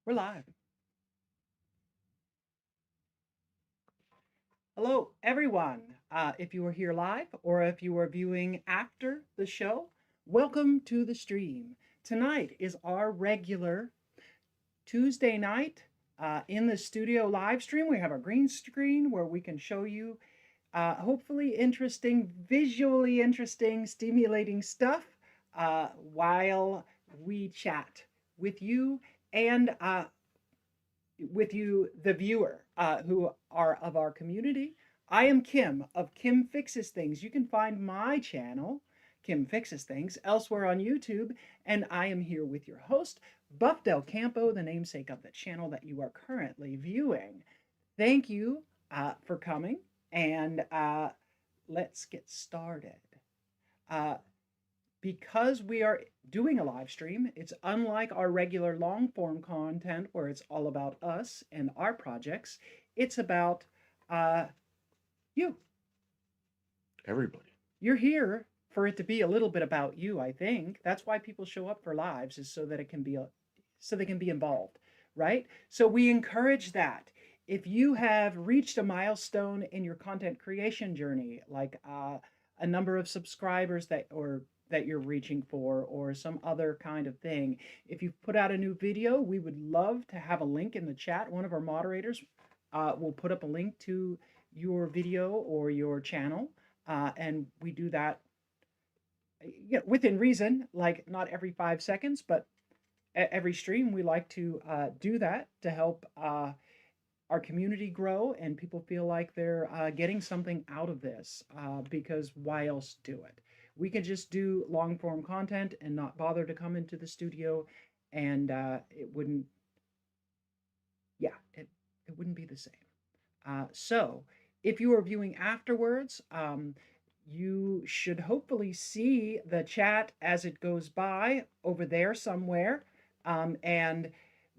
We're live. Hello, everyone. If you are here live or if you are viewing after the show, welcome to the stream. Tonight is our regular Tuesday night in the studio live stream. We have a green screen where we can show you hopefully interesting, visually interesting, stimulating stuff while we chat with you and the viewer, who are of our community. I am Kim of Kim Fixes Things. You can find my channel, Kim Fixes Things, elsewhere on YouTube, and I am here with your host, Buff Del Campo, the namesake of the channel that you are currently viewing. Thank you for coming, and let's get started. Uh, because we are doing a live stream, it's unlike our regular long form content where it's all about us and our projects. It's about uh, you. Everybody. You're here for it to be a little bit about you. I think that's why people show up for lives, is so that it can be so they can be involved, right? So we encourage that. If you have reached a milestone in your content creation journey, like a number of subscribers that you're reaching for, or some other kind of thing, if you've put out a new video, we would love to have a link in the chat. One of our moderators will put up a link to your video or your channel, and we do that within reason, like not every 5 seconds, but every stream. We like to do that to help our community grow and people feel like they're getting something out of this, because why else do it? We can just do long form content and not bother to come into the studio, and it wouldn't, yeah, it wouldn't be the same. So if you are viewing afterwards, you should hopefully see the chat as it goes by over there somewhere. And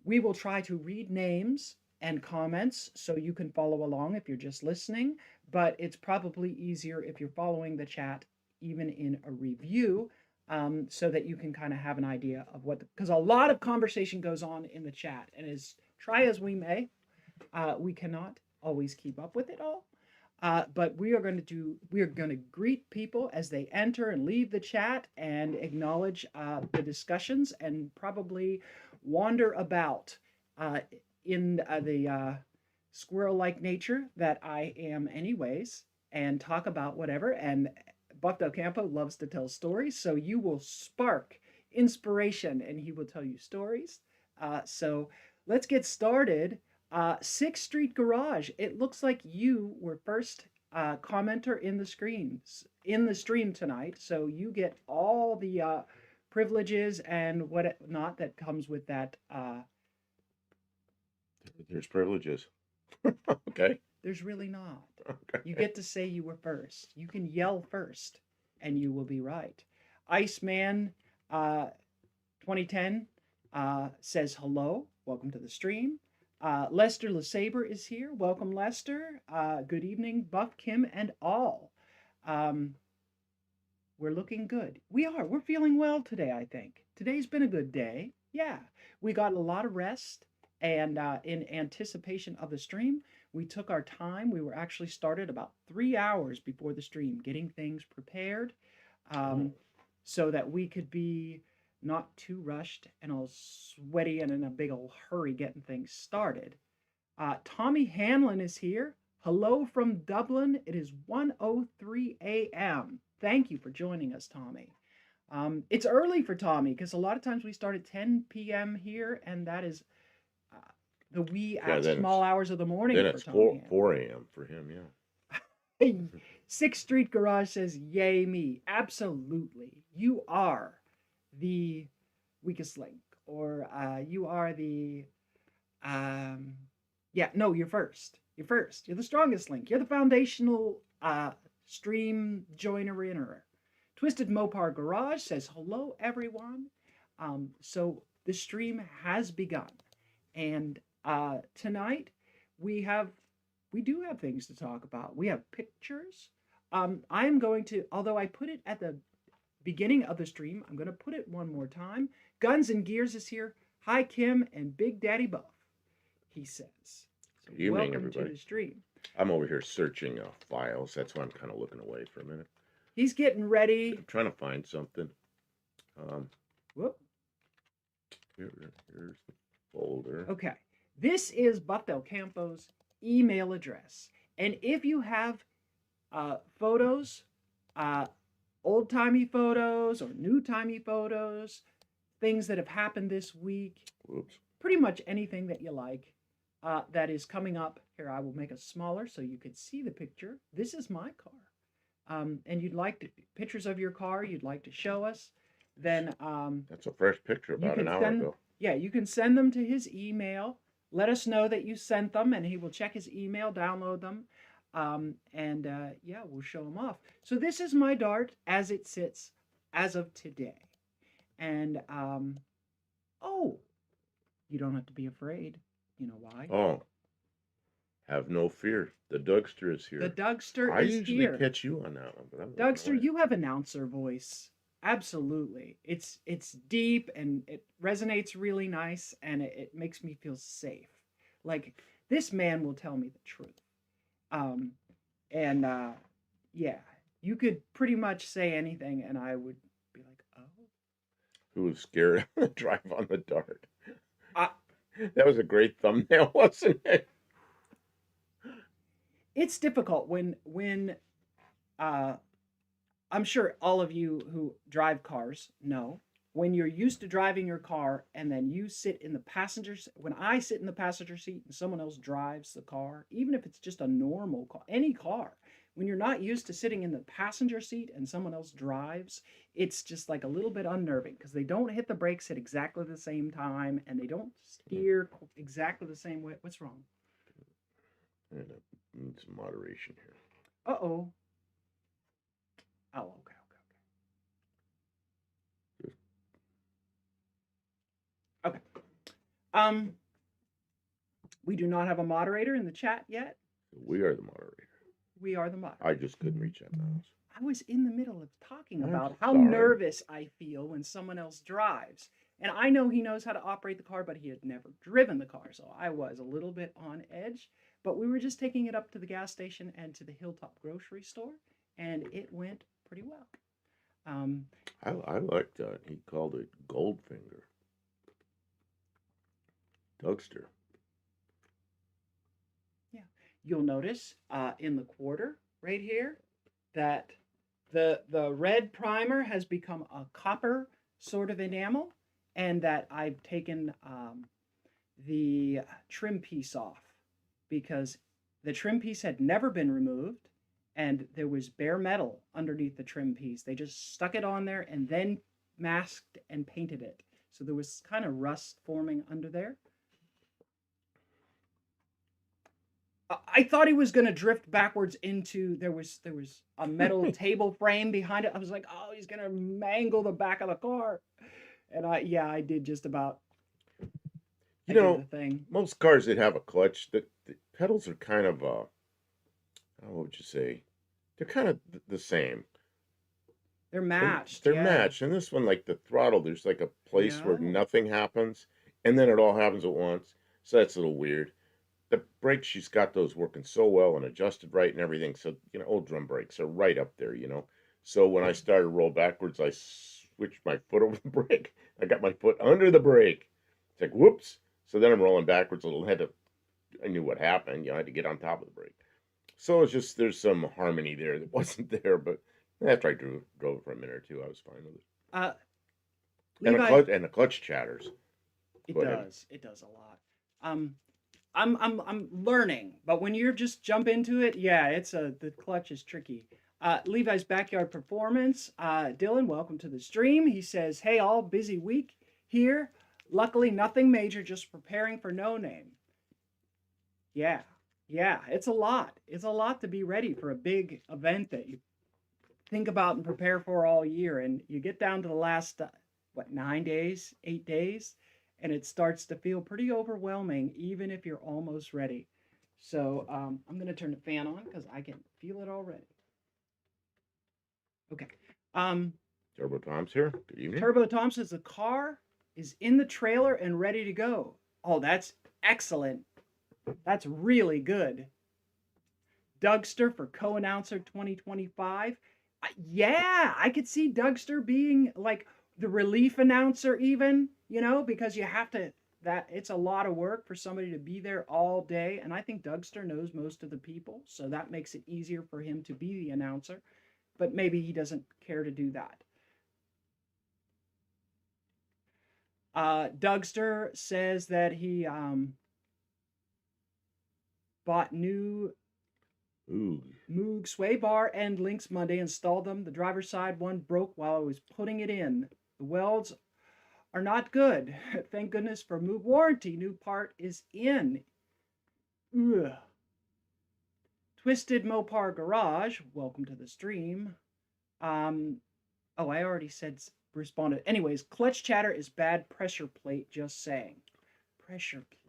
we will try to read names and comments so you can follow along if you're just listening, but it's probably easier if you're following the chat even in a review, so that you can kind of have an idea of what, because a lot of conversation goes on in the chat, and as try as we may, we cannot always keep up with it all. But we are going to greet people as they enter and leave the chat, and acknowledge the discussions, and probably wander about in the squirrel-like nature that I am anyways, and talk about whatever. And Buff Del Campo loves to tell stories, so you will spark inspiration and he will tell you stories. So let's get started. 6th Street Garage, it looks like you were first commenter in the stream tonight, so you get all the privileges and whatnot that comes with that. There's privileges. Okay. There's really not. Okay. You get to say you were first. You can yell first, and you will be right. Iceman 2010 says hello. Welcome to the stream. Lester LeSabre is here. Welcome, Lester. Good evening, Buff, Kim, and all. We're looking good. We're feeling well today, I think. Today's been a good day. Yeah. We got a lot of rest, and in anticipation of the stream, we took our time. We were actually started about 3 hours before the stream, getting things prepared, so that we could be not too rushed and all sweaty and in a big old hurry getting things started. Tommy Hanlon is here. Hello from Dublin. It is 1:03 a.m. Thank you for joining us, Tommy. It's early for Tommy because a lot of times we start at 10 p.m. here, and that is the wee small hours of the morning. Then it's 4 a.m. for him, yeah. 6th Street Garage says, yay me. Absolutely. You are the weakest link, or you are the you're first. You're the strongest link. You're the foundational stream joiner inner. Twisted Mopar Garage says hello, everyone. So the stream has begun, and tonight we do have things to talk about. We have pictures. I'm going to, although I put it at the beginning of the stream, I'm going to put it one more time. Guns and Gears is here. Hi, Kim and Big Daddy Buff, he says. So Good evening, welcome to everybody. the stream. I'm over here searching files. That's why I'm kind of looking away for a minute. He's getting ready. I'm trying to find something. Whoop. Here's the folder. Okay. This is Buff Del Campo's email address. And if you have photos, old-timey photos or new-timey photos, things that have happened this week, Whoops. pretty much anything that you like that is coming up. Here, I will make it smaller so you can see the picture. This is my car. And you'd like pictures of your car you'd like to show us, then that's a fresh picture about an hour ago. Yeah, you can send them to his email. Let us know that you sent them, and he will check his email, download them, yeah, we'll show them off. So this is my Dart as it sits as of today. And, oh, you don't have to be afraid. You know why? Oh, have no fear. The Dougster is here. The Dougster I is usually here. catch you on that one, but I'm Dougster, you have announcer voice. Absolutely. It's deep and it resonates really nice and it makes me feel safe. Like this man will tell me the truth. Yeah, you could pretty much say anything and I would be like, oh. Who was scared to drive on the Dart? That was a great thumbnail, wasn't it? It's difficult when I'm sure all of you who drive cars know when you're used to driving your car and then you sit in the passenger when I sit in the passenger seat and someone else drives the car, even if it's just a normal car, any car, when you're not used to sitting in the passenger seat and someone else drives, it's just like a little bit unnerving because they don't hit the brakes at exactly the same time and they don't steer exactly the same way. What's wrong? And need some moderation here. Uh-oh. Oh, okay. Okay. We do not have a moderator in the chat yet. We are the moderator. We are the moderator. I just couldn't reach that mouse. I was in the middle of talking I'm about how sorry. nervous I feel when someone else drives. And I know he knows how to operate the car, but he had never driven the car. So I was a little bit on edge. But we were just taking it up to the gas station and to the Hilltop grocery store. And it went pretty well. I liked that. He called it Goldfinger. Dougster. Yeah. You'll notice in the quarter right here that the red primer has become a copper sort of enamel and that I've taken the trim piece off because the trim piece had never been removed and there was bare metal underneath the trim piece. They just stuck it on there and then masked and painted it. So there was kind of rust forming under there. I thought he was going to drift backwards into there was a metal table frame behind it. I was like, oh, he's going to mangle the back of the car. And I did just about. You know, the thing. Most cars that have a clutch, the pedals are kind of what would you say? They're kind of the same. They're matched. They're matched. And this one, like the throttle, there's like a place where nothing happens, and then it all happens at once. So that's a little weird. The brakes, she's got those working so well and adjusted right and everything. So, old drum brakes are right up there, So when I started to roll backwards, I switched my foot over the brake. I got my foot under the brake. It's like, whoops. So then I'm rolling backwards a little. I knew what happened. I had to get on top of the brake. So it's just, there's some harmony there that wasn't there. But after I drove it for a minute or two, I was fine with it. Levi, and the clutch chatters. It does a lot. I'm learning, but when you're just jump into it, the clutch is tricky. Levi's Backyard Performance. Dylan, welcome to the stream. He says, hey, all, busy week here. Luckily, nothing major, just preparing for No Name. Yeah, it's a lot. It's a lot to be ready for a big event that you think about and prepare for all year. And you get down to the last, 9 days, 8 days, and it starts to feel pretty overwhelming, even if you're almost ready. So I'm going to turn the fan on because I can feel it already. Okay. Turbo Tom's here. Good evening. Turbo Tom says the car is in the trailer and ready to go. Oh, that's excellent. That's really good. Dougster for co-announcer 2025. Yeah, I could see Dougster being like the relief announcer even, because you have to that it's a lot of work for somebody to be there all day, and I think Dougster knows most of the people, so that makes it easier for him to be the announcer, but maybe he doesn't care to do that. Dougster says that he bought new Ooh. Moog sway bar end links Monday, installed them. The driver's side one broke while I was putting it in. The welds are not good. Thank goodness for Moog warranty. New part is in. Ugh. Twisted Mopar Garage. Welcome to the stream. Oh, I already responded. Anyways, clutch chatter is bad pressure plate. Just saying. Pressure plate.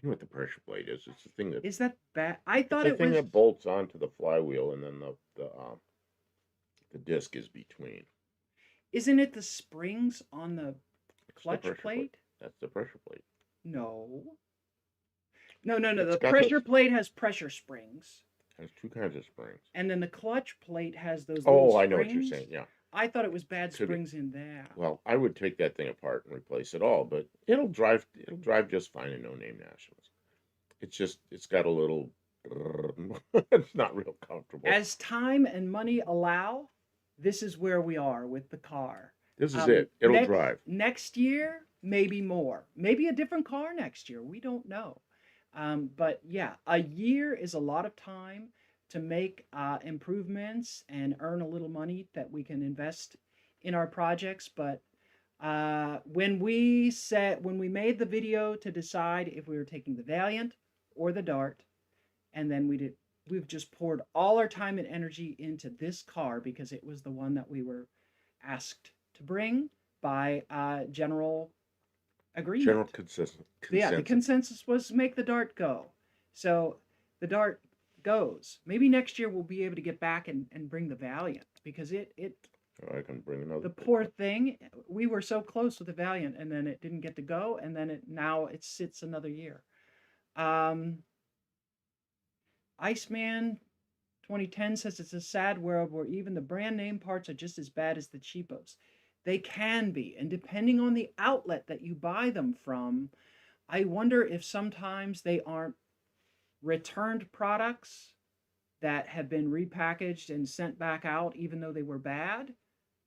You know what the pressure plate is? It's the thing that Is that bad? I thought it's the it thing was. that bolts onto the flywheel, and then the disc is between. Isn't it the springs on the It's the clutch pressure plate? That's the pressure plate. No. No. It's The got pressure those. plate has pressure springs, It has two kinds of springs. and then the clutch plate has those little Oh, I know what you're springs. saying. Yeah, I thought it was bad could be. springs in there. Well, I would take that thing apart and replace it all, but it'll drive. It'll drive just fine in no-name nationals. It's got a little. It's not real comfortable. As time and money allow, this is where we are with the car. This is it. It'll drive. Next year, maybe more. Maybe a different car next year. We don't know. But yeah, a year is a lot of time to make improvements and earn a little money that we can invest in our projects. But when we made the video to decide if we were taking the Valiant or the Dart, and then we've just poured all our time and energy into this car because it was the one that we were asked to bring by general agreement. General consensus. Yeah, the consensus was make the Dart go. So the Dart goes. Maybe next year we'll be able to get back and bring the Valiant, because it I can bring another. the poor thing, we were so close with the Valiant, and then it didn't get to go, and then now it sits another year. Iceman 2010 says it's a sad world where even the brand name parts are just as bad as the cheapos. They can be, and depending on the outlet that you buy them from, I wonder if sometimes they aren't returned products that have been repackaged and sent back out even though they were bad.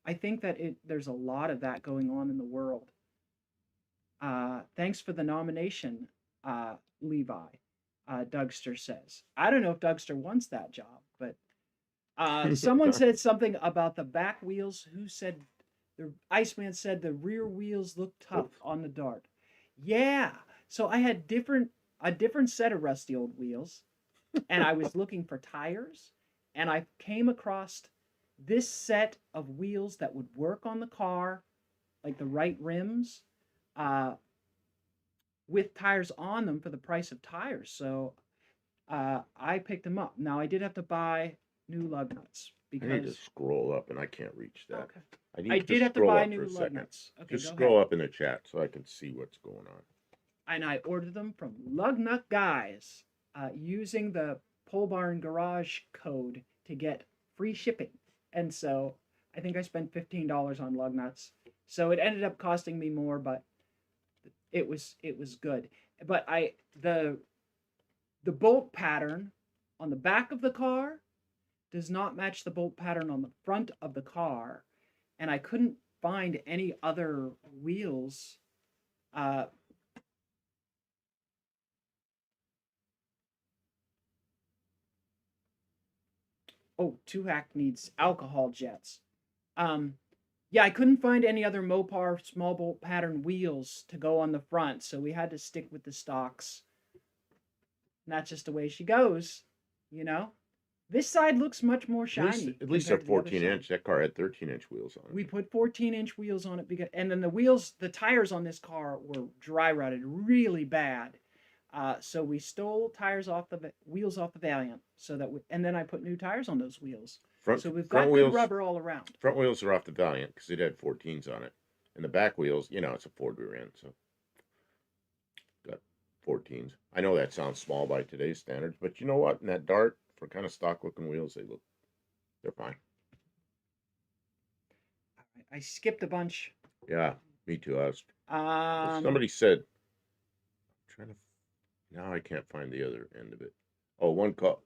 I think that there's a lot of that going on in the world. Thanks for the nomination, Levi. Dougster says. I don't know if Dougster wants that job, but someone said something about the back wheels. Who said? The Iceman said the rear wheels look tough on the Dart. Yeah. So I had a different set of rusty old wheels, and I was looking for tires, and I came across this set of wheels that would work on the car, like the right rims, with tires on them for the price of tires. So I picked them up. Now I did have to buy new lug nuts because I need to scroll up, and I can't reach that. Okay. I did have to buy new lug nuts. Okay, just scroll up in the chat so I can see what's going on. And I ordered them from Lug Nut Guys using the Pole Barn Garage code to get free shipping. And so I think I spent $15 on lug nuts. So it ended up costing me more, but it was good. But the bolt pattern on the back of the car does not match the bolt pattern on the front of the car, and I couldn't find any other wheels. Tuhac needs alcohol jets. Yeah, I couldn't find any other Mopar small bolt pattern wheels to go on the front, so we had to stick with the stocks. And that's just the way she goes, you know? This side looks much more shiny. At least they're 14-inch. That car had 13-inch wheels on it. We put 14-inch wheels on it and then the tires on this car were dry rotted really bad. So we stole wheels off the Valiant, and then I put new tires on those wheels. So we've got good rubber all around. Front wheels are off the Valiant because it had 14s on it. And the back wheels, you know, it's a Ford rear end, so got 14s. I know that sounds small by today's standards, but you know what? In that Dart, for kind of stock looking wheels, they're fine. I skipped a bunch. Yeah, me too. Um, Somebody said, I'm trying to, now I can't find the other end of it. Oh, one call,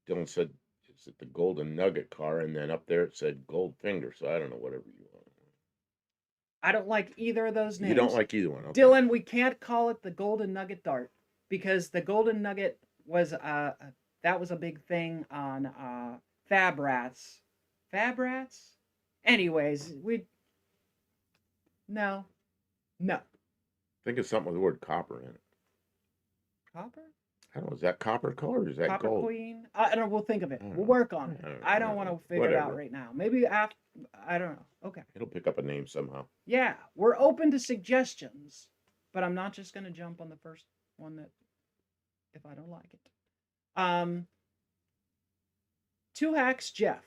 Dylan said, is it the Golden Nugget car? And then up there it said Goldfinger. So I don't know, whatever you want. I don't like either of those You don't names. like either one, okay? Dylan, we can't call it the Golden Nugget Dart because the Golden Nugget was that was a big thing on Fab Rats. Fab Rats? Anyways, we no. No. Think of something with the word copper in it. Copper? I don't know, is that copper color or is that Copper gold? Queen? I don't know, we'll think of it. I don't We'll know. work on it. I don't want to figure it out Whatever. right now. Maybe after I don't know. Okay. It'll pick up a name somehow. Yeah, we're open to suggestions, but I'm not just going to jump on the first one that if I don't like it. Two Hacks Jeff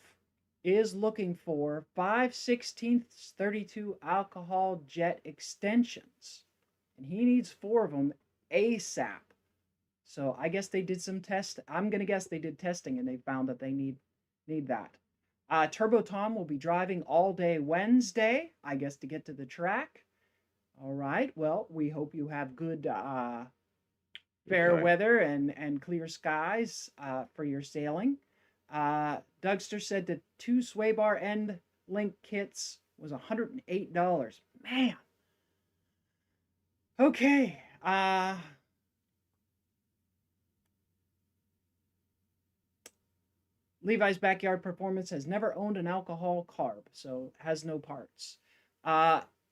is looking for 5/16 32 alcohol jet extensions, and he needs 4 of them ASAP. So I guess they did some test. I'm gonna guess they did testing and they found that they need that. Turbo Tom will be driving all day Wednesday, I guess, to get to the track. All right. Well, we hope you have good fair weather and clear skies for your sailing. Dougster said the 2 sway bar end link kits was $108. Man. Okay. Levi's Backyard Performance has never owned an alcohol carb, so has no parts.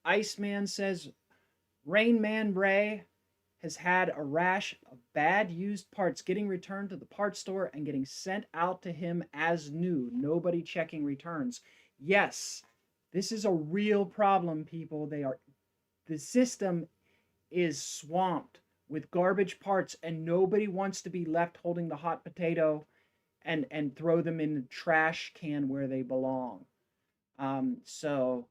Iceman says Rain Man Ray has had a rash of bad used parts getting returned to the parts store and getting sent out to him as new. Nobody checking returns. Yes, this is a real problem, people. The system is swamped with garbage parts and nobody wants to be left holding the hot potato and throw them in the trash can where they belong. So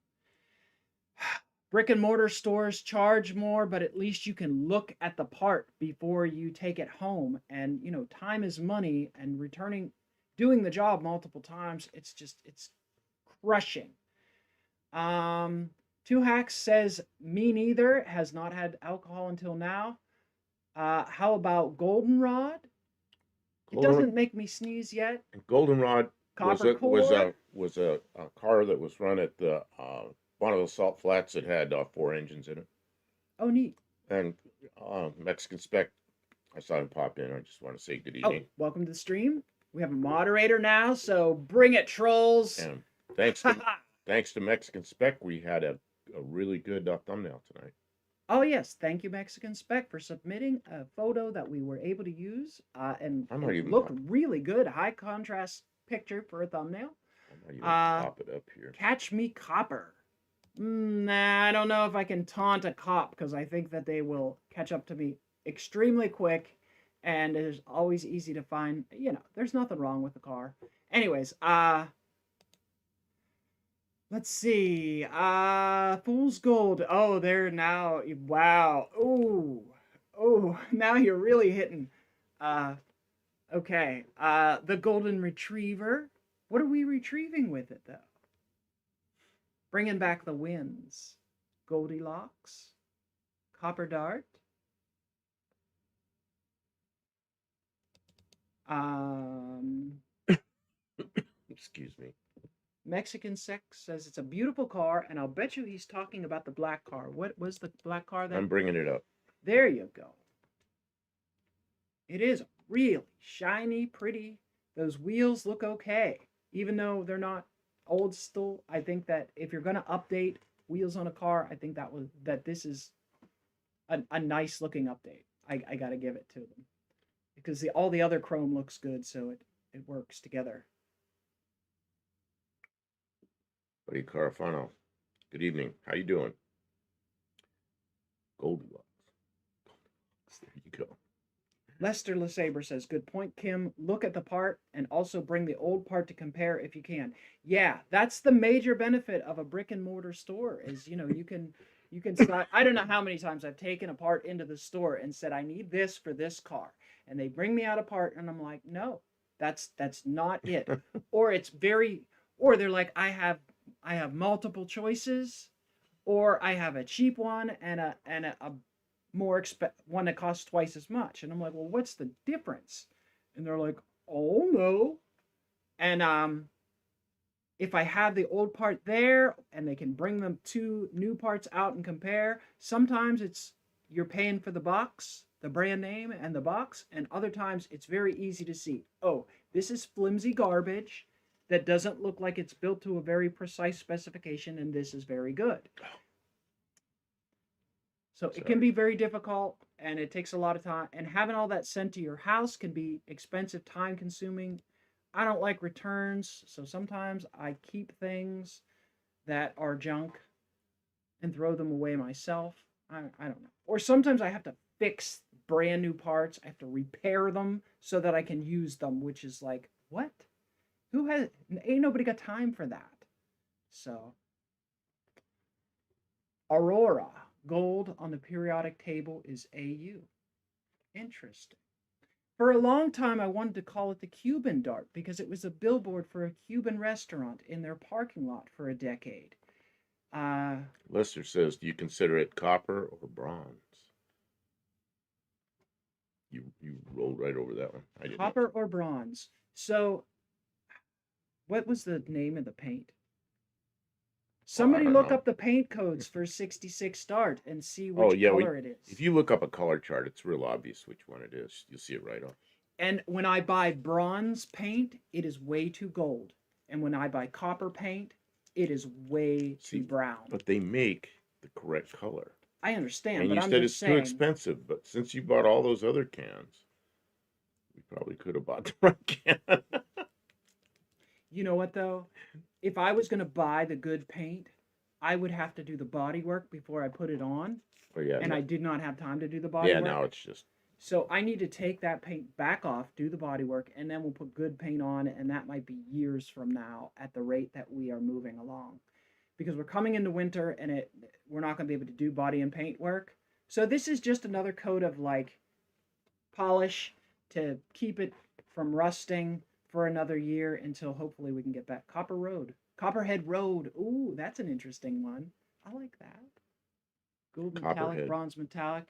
brick and mortar stores charge more, but at least you can look at the part before you take it home. And you know, time is money, and doing the job multiple times, it's crushing. Two Hacks says me neither, has not had alcohol until now. How about Goldenrod? It doesn't make me sneeze yet. Goldenrod Copper core. Was a car that was run at the one of the salt flats that had 4 engines in it. Oh, neat. And Mexican Spec, I saw him pop in. I just want to say good evening. Oh, welcome to the stream. We have a moderator now, so bring it, trolls. And thanks to Mexican Spec, we had a really good thumbnail tonight. Oh yes, thank you, Mexican Spec, for submitting a photo that we were able to use, and it looked really good. High contrast picture for a thumbnail. I might even pop it up here. Catch Me Copper. Nah, I don't know if I can taunt a cop because I think that they will catch up to me extremely quick, and it is always easy to find. You know, there's nothing wrong with the car. Anyways, let's see. Fool's Gold. Oh, they're now. Wow. Ooh. Oh, now you're really hitting. Okay. The Golden Retriever. What are we retrieving with it, though? Bringing back the winds. Goldilocks. Copper Dart. Excuse me. Mexican Sex says it's a beautiful car, and I'll bet you he's talking about the black car. What was the black car that? I'm bringing it up. There you go. It is really shiny, pretty. Those wheels look okay, even though they're not old still. I think that if you're going to update wheels on a car, I think that this is a nice looking update. I got to give it to them because all the other chrome looks good, so it works together. Buddy Carafano, good evening. How you doing? Goldilocks. There you go. Lester LeSabre says, "Good point, Kim. Look at the part and also bring the old part to compare if you can." Yeah, that's the major benefit of a brick and mortar store is, you can start. I don't know how many times I've taken a part into the store and said, "I need this for this car." And they bring me out a part and I'm like, "No, that's not it." Or it's very or they're like, "I have multiple choices or I have a cheap one and a one that costs twice as much." And I'm like, "Well, what's the difference?" And they're like, "Oh no." And if I have the old part there and they can bring them two new parts out and compare, sometimes it's you're paying for the box, the brand name and the box, and other times it's very easy to see, "Oh, this is flimsy garbage that doesn't look like it's built to a very precise specification, and this is very good." So it can Sorry. be very difficult and it takes a lot of time. And having all that sent to your house can be expensive, time consuming. I don't like returns. So sometimes I keep things that are junk and throw them away myself. I don't know. Or sometimes I have to fix brand new parts. I have to repair them so that I can use them, which is like, what? Who has, ain't nobody got time for that. So, Aurora, gold on the periodic table is AU. Interesting. For a long time, I wanted to call it the Cuban Dart because it was a billboard for a Cuban restaurant in their parking lot for a decade. Uh, Lester says, do you consider it copper or bronze? You rolled right over that one. I didn't know. Copper or bronze? So, what was the name of the paint? Oh, I Somebody don't look know. up the paint codes for 66 Dart and see Oh which yeah, color it if is. you look up a color chart, it's real obvious which one it is. You'll see it right off. And when I buy bronze paint, it is way too gold. And when I buy copper paint, it is way too See, brown. but they make the correct color. I understand, And but you I'm said just it's too saying, expensive, but since you bought all those other cans, we probably could have bought the right can. you know what though? If I was going to buy the good paint, I would have to do the body work before I put it on. Oh yeah, And I did not have time to do the body yeah. Now work. it's just So I need to take that paint back off, do the body work, and then we'll put good paint on. And that might be years from now at the rate that we are moving along. Because we're coming into winter and we're not going to be able to do body and paint work. So this is just another coat of like polish to keep it from rusting for another year until hopefully we can get back. Copperhead Road. Ooh, that's an interesting one. I like that. Gold metallic, copperhead. bronze metallic.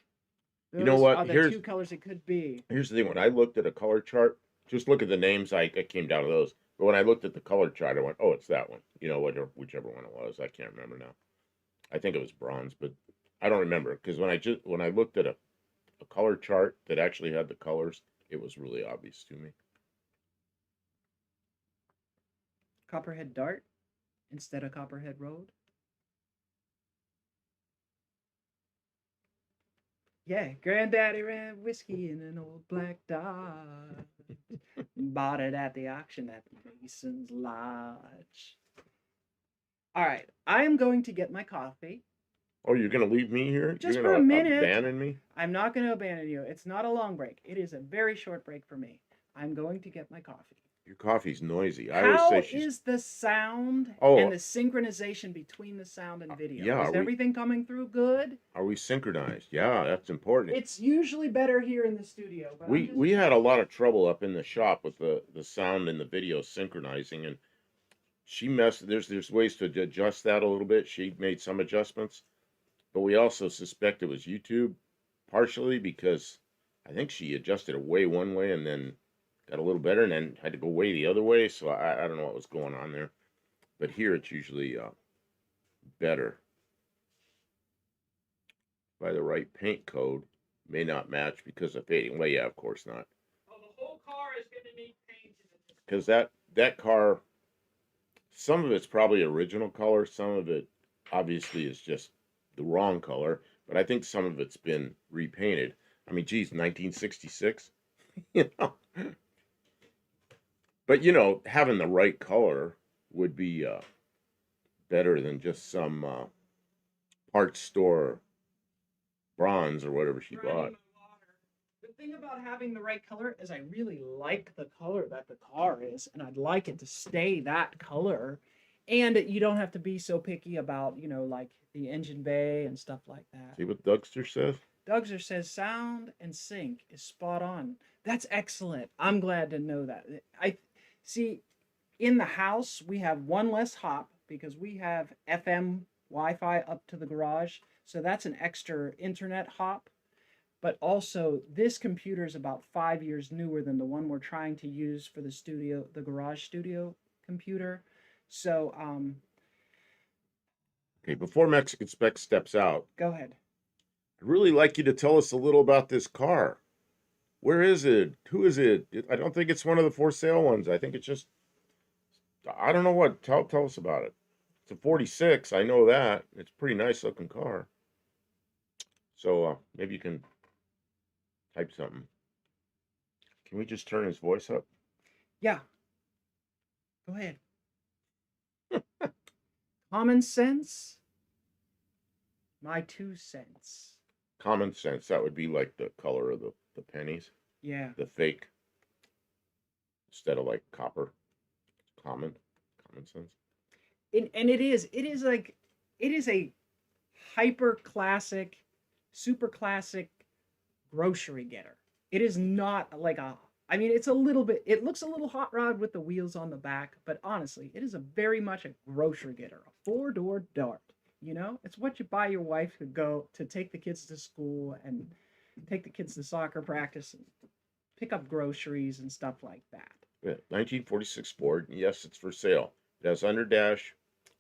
You know Those what? are the two colors it could be. Here's the thing. When I looked at a color chart, just look at the names. I came down to those. But when I looked at the color chart, I went, "Oh, it's that one." You know, whichever one it was. I can't remember now. I think it was bronze, but I don't remember because when I looked at a color chart that actually had the colors, it was really obvious to me. Copperhead Dart instead of Copperhead Road. Yeah, Granddaddy ran whiskey in an old black dot. Bought it at the auction at Mason's Lodge. All right, I am going to get my coffee. Oh, you're gonna leave me here? You're Just for a gonna minute. abandon me? I'm not going to abandon you. It's not a long break. It is a very short break for me. I'm going to get my coffee. Your coffee's noisy. I always say How she's. is the sound and Oh, the synchronization between the sound and video? yeah. Is everything coming through good? Are we synchronized? Yeah, that's important. It's usually better here in the studio, but I'm just We had a lot of trouble up in the shop with the sound and the video synchronizing, and she messed. There's ways to adjust that a little bit. She made some adjustments, but we also suspect it was YouTube, partially because I think she adjusted it way one way and then got a little better and then had to go way the other way. So I don't know what was going on there, but here it's usually better by the right paint code. May not match because of fading. Well, yeah, of course not. Oh, the whole car is going to need paint. Because that car, some of it's probably original color, some of it obviously is just the wrong color, but I think some of it's been repainted. I mean, geez, 1966, you know. But having the right color would be better than just some parts store bronze or whatever she bought. thing about having the right color is I really like the color that the car is, and I'd like it to stay that color. And you don't have to be so picky about, like the engine bay and stuff like that. See what Dougster says? Dougser says sound and sync is spot on. That's excellent. I'm glad to know that. I see in the house we have one less hop because we have FM Wi-Fi up to the garage. So that's an extra internet hop. But also this computer is about 5 years newer than the one we're trying to use for the studio, the garage studio computer. So Okay, before Mexican Spec steps out, go ahead. I'd really like you to tell us a little about this car. Where is it? Who is it? I don't think it's one of the for sale ones. I think it's just, I don't know what. Tell us about it. It's a 46. I know that. It's a pretty nice looking car. So maybe you can type something. Can we just turn his voice up? Yeah. Go ahead. Common sense. My 2 cents. Common sense. That would be like the color of the pennies. Yeah. The fake. Instead of like copper. Common sense. And it is like, it is a hyper classic, super classic grocery getter. It is not like I mean, it's a little bit, it looks a little hot rod with the wheels on the back, but honestly, it is a very much a grocery getter, a four-door Dart. It's what you buy your wife to go to take the kids to school and take the kids to soccer practice and pick up groceries and stuff like that. Yeah, 1946 Ford. Yes, it's for sale. It has under dash,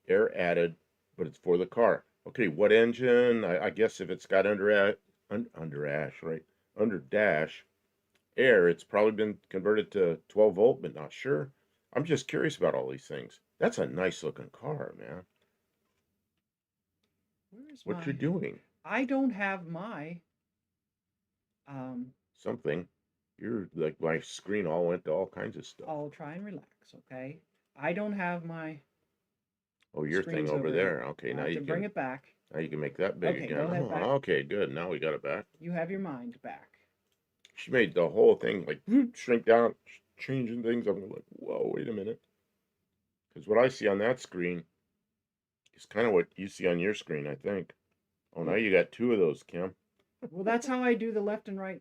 air added, but it's for the car. Okay, what engine? I guess if it's got under dash, right? Under dash, air, it's probably been converted to 12 volt, but not sure. I'm just curious about all these things. That's a nice looking car, man. Where's What you doing? I don't have my Something. You're like my screen all went to all kinds of stuff. I'll try and relax, okay? I don't have my Oh, your thing over there. Okay, I now have you to can bring it back. now you can make that big Okay, again. go ahead Oh, back. okay, good. Now we got it back. You have your mind back. She made the whole thing like shrink down, changing things. I'm like, whoa, wait a minute. Because what I see on that screen is kind of what you see on your screen, I think. Oh, now you got two of those, Kim. Well, that's how I do the left and right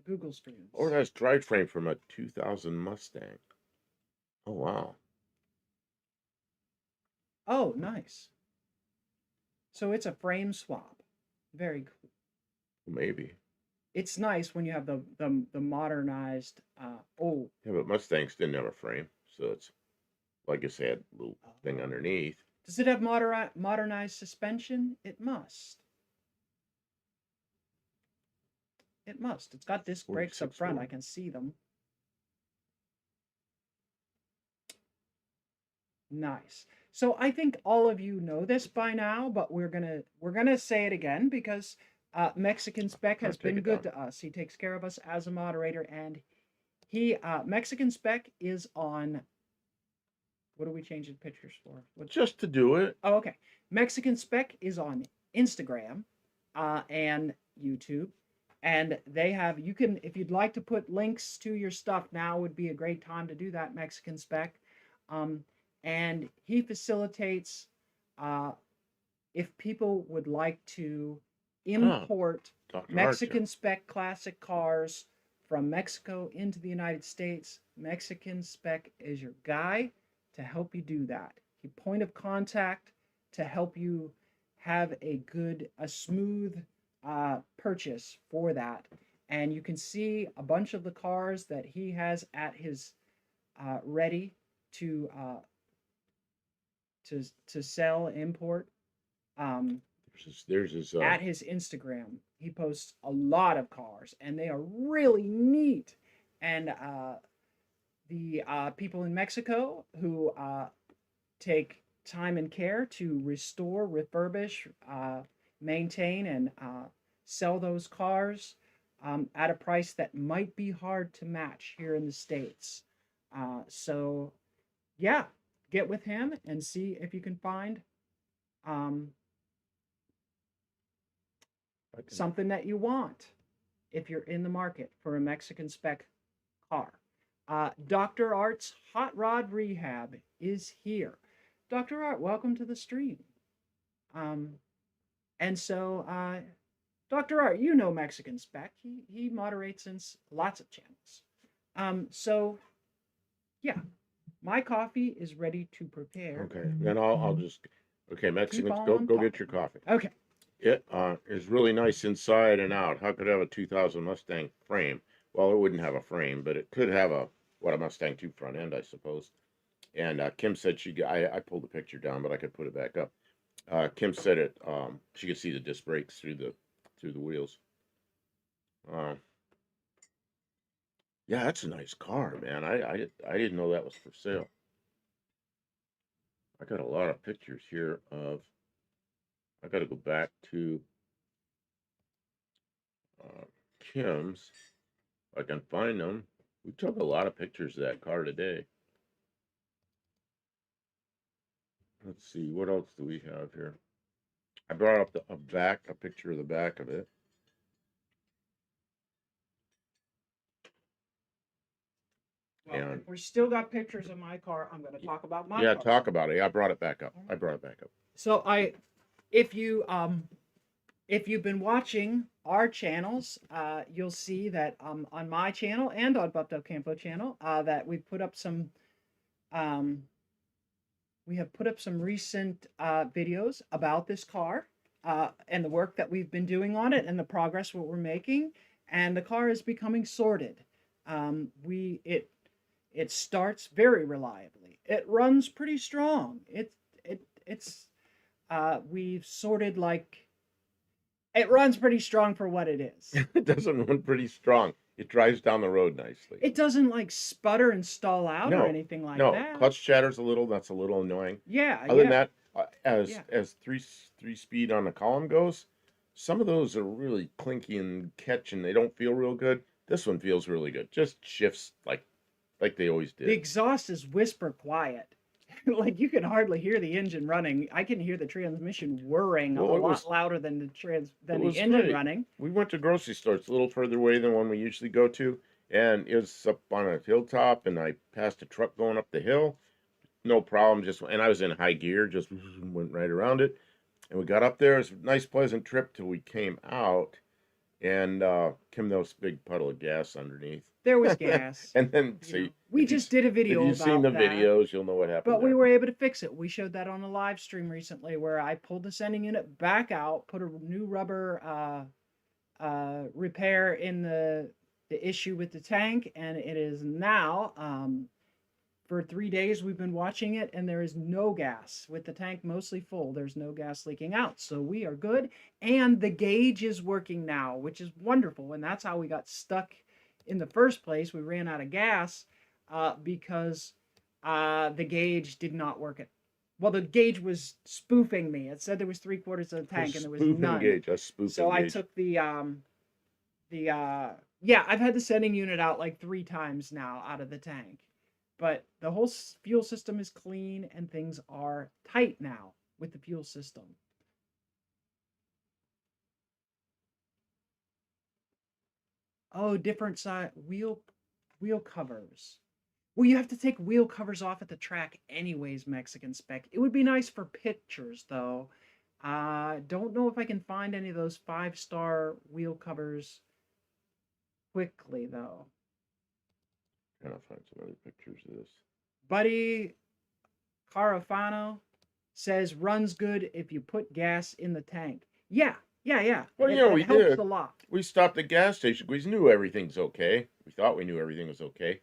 Google screens. Oh, that's drivetrain from a 2000 Mustang. Oh, wow. Oh, nice. So it's a frame swap. Very cool. Maybe. It's nice when you have the modernized. Oh. Yeah, but Mustangs didn't have a frame, so it's like I said, a little thing underneath. Does it have modernized suspension? It must. It must. It's got disc brakes up front. I can see them. Nice. So I think all of you know this by now, but we're gonna say it again because Mexican Spec has been good to us. He takes care of us as a moderator, and he Mexican Spec is on. What are we changing pictures for? Just to do it. Oh, okay. Mexican Spec is on Instagram and YouTube. And they have, you can, if you'd like to put links to your stuff, now would be a great time to do that, Mexican Spec. And he facilitates, if people would like to import Mexican Spec classic cars from Mexico into the United States, Mexican Spec is your guy to help you do that. He point of contact to help you have a smooth purchase for that. And you can see a bunch of the cars that he has at his ready to sell, import. There's his at his Instagram. He posts a lot of cars, and they are really neat. And the people in Mexico who take time and care to restore, refurbish, maintain, and sell those cars at a price that might be hard to match here in the States. So, yeah, get with him and see if you can find something that you want. if you're in the market for a Mexican spec car. Dr. Art's Hot Rod Rehab is here. Dr. Art, welcome to the stream. Um, and so, Dr. Art, you know Mexican spec. He moderates in lots of channels. So yeah, my coffee is ready to prepare. Okay, then I'll just okay, Keep Mexicans, on go talking. get your coffee. Okay. It is really nice inside and out. How could it have a 2000 Mustang frame? Well, it wouldn't have a frame, but it could have a Mustang 2 front end, I suppose. And Kim said I pulled the picture down, but I could put it back up. Kim said it. She could see the disc brakes through the wheels. Yeah, that's a nice car, man. I didn't know that was for sale. I got a lot of pictures here of. I got to go back to Kim's. If I can find them. We took a lot of pictures of that car today. Let's see, what else do we have here? I brought up a picture of the back of it. Well, And if we still got pictures of my car, I'm going to talk about my yeah, car. talk about it. I brought it back up. I brought it back up. So if you've been watching our channels, you'll see that on my channel and on Bup Del Campo channel that we have put up some recent videos about this car and the work that we've been doing on it and the progress what we're making. And the car is becoming sorted. It starts very reliably. It runs pretty strong. It's we've sorted like it runs pretty strong for what it is. It doesn't run pretty strong. It drives down the road nicely. It doesn't like sputter and stall out or anything like that. Clutch chatters a little. That's a little annoying. Yeah. Other than that, as three speed on the column goes, some of those are really clinky and catch, and they don't feel real good. This one feels really good. Just shifts like they always did. The exhaust is whisper quiet. Like you can hardly hear the engine running. I can hear the transmission whirring a lot louder than the engine running. We went to grocery store. It's a little further away than one we usually go to, and it was up on a hilltop, and I passed a truck going up the hill. No problem. And I was in high gear, just went right around it. And we got up there. It was a nice, pleasant trip till we came out, and came this big puddle of gas underneath. There was gas. And then we just did a video about that. If you've seen the videos, you'll know what happened. But we were able to fix it. We showed that on a live stream recently where I pulled the sending unit back out, put a new rubber repair in the issue with the tank, and it is now for 3 days we've been watching it, and there is no gas. With the tank mostly full, there's no gas leaking out. So we are good. And the gauge is working now, which is wonderful. And that's how we got stuck in the first place. We ran out of gas because the gauge did not work. Well, the gauge was spoofing me. It said there was 3/4 of the tank and there was none. Gauge, so I took the yeah, I've had the sending unit out like 3 times now out of the tank. But the whole fuel system is clean and things are tight now with the fuel system. Oh, different side wheel covers. Well, you have to take wheel covers off at the track anyways, Mexican spec. It would be nice for pictures though. Don't know if I can find any of those 5-star wheel covers quickly though. Trying to find some other pictures of this. Buddy Carafano says runs good if you put gas in the tank. Yeah. Well, we helps did. a lot. We stopped at gas station. We knew everything's okay. We thought we knew everything was okay.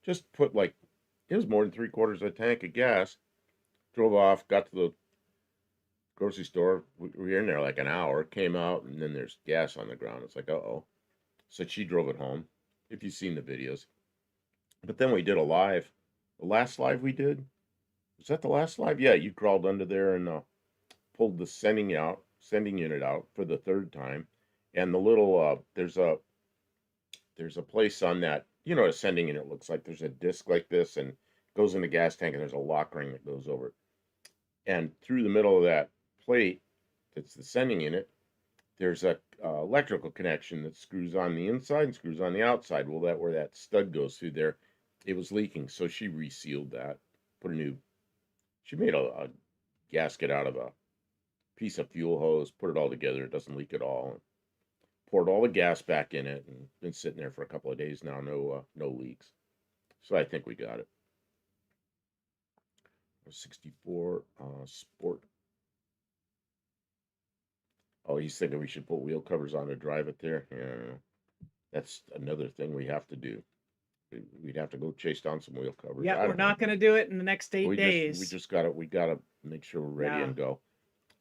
Just put it was more than 3/4 of a tank of gas. Drove off, got to the grocery store. We were in there like an hour. Came out, and then there's gas on the ground. It's like, uh-oh. So she drove it home. If you've seen the videos. But then we did a live. The last live we did, was that the last live? Yeah, you crawled under there and pulled the sending unit out for the 3rd time. And the little there's a place on that, a sending unit looks like. There's a disc like this and goes in the gas tank, and there's a lock ring that goes over it. And through the middle of that plate, that's the sending unit, there's a electrical connection that screws on the inside and screws on the outside. Well, that where that stud goes through there, it was leaking, so she resealed that, put a new. She made a gasket out of a piece of fuel hose, put it all together. It doesn't leak at all. And poured all the gas back in it, and been sitting there for a couple of days now. No leaks. So I think we got it. 64 Sport. Oh, he's thinking we should put wheel covers on to drive it there. Yeah, that's another thing we have to do. We'd have to go chase down some wheel covers. Yeah, I we're don't know. not going to do it in the next 8 We days. just gotta make sure we're ready Yeah. and go.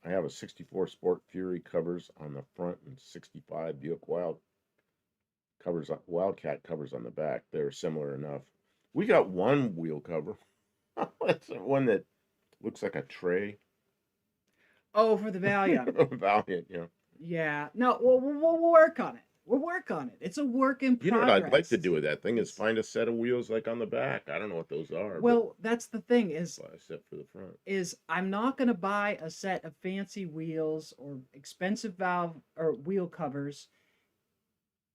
I have a 64 Sport Fury covers on the front and 65 Buick Wildcat covers on the back. They're similar enough. We got one wheel cover. It's one that looks like a tray. Oh, for the Valiant. Valiant, yeah. Yeah. No, we'll work on it. We'll work on it. It's a work in You know what I'd like to progress. do with that thing is It's find a set of wheels like on the back. I don't know what those are, but well, that's the thing buy a set for the front. is I'm not going to buy a set of fancy wheels or expensive valve or wheel covers.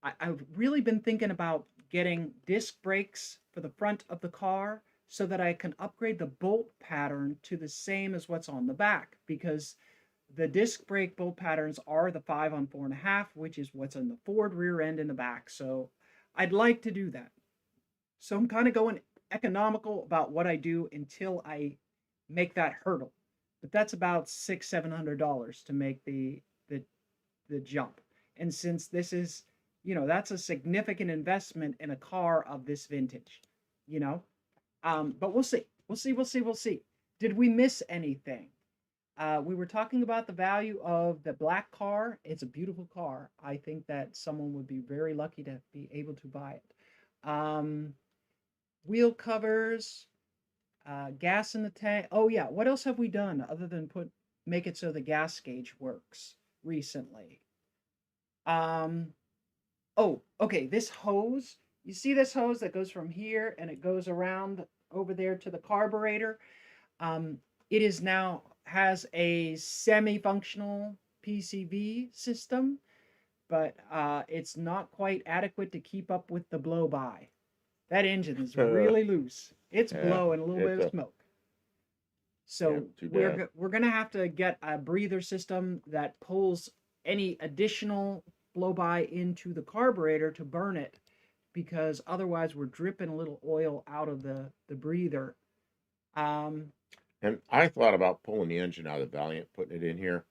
I've really been thinking about getting disc brakes for the front of the car so that I can upgrade the bolt pattern to the same as what's on the back, because the disc brake bolt patterns are the 5 on 4.5, which is what's on the Ford rear end in the back. So I'd like to do that. So I'm kind of going economical about what I do until I make that hurdle. But that's about $600-700 to make the jump. And since this is, that's a significant investment in a car of this vintage, you know. But we'll see. We'll see. Did we miss anything? We were talking about the value of the black car. It's a beautiful car. I think that someone would be very lucky to be able to buy it. Wheel covers, gas in the tank. Oh yeah, what else have we done other than make it so the gas gauge works recently? Um, oh, okay, this hose. You see this hose that goes from here and it goes around over there to the carburetor? Um, it is now has a semi-functional PCV system, but it's not quite adequate to keep up with the blow-by. That engine is really loose. It's Yeah, blowing a little bit it's of a smoke. yeah, So too we're bad. we're gonna have to get a breather system that pulls any additional blow-by into the carburetor to burn it, because otherwise we're dripping a little oil out of the breather. Um, And I thought about pulling the engine out of the Valiant, putting it in here,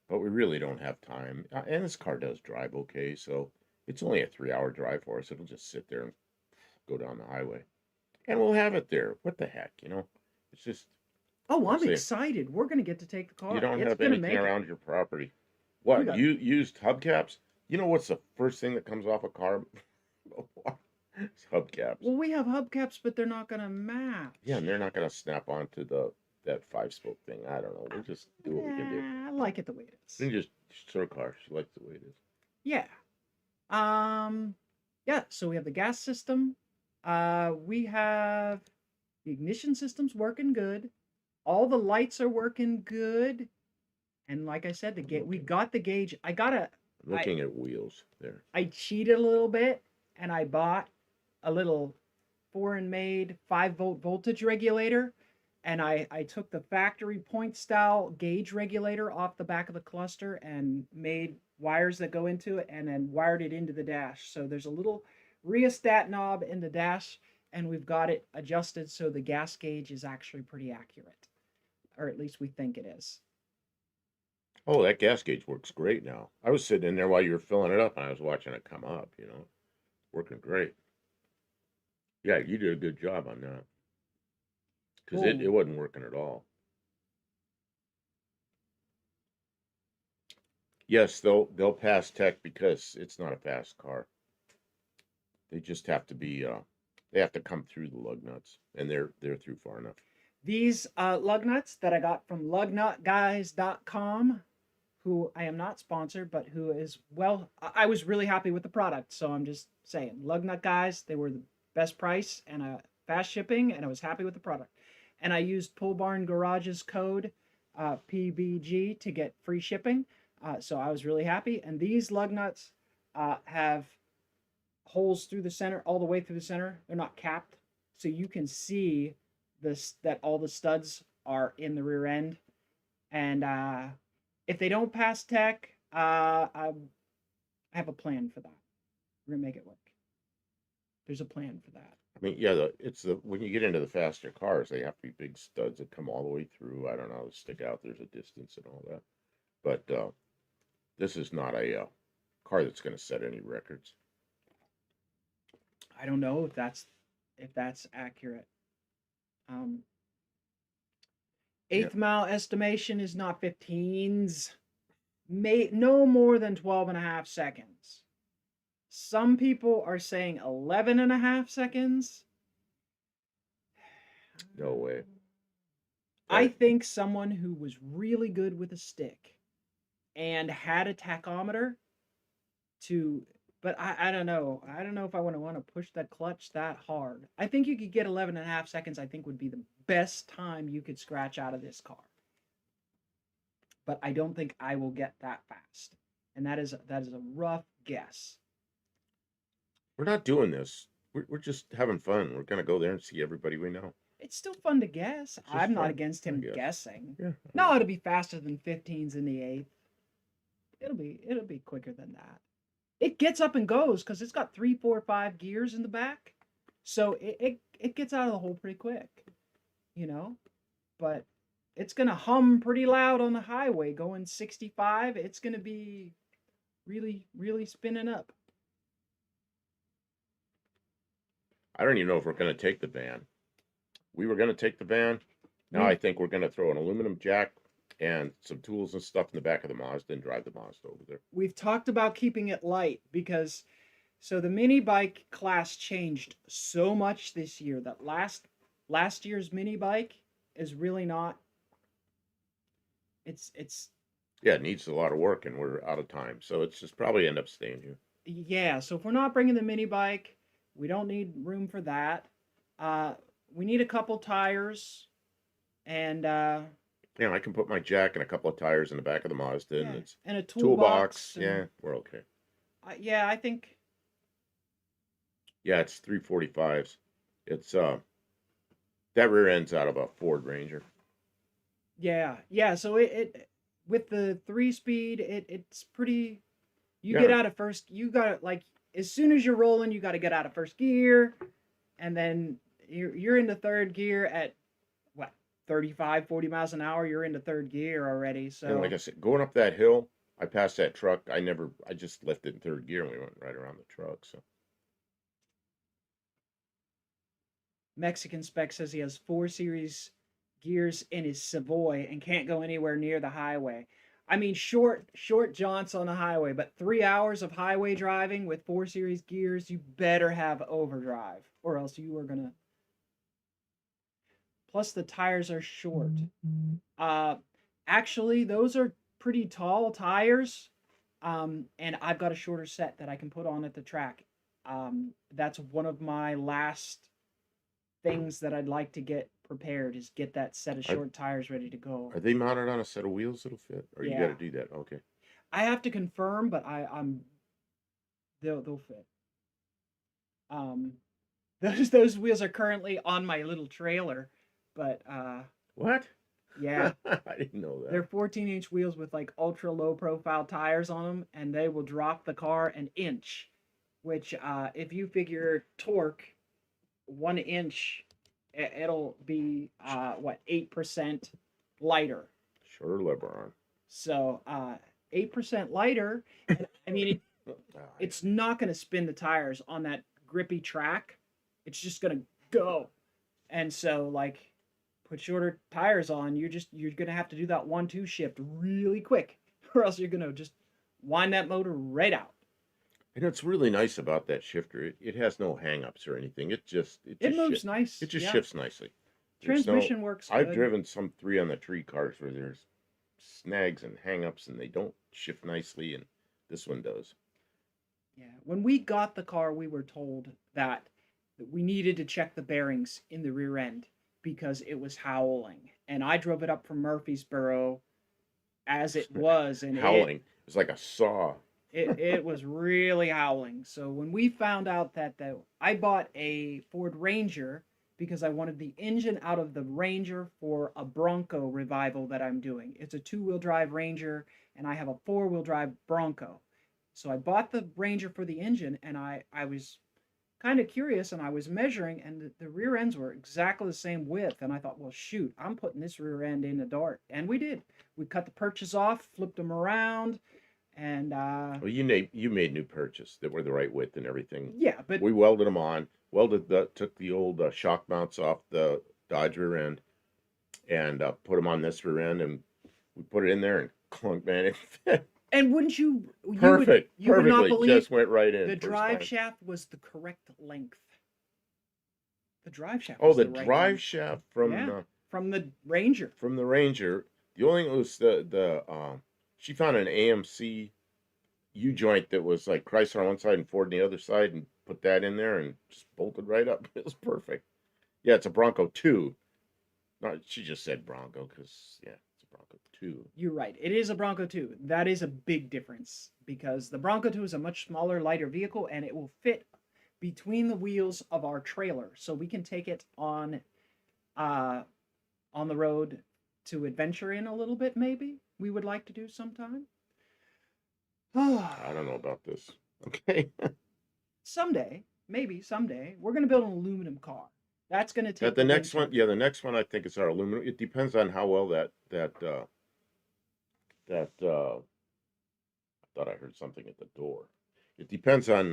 but we really don't have time. And this car does drive okay, so it's only a 3 hour drive for us. It'll just sit there and go down the highway, and we'll have it there. What the heck, you know? It's just oh, like I I'm say, excited. We're gonna get to take the you car. don't It's have gonna anything make it. around your property. We What got you used hubcaps? You know what's the first thing that comes off a car? It's hubcaps. well, we have hubcaps, but they're not gonna Yeah, and match. they're not gonna snap onto that 5 spoke thing. I don't know. We'll just do what we can do. I like it the way it We is. can just her car. She likes the way it is. Yeah. Um, yeah, so we have the gas system. We have the ignition system's working good. All the lights are working good. And like I said, we got the gauge. I'm I looking at wheels there. I cheated a little bit and I bought a little foreign made 5-volt voltage regulator, and I took the factory point style gauge regulator off the back of the cluster and made wires that go into it and then wired it into the dash. So there's a little rheostat knob in the dash, and we've got it adjusted so the gas gauge is actually pretty accurate, or at least we think it is. Oh, that gas gauge works great now. I was sitting in there while you were filling it up, and I was watching it come up. Working great. Yeah, you did a good job on that because it, Cool. it wasn't working at all. Yes, they'll pass tech because it's not a fast car. They just have to be they have to come through the lug nuts, and they're through far enough. These lug nuts that I got from lugnutguys.com, who I am not sponsored, but who is well, I was really happy with the product. So I'm just saying, Lug Nut Guys, they were the best price and fast shipping, and I was happy with the product. And I used Pull Barn Garage's code PBG to get free shipping. So I was really happy. And these lug nuts have holes through the center, all the way through the center. They're not capped, so you can see this that all the studs are in the rear end. And if they don't pass tech, I have a plan for that. We're gonna make it work. There's a plan for that. I mean, yeah, it's the when you get into the faster cars, they have to be big studs that come all the way through. I don't know, stick out. There's a distance and all that. But this is not a car that's going to set any records. I don't know if that's accurate. Um, Yeah, eighth mile estimation is not 15s. May no more than 12 and a half seconds. Some people are saying 11 and a half seconds. no way. I That think someone who was really good with a stick and had a tachometer to, but I don't know. I don't know if I want to push that clutch that hard. I think you could get 11 and a half seconds, I think would be the best time you could scratch out of this car. But I don't think I will get that fast. And that is a rough guess. we're not doing this. We're just having fun. We're going to go there and see everybody we know. It's still fun to guess. It's just I'm not fun, against I him guess. guessing. Yeah. No, it'll be faster than 15s in the eighth. It'll be quicker than that. It gets up and goes because it's got 3, 4, 5 gears in the back, so it gets out of the hole pretty quick, you know. But it's gonna hum pretty loud on the highway going 65. It's gonna be really spinning up. I don't even know if we're going to take the van. We were going to take the van. Now I We think we're going to throw an aluminum jack and some tools and stuff in the back of the Mazda and drive the Mazda over there. we've talked about keeping it light because so the mini bike class changed so much this year that last year's mini bike is really not. It's Yeah, it needs a lot of work and we're out of time. So it's just probably end up staying here. Yeah, so if we're not bringing the mini bike, we don't need room for that. Uh, we need a couple tires, and Yeah, I can put my jack and a couple of tires in the back of the Mazda and yeah, it's and a toolbox. toolbox, Yeah, and we're okay. yeah, I think Yeah, it's 345s. It's that rear end's out of a Ford Ranger. yeah. So it with the 3 speed, it's pretty. You get Yeah, out of first. You got like as soon as you're rolling, you got to get out of first gear, and then you're into third gear at what 35, 40 miles an hour. You're into third gear already. and like So I said, going up that hill, I passed that truck. I just left it in third gear and we went right around the truck. So Mexican spec says he has 4 series gears in his Savoy and can't go anywhere near the highway. I mean, short jaunts on the highway, but 3 hours of highway driving with 4 series gears, you better have overdrive, or else you are gonna. Plus, the tires are short. Uh, Actually, those are pretty tall tires, and I've got a shorter set that I can put on at the track. That's one of my last things that I'd like to get prepared is get that set of are, short tires ready to go. are they mounted on a set of wheels that'll fit? Or you got Yeah, to do that? Okay. I have to confirm, but I'm they'll fit. Um, those wheels are currently on my little trailer, but What? yeah, I didn't know they're that. 14-inch wheels with like ultra low profile tires on them, and they will drop the car an inch. Which if you figure torque 1 inch, it'll be what 8% lighter. Sure, LeBron. So 8% lighter. And I mean, Ah, it's not going to spin the tires on that grippy track. It's just going to go. And so, like, put shorter tires on. You're going to have to do that 1-2 shift really quick, or else you're going to just wind that motor right out. and it's really nice about that shifter. It has no hang-ups or anything. It It just moves nice. it just Yeah, shifts nicely. There's no. transmission works I've good. driven some 3 on the tree cars where there's snags and hang-ups and they don't shift nicely, and this one does. Yeah. When we got the car, we were told that we needed to check the bearings in the rear end because it was howling. And I drove it up from Murfreesboro as it was, and it Howling. It's like a saw. It was really howling. So when we found out that I bought a Ford Ranger because I wanted the engine out of the Ranger for a Bronco revival that I'm doing. It's a two-wheel drive Ranger and I have a four-wheel drive Bronco. So I bought the Ranger for the engine and I was kind of curious and I was measuring and the rear ends were exactly the same width and I thought, well shoot, I'm putting this rear end in the Dart. And we did. We cut the perches off, flipped them around, and Well, you made new purchase that were the right width and everything. yeah, but We welded them on. Took the old shock mounts off the Dodge rear end and put them on this rear end, and we put it in there and clunk, man, it fit and wouldn't perfect, you would not perfectly. believe Just went right in the first drive time. shaft was the correct length. The drive shaft Oh, was the the right drive length. shaft Yeah, from the Ranger. from the Ranger. The only thing was she found an AMC U joint that was like Chrysler on one side and Ford on the other side, and put that in there and just bolted right up. It was perfect. Yeah, it's a Bronco 2. Not she just said Bronco because yeah, it's a Bronco 2. You're right. It is a Bronco 2. That is a big difference because the Bronco 2 is a much smaller, lighter vehicle and it will fit between the wheels of our trailer. So we can take it uh on the road to adventure in a little bit maybe. We would like to do sometime. I don't know about this. Okay. Someday, maybe someday, we're going to build an aluminum car. That's going to take The the next one, winter. yeah, the next one I think is our aluminum. It depends on how well I thought I heard something at the door. It depends on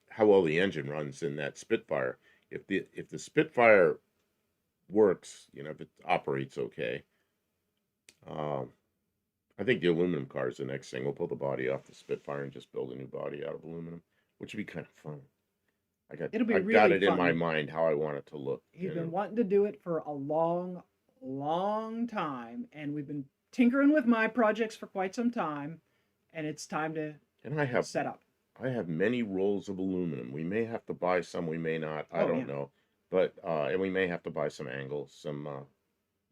how well the engine runs in that Spitfire. If the Spitfire works, if it operates okay, um, I think the aluminum car is the next thing. We'll pull the body off the Spitfire and just build a new body out of aluminum, which would be kind of fun. It'll be I got really it in my fun. mind how I want it to look. He's been wanting to do it for a long, long time, and we've been tinkering with my projects for quite some time, and it's time to And set up. I have many rolls of aluminum. We may have to buy some, we may not. I Oh don't yeah, know. But and we may have to buy some angles, some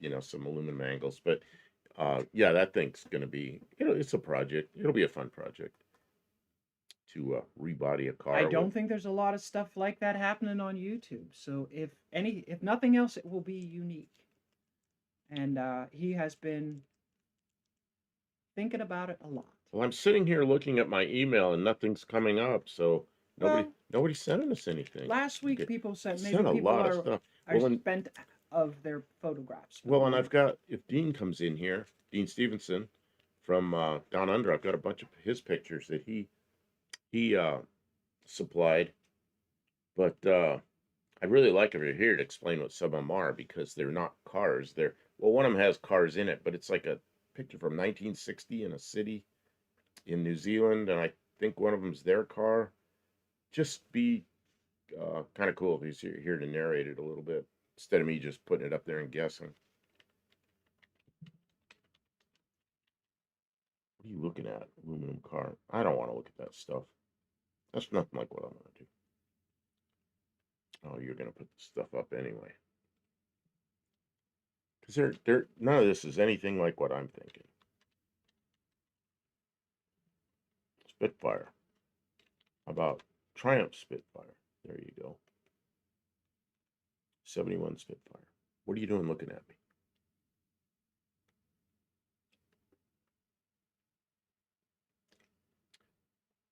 aluminum angles. But yeah, that thing's gonna be, it's a project. It'll be a fun project to rebody a I car with. don't think there's a lot of stuff like that happening on YouTube. So if nothing else, it will be unique. And he has been thinking about it a lot. Well, I'm sitting here looking at my email and nothing's coming up, so Well, nobody's sending us anything. last week Okay. people You said maybe sent a people lot of stuff. are Well, and spent of their photographs, but Well, and maybe I've got, if Dean comes in here, Dean Stevenson from Down Under, I've got a bunch of his pictures that he supplied. But I really like if you're here to explain what some of them are because they're not cars. One of them has cars in it, but it's like a picture from 1960 in a city in New Zealand, and I think one of them's their car. Just be kind of cool if he's here to narrate it a little bit instead of me just putting it up there and guessing. What are you looking at? Aluminum car. I don't want to look at that stuff. That's nothing like what I'm going to do. Oh, you're going to put the stuff up anyway. Because none of this is anything like what I'm thinking. Spitfire. How about Triumph Spitfire? There you go. 71 Spitfire. What are you doing looking at me?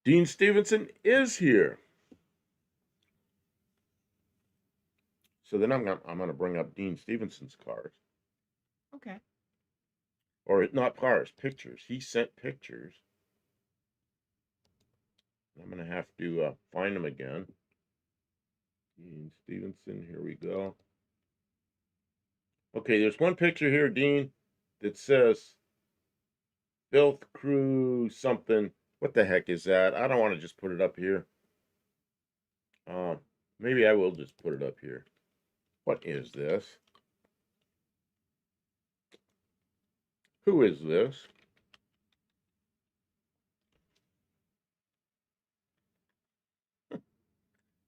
Dean Stevenson is here. So then I'm gonna bring up Dean Stevenson's cars, okay. or not cars, pictures. He sent pictures. I'm gonna have to find them again. Dean Stevenson. Here we go. Okay, there's one picture here, Dean, that says Filth Crew something. What the heck is that? I don't want to just put it up here. Uh, Maybe I will just put it up here. What is this? Who is this?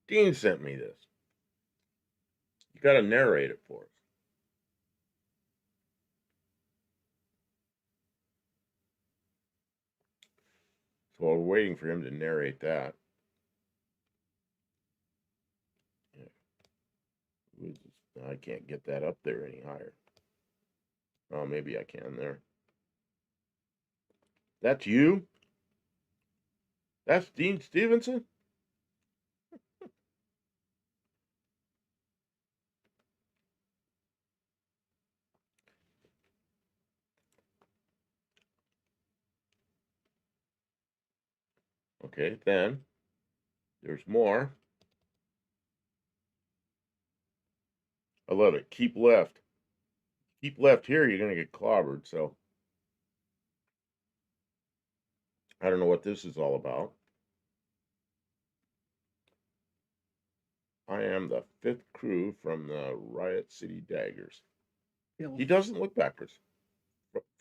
Dean sent me this. You got to narrate it for us. So we're waiting for him to narrate that. Yeah. I can't get that up there any higher. Oh, maybe I can there. That's you? That's Dean Stevenson? Okay, then there's more. I love it. Keep left. Keep left here, you're going to get clobbered. So I don't know what this is all about. I am the 5th crew from the Riot City Daggers. He doesn't look backwards.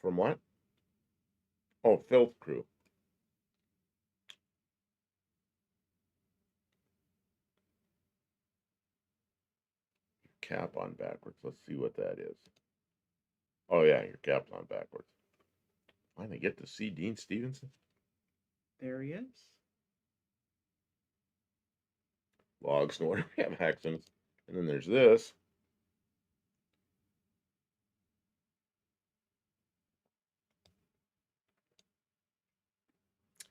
From what? Oh, filth crew. Cap on backwards. Let's see what that is. Oh yeah, your cap's on backwards. Finally get to see Dean Stevenson. There he is. Logs and whatever have accents. And then there's this.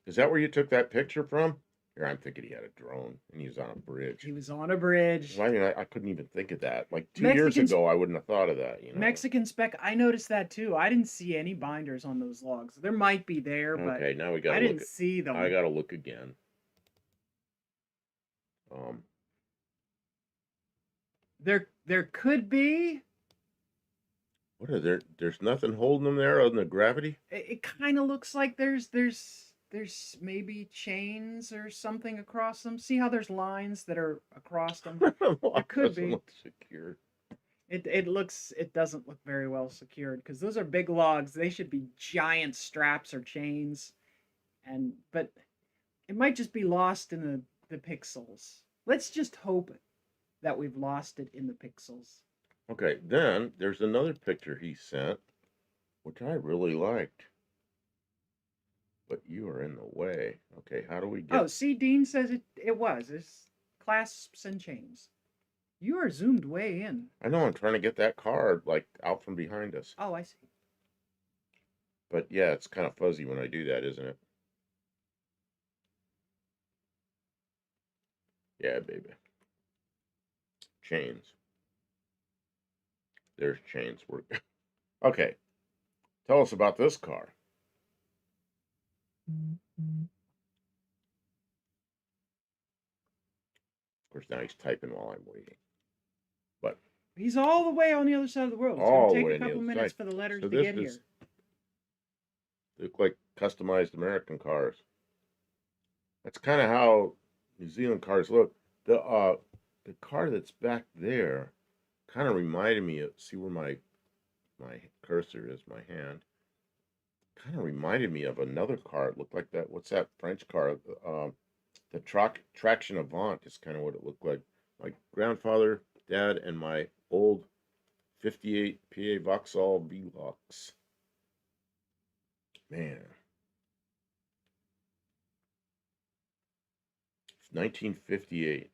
Is that where you took that picture from? Here, I'm thinking he had a drone and he was on a bridge. He was on a bridge. I mean, I couldn't even think of that. Like 2 years ago, I wouldn't have thought of that. You know, Mexican spec. I noticed that too. I didn't see any binders on those logs. There might be there, but okay, now we got. I didn't see them. I got to look again. There could be. What are there? There's nothing holding them there other than the gravity. It kind of looks like there's maybe chains or something across them. See how there's lines that are across them? It could be. Look secure. It doesn't look very well secured because those are big logs. They should be giant straps or chains, but it might just be lost in the pixels. Let's just hope that we've lost it in the pixels. Okay, then there's another picture he sent, which I really liked. But you are in the way. Okay, how do we get... Oh, see, Dean says it was. It's clasps and chains. You are zoomed way in. I know, I'm trying to get that card, like, out from behind us. Oh, I see. But yeah, it's kind of fuzzy when I do that, isn't it? Yeah, baby. Chains. There's chains. Okay. Tell us about this car. Of course, now he's typing while I'm waiting. But he's all the way on the other side of the world. It's going to take a couple minutes for the letters to get here. They look like customized American cars. That's kind of how New Zealand cars look. The car that's back there kind of reminded me of, see where my cursor is, my hand. Kind of reminded me of another car. It looked like that. What's that French car? The Traction Avant is kind of what it looked like. My grandfather, dad, and my old 58 PA Vauxhall Velux. Man. It's 1958.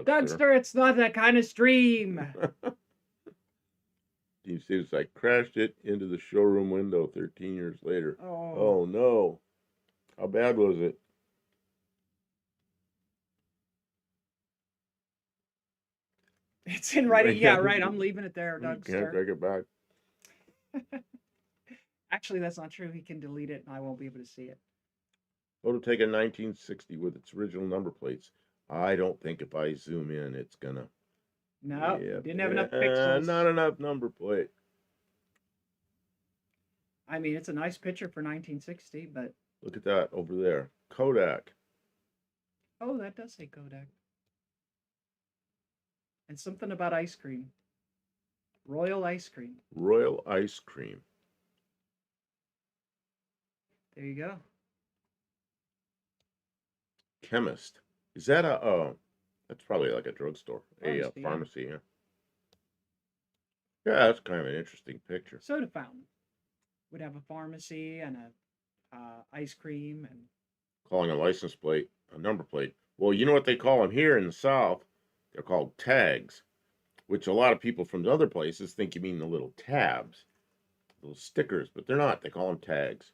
Dougster, it's not that kind of stream. You see, it's like crashed it into the showroom window 13 years later. Oh no. How bad was it? It's in writing. Yeah, right. I'm leaving it there, Dougster. You can't take it back. Actually, that's not true. He can delete it and I won't be able to see it. Photo taken 1960 with its original number plates. I don't think if I zoom in, it's gonna. No, didn't have enough pixels. Not enough number plate. I mean, it's a nice picture for 1960, but look at that over there, Kodak. Oh, that does say Kodak. And something about ice cream. Royal ice cream. Royal ice cream. There you go. Chemist. Is that a That's probably like a drugstore, a Pharmacy, yeah. pharmacy. Yeah. Yeah, that's kind of an interesting picture. Soda fountain would have a pharmacy and a ice cream and Calling a license plate a number plate. Well, you know what they call them here in the South? They're called tags, which a lot of people from other places think you mean the little tabs, little stickers, but they're not. They call them tags.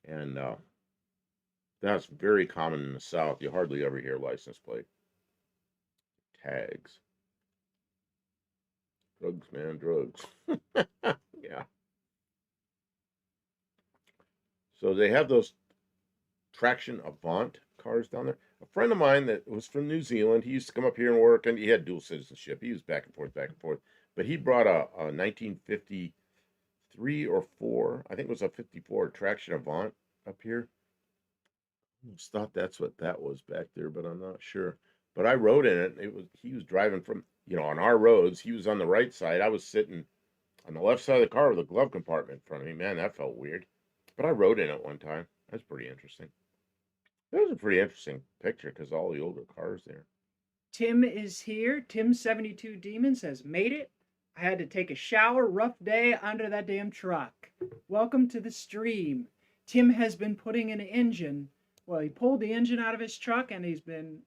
And that's very common in the South. You hardly ever hear license plate. Tags. Drugs, man, drugs. Yeah. So they have those traction Avant cars down there. A friend of mine that was from New Zealand, he used to come up here and work, and he had dual citizenship. He was back and forth, back and forth. But he brought a 1953 or 4, I think it was a 54 traction Avant up here. I almost thought that's what that was back there, but I'm not sure. But I rode in it. He was driving from, on our roads. He was on the right side. I was sitting on the left side of the car with a glove compartment in front of me. Man, that felt weird. But I rode in it one time. That's pretty interesting. It was a pretty interesting picture because all the older cars there. Tim is here. Tim72 Demon says, made it. I had to take a shower. Rough day under that damn truck. Welcome to the stream. Tim has been putting an engine. Well, he pulled the engine out of his truck and he's been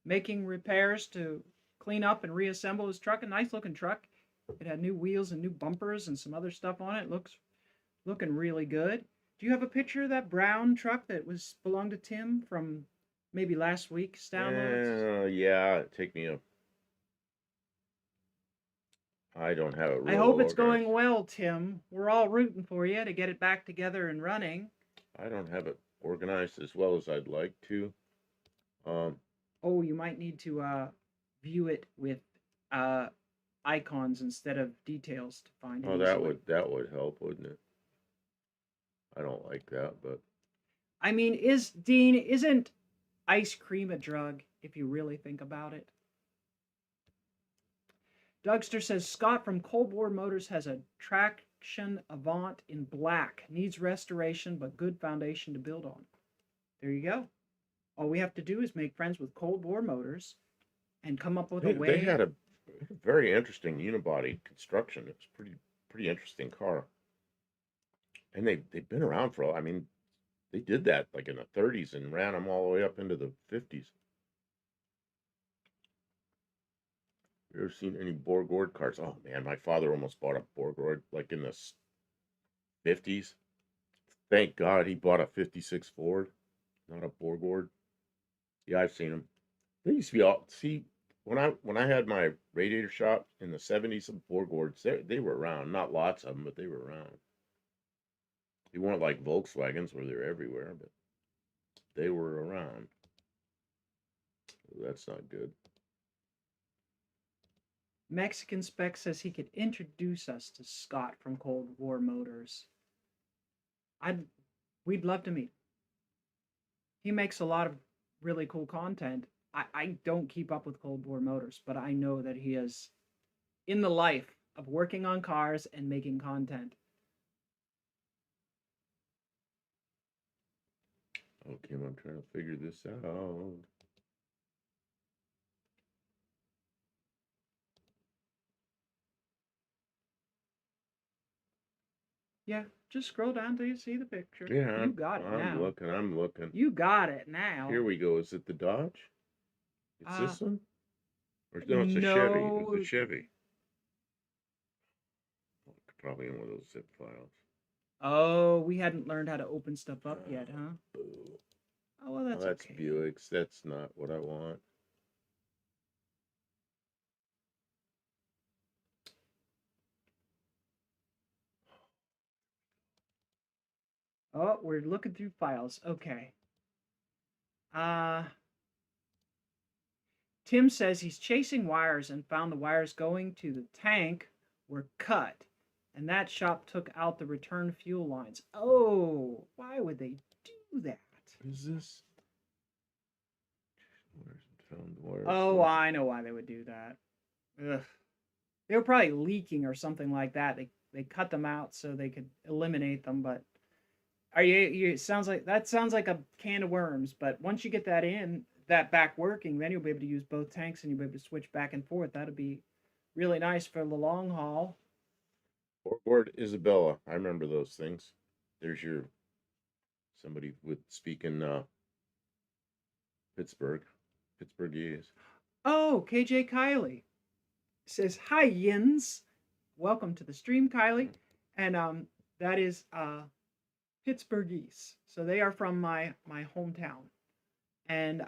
making repairs to clean up and reassemble his truck. A nice looking truck. It had new wheels and new bumpers and some other stuff on it. Looking really good. Do you have a picture of that brown truck that belonged to Tim from maybe last week's downloads? Yeah, take me a. I don't have it I real hope it's organized. going well, Tim. We're all rooting for you to get it back together and running. I don't have it organized as well as I'd like to. Oh, you might need to view it with icons instead of details to find it Oh, easily. that would help, wouldn't it? I don't like that, but I mean, isn't ice cream a drug if you really think about it? Dougster says Scott from Cold War Motors has a traction Avant in black. Needs restoration, but good foundation to build on. There you go. All we have to do is make friends with Cold War Motors and come up with a way. They had a very interesting unibody construction. It was pretty interesting car, and they've been around for. I mean, they did that like in the 30s and ran them all the way up into the 50s. You ever seen any Borgord cars? Oh man, my father almost bought a Borgord like in the 50s. Thank God he bought a 56 Ford, not a Borgord. Yeah, I've seen them. They used to be all see when I had my radiator shop in the 70s, some Borgords they were around. Not lots of them, but they were around. They weren't like Volkswagens where they're everywhere, but they were around. That's not good. Mexican Spec says he could introduce us to Scott from Cold War Motors. We'd love to meet. He makes a lot of really cool content. I don't keep up with Cold War Motors, but I know that he is in the life of working on cars and making content. Okay, I'm trying to figure this out. Yeah, just scroll down till you see the picture. Yeah, You got it I'm now. looking. I'm looking. You got it now. Here we go. Is it the Dodge? It's Uh, this one? Or no, it's a Chevy. It's a no. Chevy. Probably in one of those zip files. Oh, we hadn't learned how to open stuff up yet, huh? Boo. Oh, well, that's That's okay. Buicks. That's not what I want. Oh, we're looking through files. Okay. Uh, Tim says he's chasing wires and found the wires going to the tank were cut, and that shop took out the return fuel lines. Oh, why would they do that? Is this? Found wires. Oh, I know why they would do that. Ugh. They were probably leaking or something like that. They cut them out so they could eliminate them, but are you sounds like a can of worms, but once you get that in, that back working, then you'll be able to use both tanks and you'll be able to switch back and forth. That'd be really nice for the long haul. Or Isabella. I remember those things. There's your somebody with speaking Pittsburgh. Pittsburghese. Oh, KJ Kylie says, "Hi Yins. Welcome to the stream, Kylie." And that is Pittsburghese. So they are from my hometown. And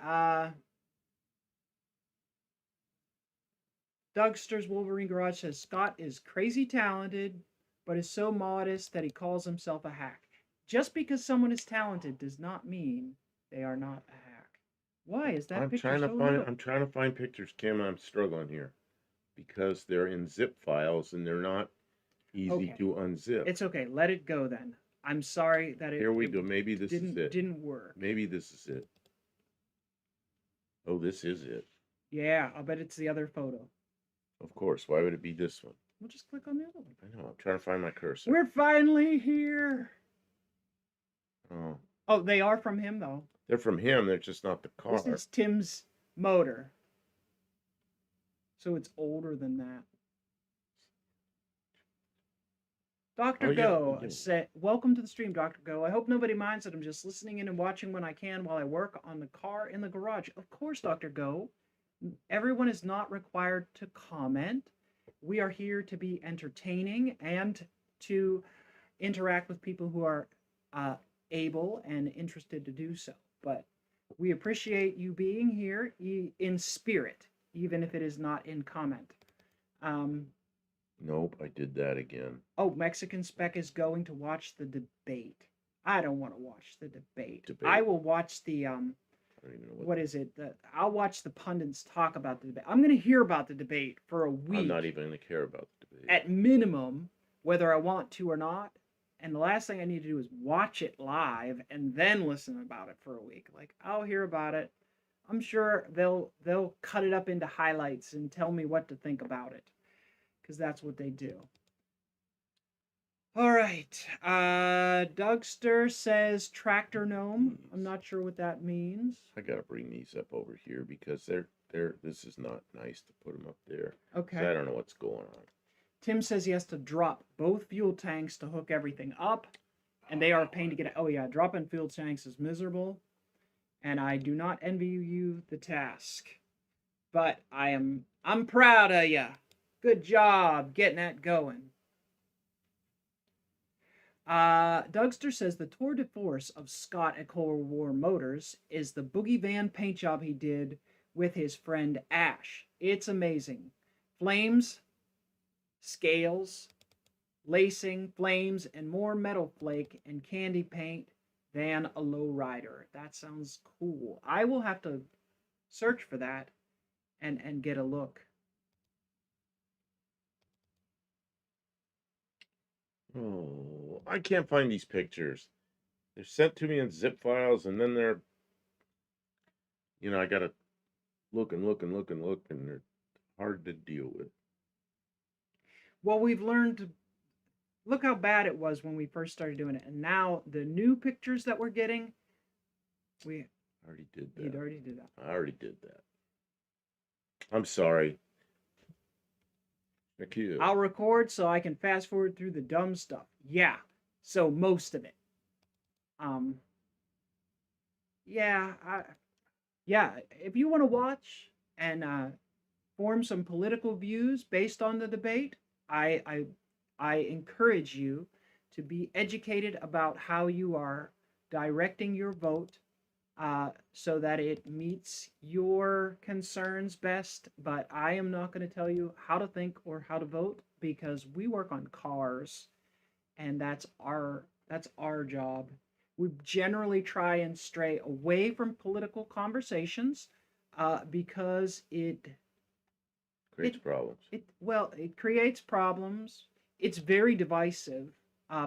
Dougster's Wolverine Garage says Scott is crazy talented, but is so modest that he calls himself a hack. Just because someone is talented does not mean they are not a hack. Why is that picture so little? I'm trying to find pictures, Kim, and I'm struggling here because they're in zip files and they're not easy to unzip. It's okay. Let it go then. I'm sorry that Here we go. Maybe this is it. Didn't work. Maybe this is it. Oh, this is it. Yeah, I'll bet it's the other photo. Of course. Why would it be this one? We'll just click on the other one. I know. I'm trying to find my cursor. We're finally here. Oh. Oh, they are from him though. They're from him. They're just not the car. This is Tim's motor. So it's older than that. Dr. Go said, "Welcome to the stream, Dr. Go. I hope nobody minds that I'm just listening in and watching when I can while I work on the car in the garage." Of course, Dr. Go. Everyone is not required to comment. We are here to be entertaining and to interact with people who are able and interested to do so. But we appreciate you being here in spirit, even if it is not in comment. Nope, I did that again. Oh, Mexican Spec is going to watch the debate. I don't want to watch the debate. I will watch the I don't even know what is it? I'll watch the pundits talk about the debate. I'm going to hear about the debate for a week. I'm not even going to care about the debate. At minimum, whether I want to or not. And the last thing I need to do is watch it live and then listen about it for a week. Like, I'll hear about it. I'm sure they'll cut it up into highlights and tell me what to think about it, because that's what they do. All right. Dougster says tractor gnome. I'm not sure what that means. I gotta bring these up over here because they're this is not nice to put them up there. Okay. I don't know what's going on. Tim says he has to drop both fuel tanks to hook everything up, and they are a pain to get. Oh yeah, dropping fuel tanks is miserable, and I do not envy you the task. But I'm proud of you. Good job getting that going. Dougster says the tour de force of Scott at Cold War Motors is the Boogie Van paint job he did with his friend Ash. It's amazing. Flames, scales, lacing, flames, and more metal flake and candy paint than a low rider. That sounds cool. I will have to search for that and get a look. Oh, I can't find these pictures. They're sent to me in zip files, and then they're, I gotta look and look and look and look, and they're hard to deal with. Well, we've learned to look how bad it was when we first started doing it, and now the new pictures that we're getting, we already did that. You'd already did that. I already did that. I'm sorry. Thank you. I'll record so I can fast forward through the dumb stuff. Yeah. So most of it. Yeah. If you want to watch and form some political views based on the debate, I encourage you to be educated about how you are directing your vote so that it meets your concerns best. But I am not going to tell you how to think or how to vote, because we work on cars, and that's our job. We generally try and stray away from political conversations because it creates problems. It creates problems. It's very divisive.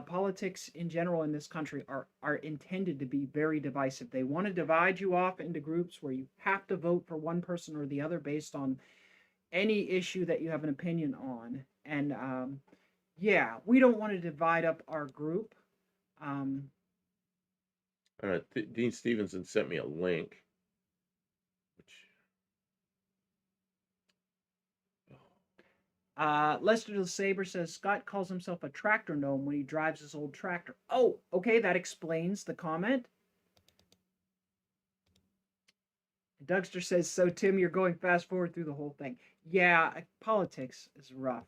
Politics in general in this country are intended to be very divisive. They want to divide you off into groups where you have to vote for one person or the other based on any issue that you have an opinion on. And we don't want to divide up our group. Dean Stevenson sent me a link Lester the Saber says Scott calls himself a tractor gnome when he drives his old tractor. Oh, okay, that explains the comment. Dougster says, so Tim, you're going fast forward through the whole thing. Yeah, politics is rough.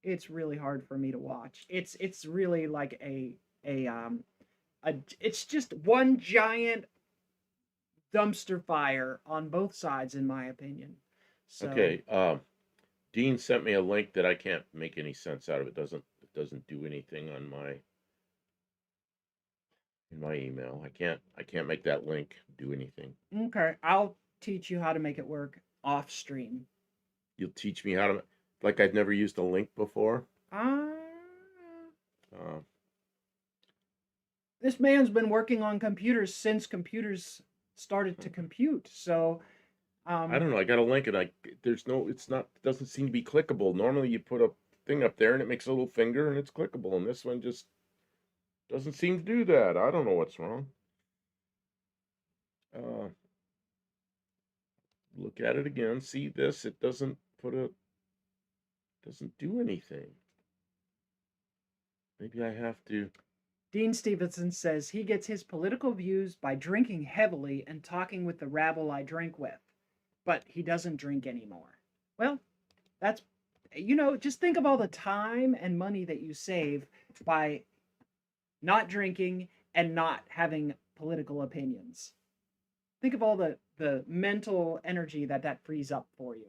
It's really hard for me to watch. It's really like a it's just one giant dumpster fire on both sides, in my opinion. So Okay. Dean sent me a link that I can't make any sense out of. It doesn't do anything on my in my email. I can't make that link do anything. okay, I'll teach you how to make it work off stream. You'll teach me how to, like I've never used a link before. Uh, Uh, this man's been working on computers since computers started to compute. So I don't know. I got a link and it's not, it doesn't seem to be clickable. Normally you put a thing up there and it makes a little finger and it's clickable, and this one just doesn't seem to do that. I don't know what's wrong. Uh, look at it again. See this? It doesn't do anything. Maybe I have to. Dean Stevenson says he gets his political views by drinking heavily and talking with the rabble I drink with, but he doesn't drink anymore. Well, that's, just think of all the time and money that you save by not drinking and not having political opinions. Think of all the mental energy that frees up for you.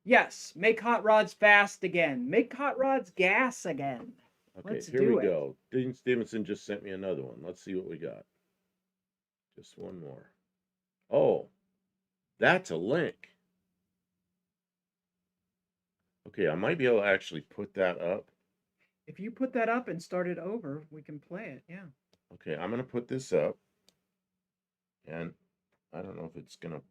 Yes, make hot rods fast again. Make hot rods gas again. Okay, Let's here do we it. go. Dean Stevenson just sent me another one. Let's see what we got. Just one more. Oh, that's a link. Okay, I might be able to actually put that up. If you put that up and start it over, we can play it. Yeah. Okay, I'm going to put this up. And I don't know if it's going to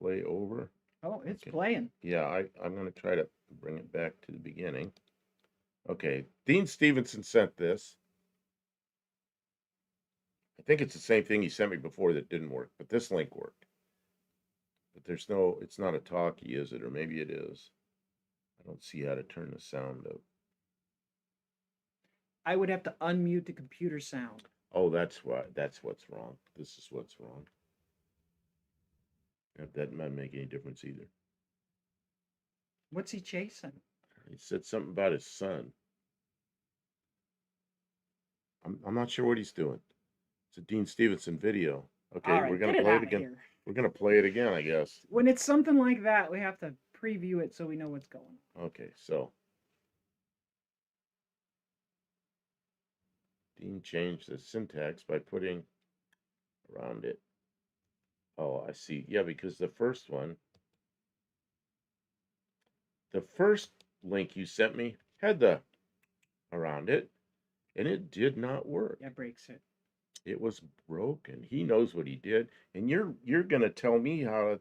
play over. Oh, it's Okay. playing. Yeah, I'm going to try to bring it back to the beginning. Okay, Dean Stevenson sent this. I think it's the same thing he sent me before that didn't work, but this link worked. But it's not a talkie, is it? Or maybe it is. I don't see how to turn the sound up. I would have to unmute the computer sound. Oh, that's what's wrong. This is what's wrong. That might make any difference either. What's he chasing? He said something about his son. I'm not sure what he's doing. It's a Dean Stevenson video. Okay, All right, we're gonna get it play out it of again. here. We're gonna play it again, I guess. When it's something like that, we have to preview it so we know what's going on. Okay, so Dean changed the syntax by putting around it. Oh, I see. Yeah, because the first link you sent me had the around it, and it did not work. That breaks it. It was broken. He knows what he did, and you're gonna tell me how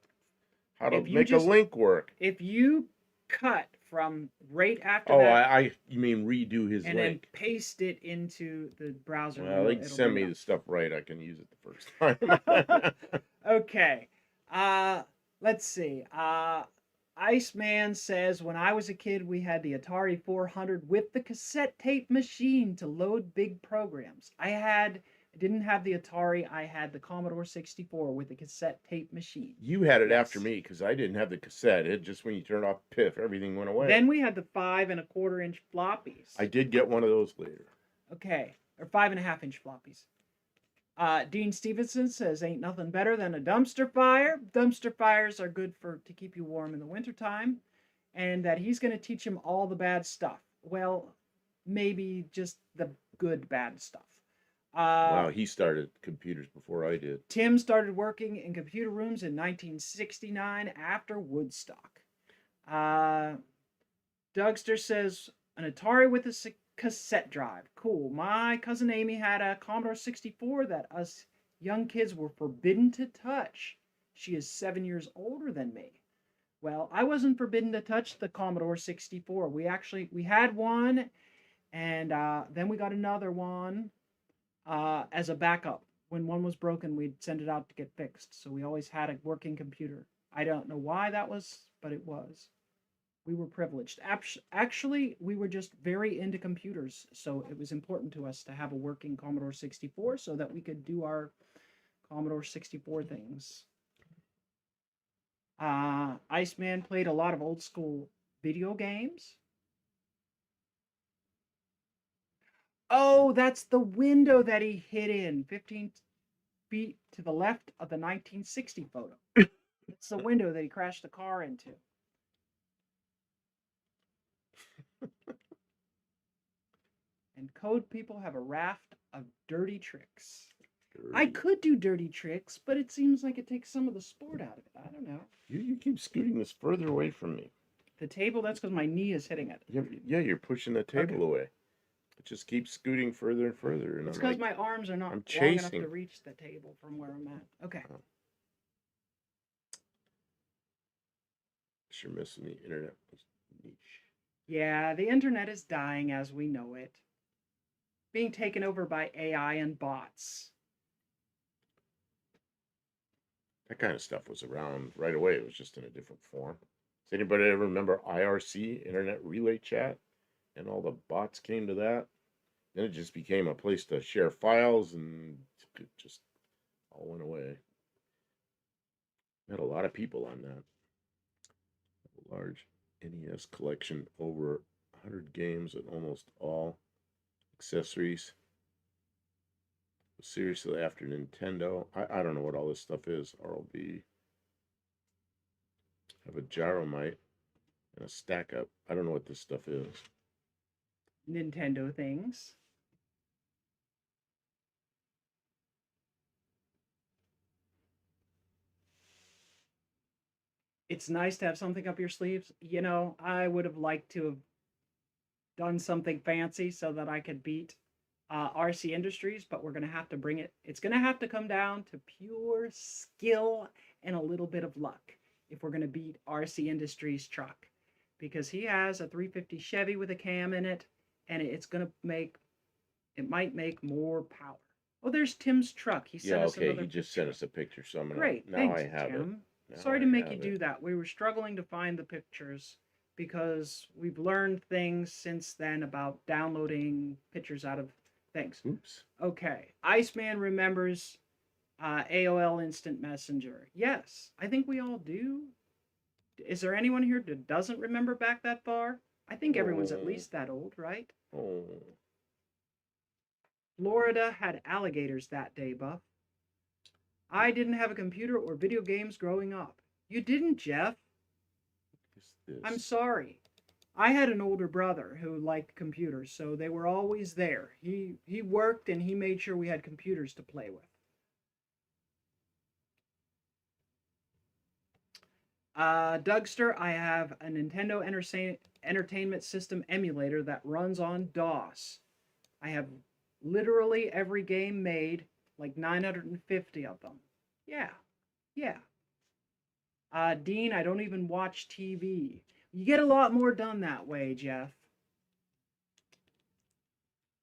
to make a link work. If you cut from right after Oh, that, you mean redo his and link? then paste it into the browser. Well, they send me the stuff right. I can use it the first time. Okay. Let's see. Iceman says, when I was a kid, we had the Atari 400 with the cassette tape machine to load big programs. I didn't have the Atari. I had the Commodore 64 with the cassette tape machine. You had it after me because I didn't have the cassette. It just, when you turned off piff, everything went away. Then we had the 5 1/4 inch floppies. I did get one of those later. Okay, or 5 1/2 inch floppies. Dean Stevenson says, ain't nothing better than a dumpster fire. Dumpster fires are good to keep you warm in the wintertime. And that he's going to teach him all the bad stuff. Well, maybe just the good bad stuff. Wow, he started computers before I did. Tim started working in computer rooms in 1969 after Woodstock. Dougster says, an Atari with a cassette drive. Cool. My cousin Amy had a Commodore 64 that us young kids were forbidden to touch. She is 7 years older than me. Well, I wasn't forbidden to touch the Commodore 64. We had one, and then we got another one as a backup. When one was broken, we'd send it out to get fixed. So we always had a working computer. I don't know why that was, but it was. We were privileged. Actually, we were just very into computers, so it was important to us to have a working Commodore 64 so that we could do our Commodore 64 things. Iceman played a lot of old school video games. Oh, that's the window that he hid in 15 feet to the left of the 1960 photo. It's the window that he crashed the car into. And code people have a raft of dirty tricks. I Dirty. could do dirty tricks, but it seems like it takes some of the sport out of it. I don't know. You keep scooting this further away from me. The table, that's because my knee is hitting it. Yeah, you're pushing the table Okay. away. It just keeps scooting further and further, and It's I'm because like, my arms are not I'm long enough chasing. to reach the table from where I'm at. Okay. Oh. You're missing the internet niche. Yeah, the internet is dying as we know it, being taken over by AI and bots. That kind of stuff was around right away. It was just in a different form. Does anybody ever remember IRC, Internet Relay Chat, and all the bots came to that? Then it just became a place to share files, and it just all went away. Met a lot of people on that. A large NES collection, over 100 games and almost all accessories. Seriously, after Nintendo, I don't know what all this stuff is. RLB. Have a gyromite and a stack up. I don't know what this stuff is. Nintendo things. It's nice to have something up your sleeves. You know, I would have liked to have done something fancy so that I could beat RC Industries, but we're going to have to bring it. It's going to have to come down to pure skill and a little bit of luck if we're going to beat RC Industries' truck, because he has a 350 Chevy with a cam in it, and it might make more power. Oh, there's Tim's truck. He sent Yeah, us okay. another He just picture. sent us a picture, so Great, now thanks, I have it. Tim. Now Sorry I to make you have do it. that. We were struggling to find the pictures because we've learned things since then about downloading pictures out of things. Oops. Okay, Iceman remembers AOL Instant Messenger. Yes, I think we all do. Is there anyone here that doesn't remember back that far? I think everyone's at Oh, least that old, right? oh. Florida had alligators that day, Buff. I didn't have a computer or video games growing up. You didn't, Jeff. What is I'm this? sorry. I had an older brother who liked computers, so they were always there. He worked and he made sure we had computers to play with. Dougster, I have a Nintendo Entertainment System emulator that runs on DOS. I have literally every game made, like 950 of them. Yeah, yeah. Dean, I don't even watch TV. You get a lot more done that way, Jeff.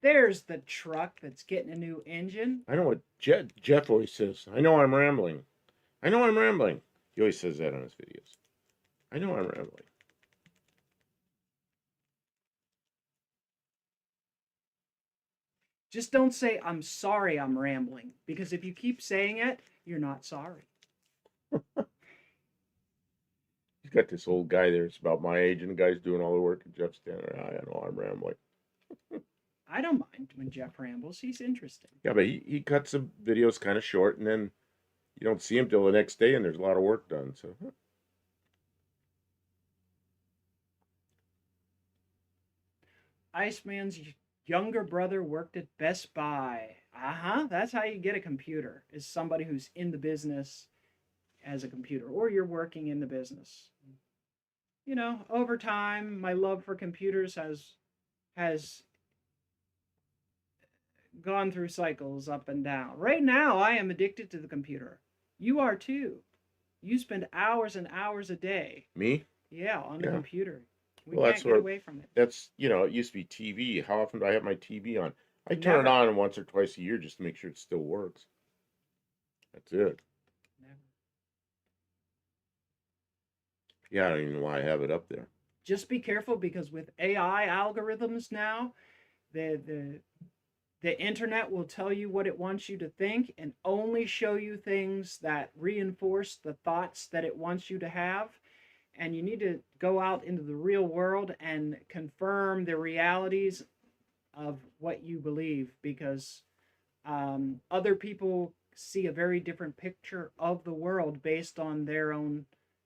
There's the truck that's getting a new engine. I know what Jeff always says. I know I'm rambling. I know I'm rambling. He always says that on his videos. I know I'm rambling. Just don't say, I'm sorry I'm rambling, because if you keep saying it, you're not sorry. He's got this old guy there. It's about my age, and the guy's doing all the work, and Jeff's standing there. I know I'm rambling. I don't mind when Jeff rambles. He's interesting. Yeah, but he cuts the videos kind of short, and then you don't see him till the next day, and there's a lot of work done. So Iceman's younger brother worked at Best Buy. Uh-huh. That's how you get a computer, is somebody who's in the business as a computer, or you're working in the business. You know, over time, my love for computers has gone through cycles up and down. Right now, I am addicted to the computer. You are too. You spend hours and hours a day, me, yeah, on the yeah. computer. We Well, can't that's get what away from it. that's it used to be TV. How often do I have my TV on? I turn it Never. on once or twice a year just to make sure it still works. That's it. Never. Yeah, I don't even know why I have it up there. just be careful because with AI algorithms now, the the the internet will tell you what it wants you to think and only show you things that reinforce the thoughts that it wants you to have. And you need to go out into the real world and confirm the realities of what you believe because other people see a very different picture of the world based on their own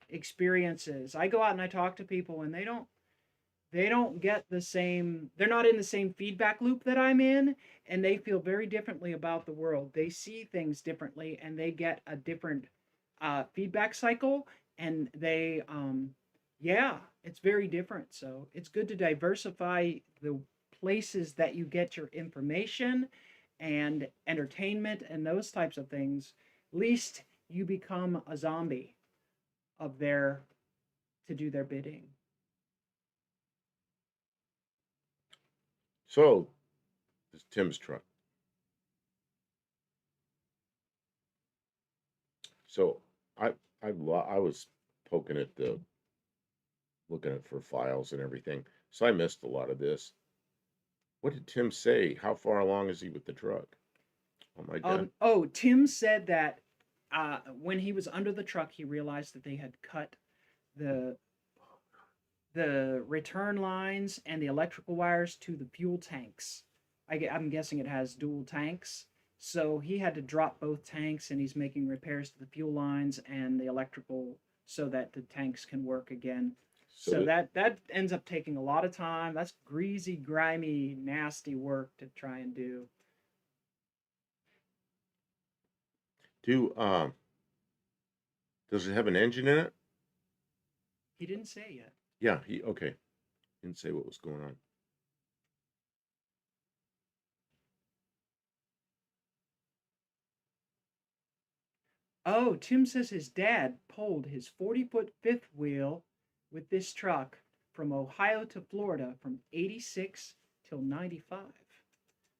experiences. I go out and I talk to people and they don't get the same, they're not in the same feedback loop that I'm in, and they feel very differently about the world. They see things differently and they get a different feedback cycle, and yeah, it's very different. So it's good to diversify the places that you get your information and entertainment and those types of things. Least you become a zombie of their to do their bidding. So this Tim's truck. So I I was poking at the looking at for files and everything. So I missed a lot of this. What did Tim say? How far along is he with the truck? Oh my God. Oh, Tim said that when he was under the truck, he realized that they had cut the the return lines and the electrical wires to the fuel tanks. I'm guessing it has dual tanks. So he had to drop both tanks and he's making repairs to the fuel lines and the electrical so that the tanks can work again. So So that ends up taking a lot of time. That's greasy, grimy, nasty work to try and do. do does it have an engine in it? He didn't say yet. Yeah, he okay. Didn't say what was going on. Oh, Tim says his dad pulled his 40-foot fifth wheel with this truck from Ohio to Florida from 86 till 95.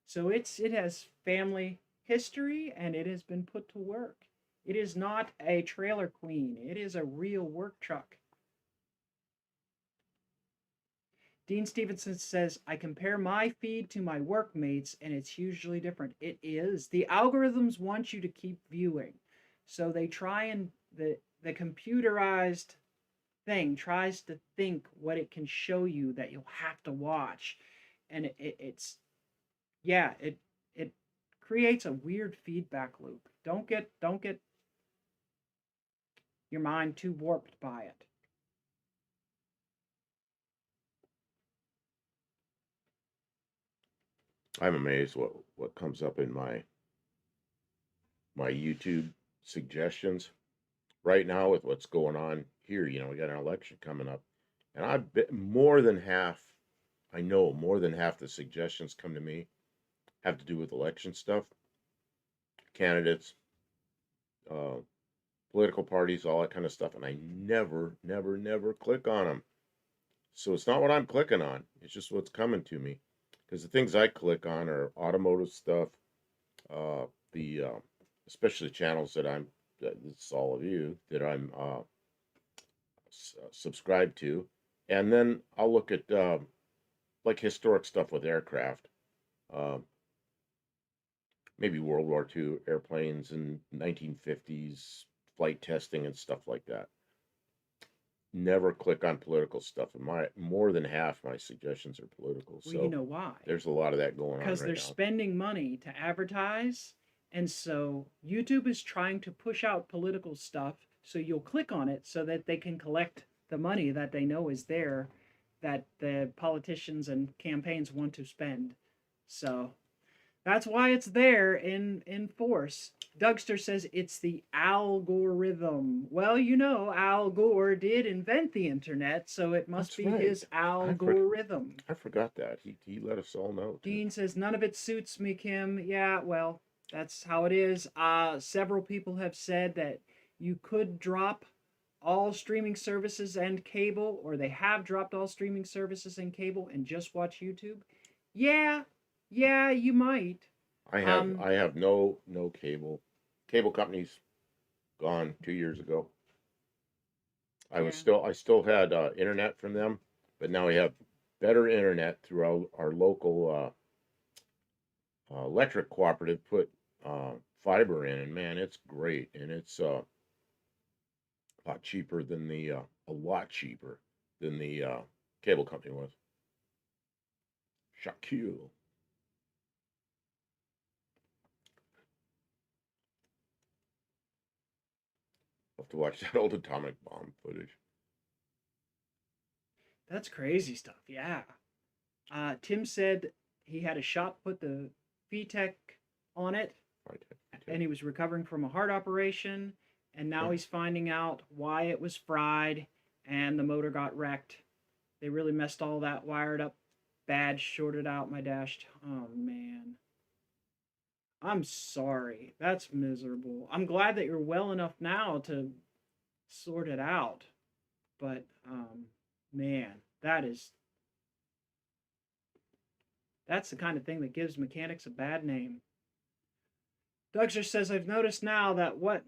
So it has family history and it has been put to work. It is not a trailer queen. It is a real work truck. Dean Stevenson says, I compare my feed to my workmates and it's hugely different. It is. The algorithms want you to keep viewing. So they try and the computerized thing tries to think what it can show you that you'll have to watch. And it's yeah, it creates a weird feedback loop. Don't get your mind too warped by it. I'm amazed what comes up in my YouTube suggestions right now with what's going on here. You know, we got an election coming up, and I bet more than half, I know more than half the suggestions come to me have to do with election stuff, candidates, uh, political parties, all that kind of stuff, and I never click on them. So it's not what I'm clicking on; it's just what's coming to me. Because the things I click on are automotive stuff, the especially the channels that it's all of you that I'm subscribed to, and then I'll look at like historic stuff with aircraft, uh, maybe World War II airplanes and 1950s flight testing and stuff like that. Never click on political stuff, and my more than half my suggestions are political. Well, you So know why? there's a lot of that going on Because right they're now. spending money to advertise, and so YouTube is trying to push out political stuff so you'll click on it so that they can collect the money that they know is there that the politicians and campaigns want to spend. So that's why it's there in force. Dougster says it's the algorithm. Well, you know, Al Gore did invent the internet, so it must That's be right. his I for, algorithm. I forgot that he let us all know too. Dean says none of it suits me, Kim. Yeah, well, that's how it is. Several people have said that you could drop all streaming services and cable, or they have dropped all streaming services and cable and just watch YouTube. Yeah, yeah, you might. Um, I have no cable. Cable companies gone 2 years ago. yeah. I still had internet from them, but now we have better internet through our local electric cooperative put fiber in, and man, it's great, and it's a lot cheaper than a lot cheaper than the cable company was. Shaquille. I'll have to watch that old atomic bomb footage. That's crazy stuff. Yeah. Tim said he had a shop put the VTech on it, Right. and he was recovering from a heart operation, and now he's finding out why it was fried and the motor got wrecked. They really messed all that wired up bad, shorted out my dash. Oh man. I'm sorry. That's miserable. I'm glad that you're well enough now to sort it out. But man, that's the kind of thing that gives mechanics a bad name. Dougster says I've noticed now that what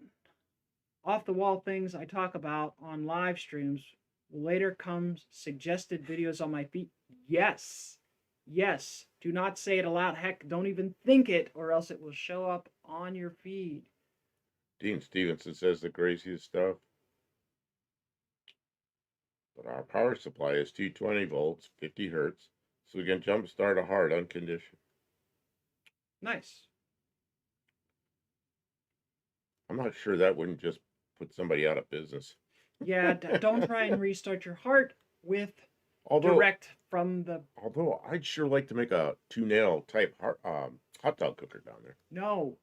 off the wall things I talk about on live streams will later come suggested videos on my feed. Yes. Yes. Do not say it aloud. Heck, don't even think it, or else it will show up on your feed. Dean Stevenson says the craziest stuff. But our power supply is 220 volts, 50 hertz, so we can jump start a heart unconditioned. Nice. I'm not sure that wouldn't just put somebody out of business. Yeah, don't try and restart your heart with direct from the. Although I'd sure like to make a 2-nail type hot dog cooker down there. No.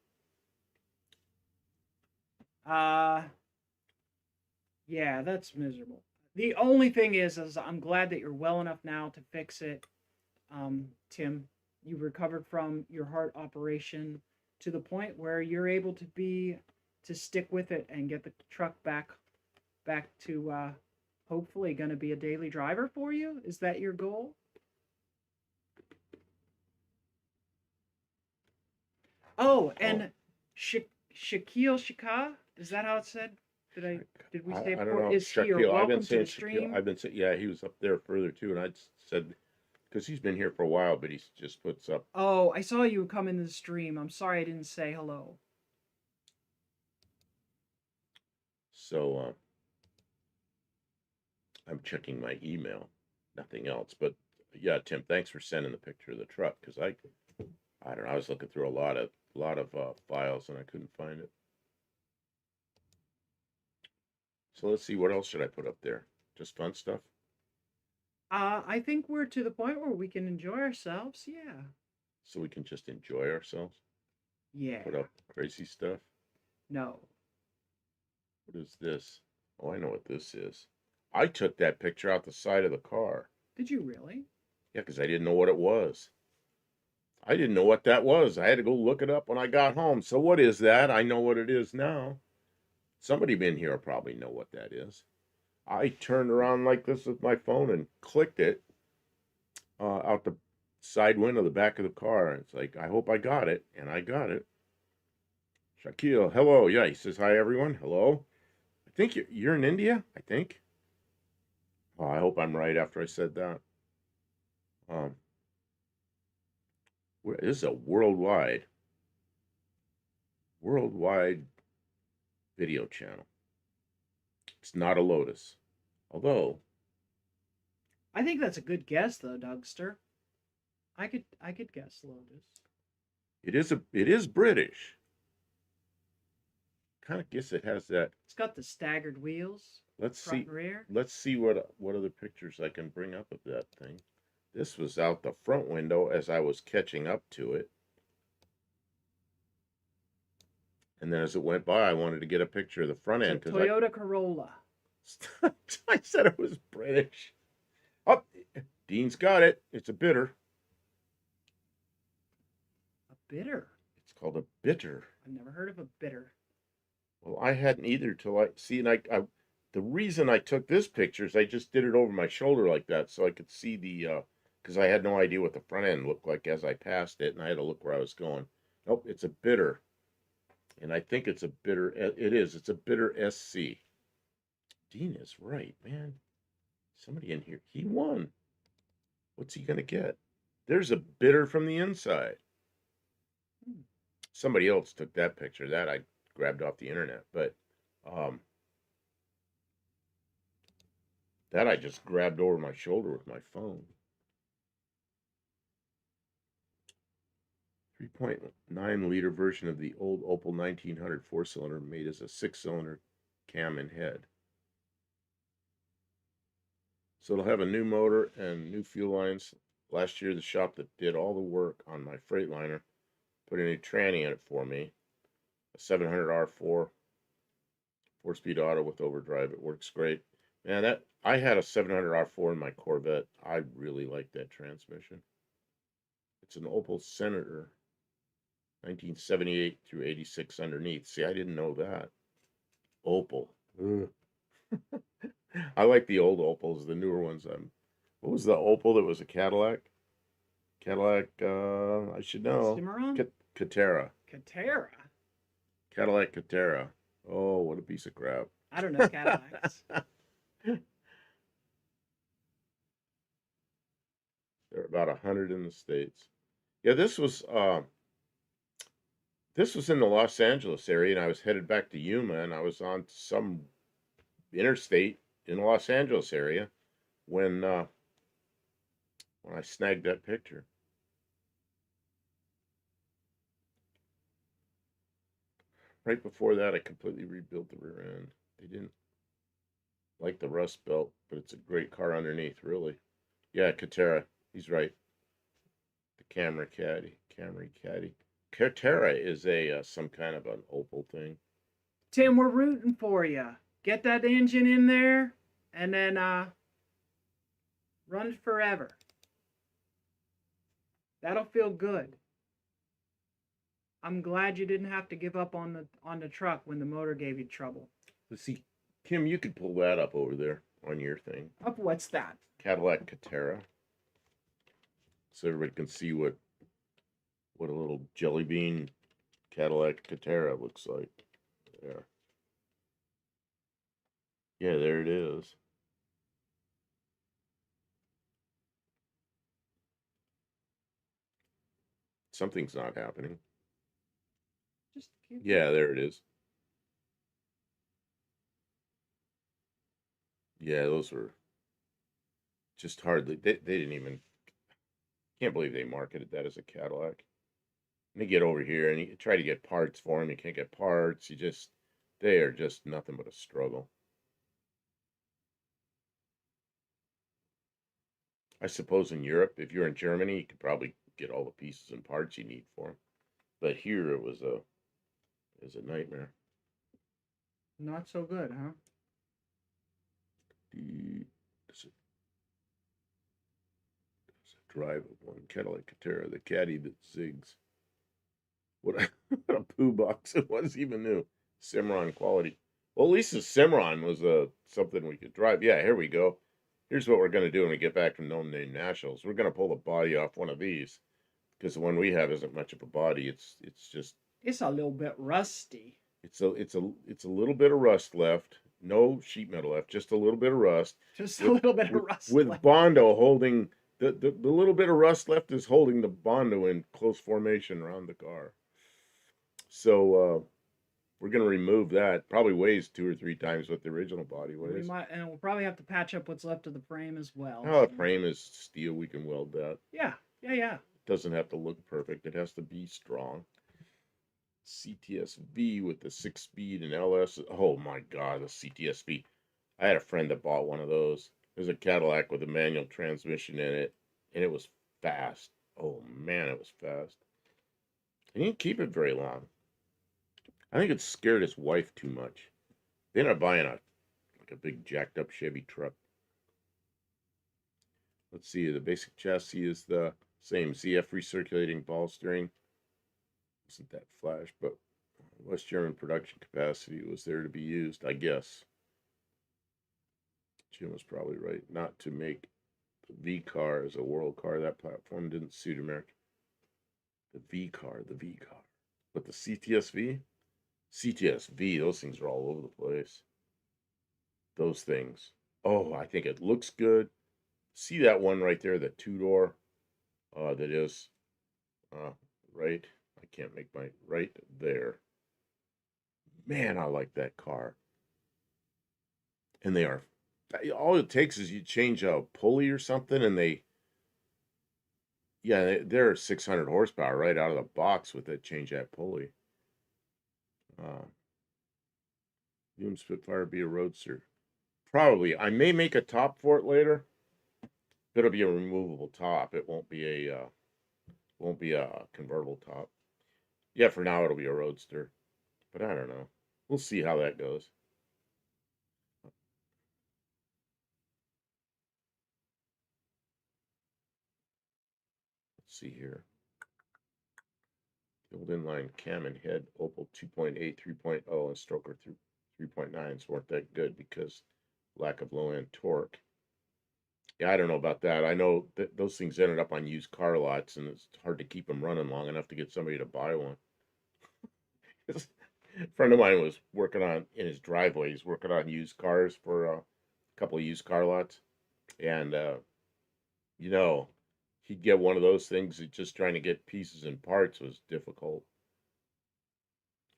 Yeah, that's miserable. The only thing is I'm glad that you're well enough now to fix it, Tim. You recovered from your heart operation to the point where you're able to stick with it and get the truck back to hopefully going to be a daily driver for you. Is that your goal? Oh, and Shaquille Shaka, is that how it said? Did we say I don't know. is he or welcome to the stream? I've been saying, yeah, he was up there further too, and I said because he's been here for a while, but he just puts up. Oh, I saw you come in the stream. I'm sorry I didn't say hello. So I'm checking my email, nothing else. But yeah, Tim, thanks for sending the picture of the truck because I don't know. I was looking through a lot of files and I couldn't find it. So let's see, what else should I put up there? Just fun stuff? I think we're to the point where we can enjoy ourselves. Yeah. So we can just enjoy ourselves? Yeah. Put up crazy stuff? No. What is this? Oh, I know what this is. I took that picture out the side of the car. Did you really? Yeah, because I didn't know what it was. I didn't know what that was. I had to go look it up when I got home. So what is that? I know what it is now. Somebody in here will probably know what that is. I turned around like this with my phone and clicked it out the side window of the back of the car. It's like, I hope I got it. And I got it. Shaquille, hello. Yeah, he says, hi, everyone. Hello. I think you're in India, I think. Oh, I hope I'm right after I said that. This is a worldwide video channel. It's not a Lotus. Although I think that's a good guess though, Dougster. I could guess Lotus. it is British. Kind of guess it has that. It's got the staggered wheels. Let's front see. And rear. Let's see what other pictures I can bring up of that thing. This was out the front window as I was catching up to it. And then as it went by, I wanted to get a picture of the front end. It's a Toyota Corolla. I said it was British. Oh, Dean's got it. It's a bitter. A bitter? It's called a bitter. I've never heard of a bitter. Well, I hadn't either till I see, and I the reason I took this picture is I just did it over my shoulder like that so I could see the because I had no idea what the front end looked like as I passed it, and I had to look where I was going. Nope, it's a bitter. And I think it's a bitter. It is. It's a bitter SC. Dean is right, man. Somebody in here. He won. What's he gonna get? There's a bidder from the inside. Hmm. Somebody else took that picture. That I grabbed off the internet, but that I just grabbed over my shoulder with my phone. 3.9-liter version of the old Opel 1900 4-cylinder made as a 6-cylinder cam and head. So it'll have a new motor and new fuel lines. Last year, the shop that did all the work on my Freightliner put a new tranny in it for me. A 700R4 4-speed auto with overdrive. It works great. Man, that I had a 700R4 in my Corvette. I really like that transmission. It's an Opel Senator, 1978 through 86 underneath. See, I didn't know that. Opel. I like the old Opels, the newer ones. What was the Opel that was a Cadillac? I should know. Cimarron? Catera. Catera? Cadillac Catera. Oh, what a piece of crap. I don't know Cadillacs. There are about 100 in the States. Yeah, this was in the Los Angeles area, and I was headed back to Yuma, and I was on some interstate in the Los Angeles area when I snagged that picture. Right before that, I completely rebuilt the rear end. They didn't like the rust belt, but it's a great car underneath, really. Yeah, Catera. He's right. The Camry Caddy. Catera is a some kind of an Opel thing. Tim, we're rooting for you. Get that engine in there and then run it forever. That'll feel good. I'm glad you didn't have to give up on the truck when the motor gave you trouble. Let's see, Kim, you could pull that up over there on your thing. Up, what's that? Cadillac Catera, so everybody can see what a little jelly bean Cadillac Catera looks like. There. Yeah, there it is. Something's not happening. Just keep Yeah, there it is. Yeah, those were just hardly. They didn't even. Can't believe they marketed that as a Cadillac. And you get over here and you try to get parts for them. You can't get parts. They are just nothing but a struggle. I suppose in Europe, if you're in Germany, you could probably get all the pieces and parts you need for them. But here it was a nightmare. Not so good, huh? Does it drive of one Cadillac Catera, the caddy that zigs? What a, what a poo box it was, even new. Cimarron quality. Well, at least the Cimarron was something we could drive. Yeah, here we go. Here's what we're going to do when we get back from No Name Nationals. We're going to pull the body off one of these because the one we have isn't much of a body. It's just It's a little bit rusty. it's a little bit of rust left. No sheet metal left, just a little bit of rust. Just a little bit of rust with left. Bondo holding the little bit of rust left is holding the Bondo in close formation around the car. So we're going to remove that. Probably weighs 2 or 3 times what the original body weighs. And we'll probably have to patch up what's left of the frame as well. Oh, the frame is steel. We can weld that. Yeah. It doesn't have to look perfect. It has to be strong. CTS-V with the 6-speed and LS. Oh my God, the CTS-V. I had a friend that bought one of those. There's a Cadillac with a manual transmission in it, and it was fast. Oh man, it was fast. He didn't keep it very long. I think it scared his wife too much. They ended up buying a big jacked up Chevy truck. Let's see, the basic chassis is the same ZF recirculating ball steering. Isn't that flash, but West German production capacity was there to be used, I guess. Jim was probably right not to make the V car as a world car. That platform didn't suit America. The V car. But the CTS-V, those things are all over the place. Those things. Oh, I think it looks good. See that one right there, the two-door, that is, uh, right, I can't make my right there. Man, I like that car. And they are, all it takes is you change a pulley or something, and they're 600 horsepower right out of the box with that change that pulley. Uh, Doom Spitfire be a roadster. Probably. I may make a top for it later. But it'll be a removable top. It won't be a convertible top. Yeah, for now it'll be a roadster. But I don't know. We'll see how that goes. Let's see here. The old inline cam and head Opel 2.8, 3.0, and stroker through 3.9s weren't that good because lack of low end torque. Yeah, I don't know about that. I know that those things ended up on used car lots, and it's hard to keep them running long enough to get somebody to buy one. A friend of mine was working on in his driveway. He's working on used cars for a couple of used car lots, and you know, he'd get one of those things that just trying to get pieces and parts was difficult.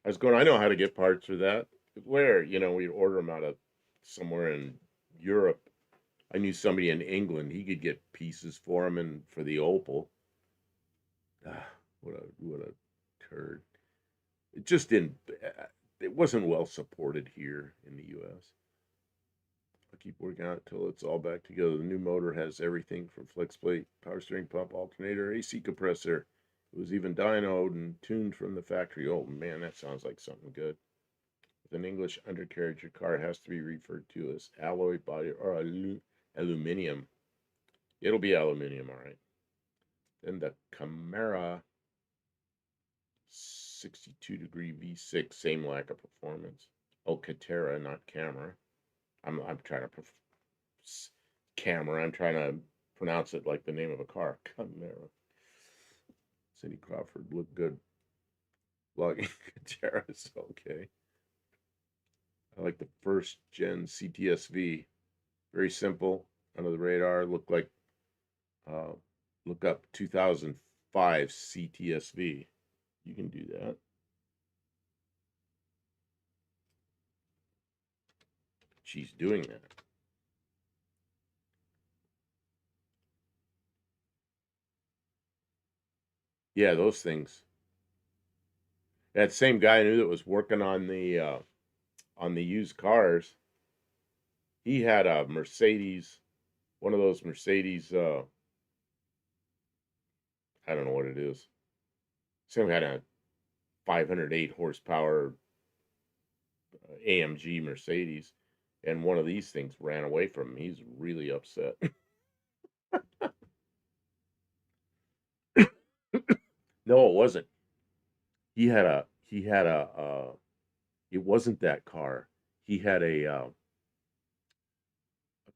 I was going, I know how to get parts for that. Where, we'd order them out of somewhere in Europe. I knew somebody in England, he could get pieces for him and for the Opel. Ah, what a turd. It just didn't, it wasn't well supported here in the US. I'll keep working on it till it's all back together. The new motor has everything from flex plate, power steering pump, alternator, AC compressor. It was even dynoed and tuned from the factory. Oh man, that sounds like something good. With an English undercarriage, your car has to be referred to as alloy body or aluminum. It'll be aluminum, all right. Then the Camara 62-degree V6, same lack of performance. Oh, Catera, not Camera. I'm trying to camera. I'm trying to pronounce it like the name of a car. Camera. Cindy Crawford looked good. Logging Terrace. Okay. I like the first gen CTSV. Very simple, under the radar. Uh, look up 2005 CTSV. You can do that. She's doing that. Yeah, those things. That same guy I knew that was working on the used cars. He had a Mercedes, one of those Mercedes. I don't know what it is. Some had a 508 horsepower AMG Mercedes, and one of these things ran away from him. He's really upset. No, it wasn't. He had it wasn't that car. He had a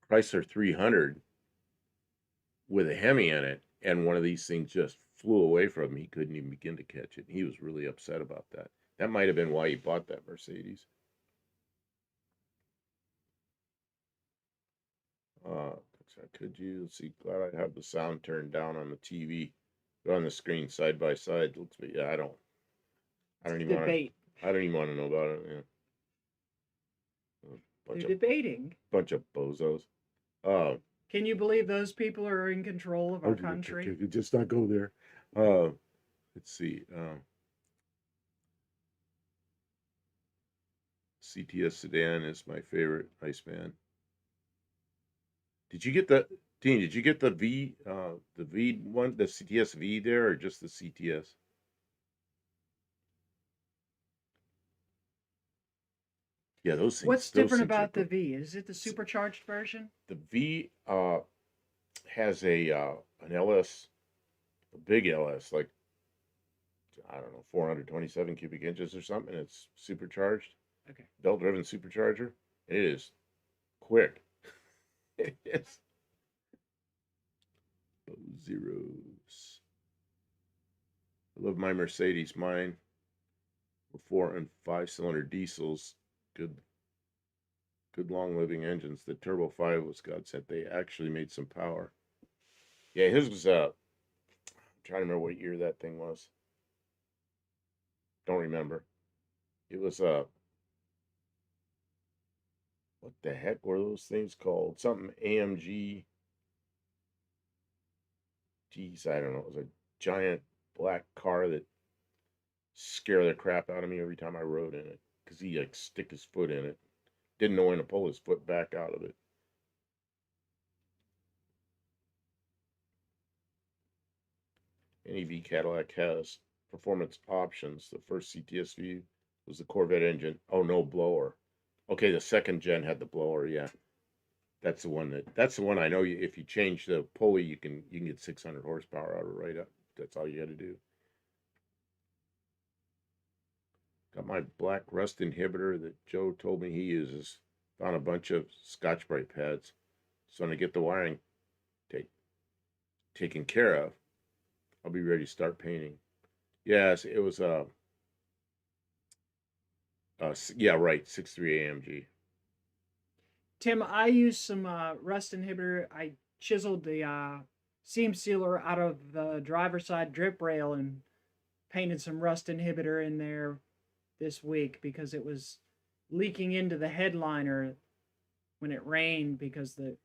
Chrysler 300 with a Hemi in it, and one of these things just flew away from him. He couldn't even begin to catch it. He was really upset about that. That might have been why he bought that Mercedes. Uh, could you let's see? Glad I have the sound turned down on the TV, but on the screen side by side. Looks, but yeah, I It's don't a even want debate. I don't even want to know about it. Yeah, They're bunch of debating. bozos. Uh, Can you believe those people are in control of oh, our country? could just not go there. Uh, let's see. CTS sedan is my favorite Iceman. Did you get the Dean? Did you get the V one, the CTS V there, or just the CTS? Yeah, What's those different things are about the good. V? Is it the supercharged version? The V has an LS, a big LS, like I don't know, 427 cubic inches or something. It's supercharged, Okay. belt driven supercharger. It is quick. It is. Zeros. I love my Mercedes. Mine were 4 and 5 cylinder diesels. Good good long living engines. The Turbo 5 was God sent. They actually made some power. Yeah, his was I'm trying to remember what year that thing was. Don't remember. It was what the heck were those things called? Something AMG. Geez, I don't know. It was a giant black car that scared the crap out of me every time I rode in it because he like stick his foot in it. Didn't know when to pull his foot back out of it. NEV Cadillac has performance options. The first CTSV was the Corvette engine. Oh, no blower. Okay, the second gen had the blower. Yeah, that's the one I know. If you change the pulley, you can get 600 horsepower out of it right up. That's all you got to do. Got my black rust inhibitor that Joe told me he uses. Found a bunch of Scotch Brite pads. So when I get the wiring take, taken care of, I'll be ready to start painting. Yes, it was yeah, right, 63 AMG. Tim, I used some rust inhibitor. I chiseled the seam sealer out of the driver's side drip rail and painted some rust inhibitor in there this week because it was leaking into the headliner when it rained because the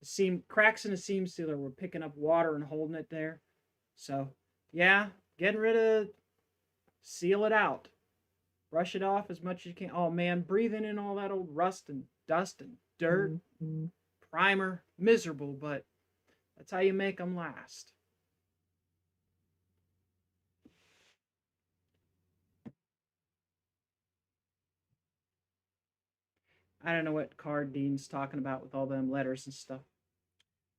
seam cracks in the seam sealer were picking up water and holding it there. So, yeah, getting rid of, seal it out, brush it off as much as you can. Oh man, breathing in all that old rust and dust and dirt, primer, miserable, but that's how you make them last. I don't know what card Dean's talking about with all them letters and stuff.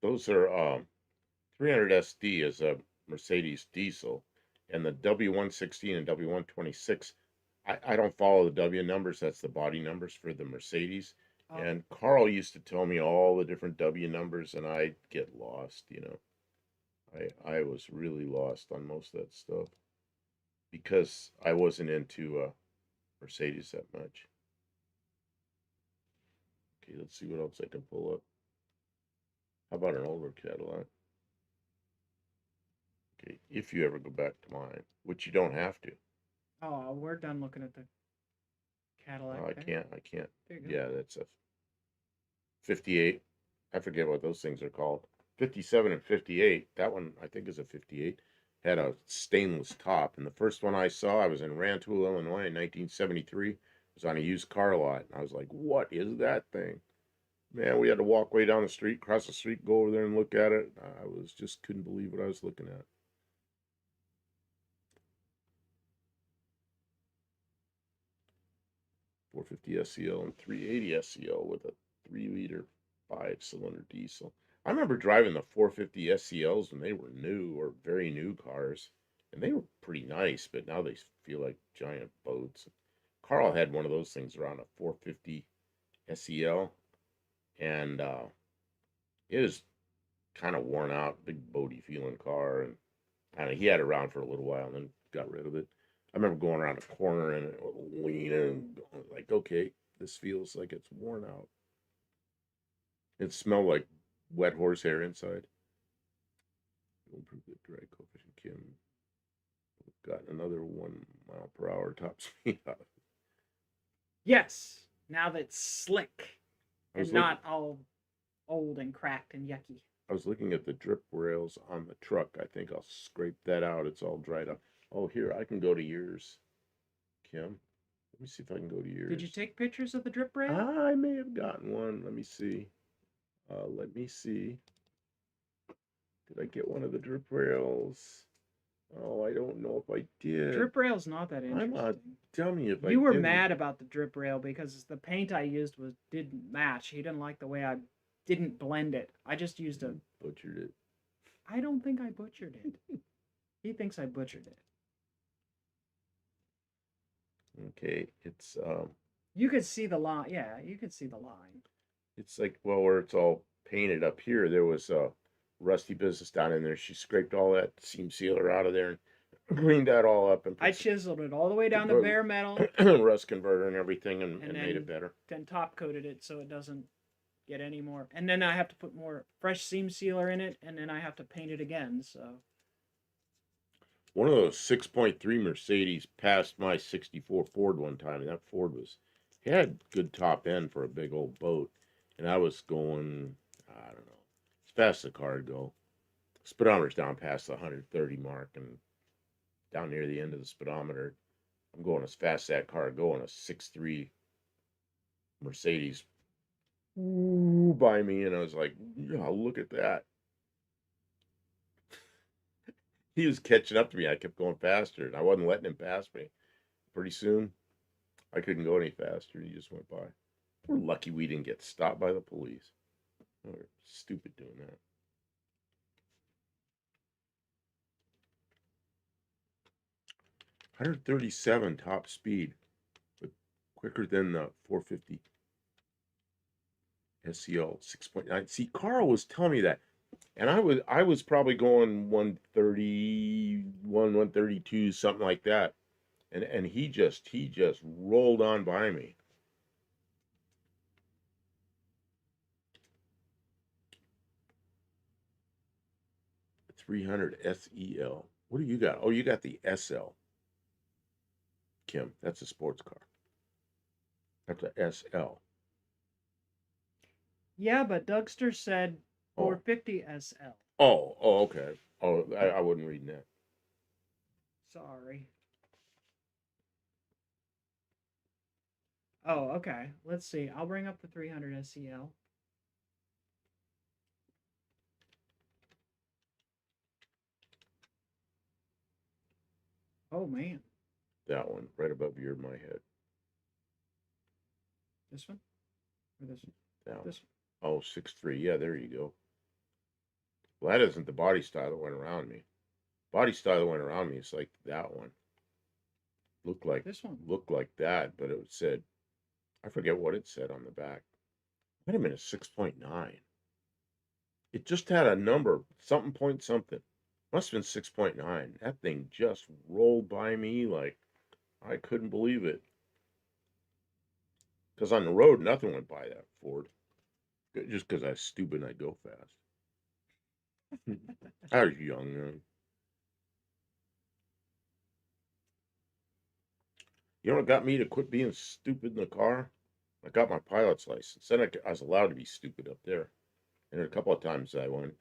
Those are 300 SD is a Mercedes diesel, and the W116 and W126. I don't follow the W numbers. That's the body numbers for the Mercedes. Oh, And Carl used to tell me all the different W numbers, and I'd get lost. I was really lost on most of that stuff because I wasn't into Mercedes that much. Okay, let's see what else I can pull up. How about an older Cadillac? Okay, if you ever go back to mine, which you don't have to. oh, we're done looking at the Cadillac I there. can't. I can't. There you go. Yeah, that's a 58. I forget what those things are called. 57 and 58. That one I think is a 58. Had a stainless top, and the first one I saw, I was in Rantoul, Illinois, in 1973. It was on a used car lot, and I was like, "What is that thing?" Man, we had to walk way down the street, cross the street, go over there and look at it. I was just couldn't believe what I was looking at. 450 SEL and 380 SEL with a 3-liter 5-cylinder diesel. I remember driving the 450 SELs when they were new or very new cars, and they were pretty nice, but now they feel like giant boats. Carl had one of those things around a 450 SEL, and it was kind of worn out, big boaty feeling car, and he had it around for a little while and then got rid of it. I remember going around a corner and leaning and going like, okay, this feels like it's worn out. It smelled like wet horsehair inside. Improve the drag coefficient, Kim. Got another 1 mile per hour top speed out of it. Yes, now that's slick I and was not all old and cracked and yucky. I was looking at the drip rails on the truck. I think I'll scrape that out. It's all dried up. Oh, here I can go to yours, Kim. Let me see if I can go to Did you yours. take pictures of the drip rail? I may have gotten one. Let me see. Let me see. Did I get one of the drip rails? Oh, I don't know if I did. Drip rail's not that I'm a interesting. dummy if I You were didn't. mad about the drip rail because the paint I used was didn't match. He didn't like the way I didn't blend it. I just used a. Butchered it. I don't think I butchered it. He thinks I butchered it. Okay, it's You could see the line. Yeah, you could see the line. it's like well where it's all painted up here. There was a rusty business down in there. She scraped all that seam sealer out of there cleaned that all up and I put chiseled it all the way down to the bare metal, rust converter and everything, and and made it better. then top coated it so it doesn't get any more. And then I have to put more fresh seam sealer in it, and then I have to paint it again. So One of those 6.3 Mercedes passed my 64 Ford one time, and that Ford he had good top end for a big old boat, and I was going, I don't know, as fast as the car would go. Speedometer's down past the 130 mark, and down near the end of the speedometer, I'm going as fast as that car would go on a 6.3 Mercedes by me, and I was like, yeah, look at that. He was catching up to me. I kept going faster, and I wasn't letting him pass me. Pretty soon, I couldn't go any faster. He just went by. We're lucky we didn't get stopped by the police. We're stupid doing that. One 137 top speed, but quicker than the 450 SCL 6.9. See, Carl was telling me that, and I was probably going 131, 132, something like that, and he just rolled on by me. 300 SEL. What do you got? Oh, you got the SL, Kim. That's a sports car. That's a SL. yeah, but Dougster said Oh, 450 SL. oh, okay. Oh, I wasn't reading that. Sorry. Oh, okay. Let's see. I'll bring up the 300 SEL. Oh man, That one right above my head. this one or this one? That one. This Oh, 6.3. Yeah, there you go. Well, that isn't the body style that went around me. Body style that went around me is like that one. Looked like this one. looked like that, but it said, I forget what it said on the back. Wait a minute, 6.9. It just had a number, something point something. Must have been 6.9. That thing just rolled by me like I couldn't believe it. Because on the road, nothing went by that Ford. Just because I was stupid and I go fast. I was young then. You know what got me to quit being stupid in the car? I got my pilot's license. Then I was allowed to be stupid up there. And a couple of times I went,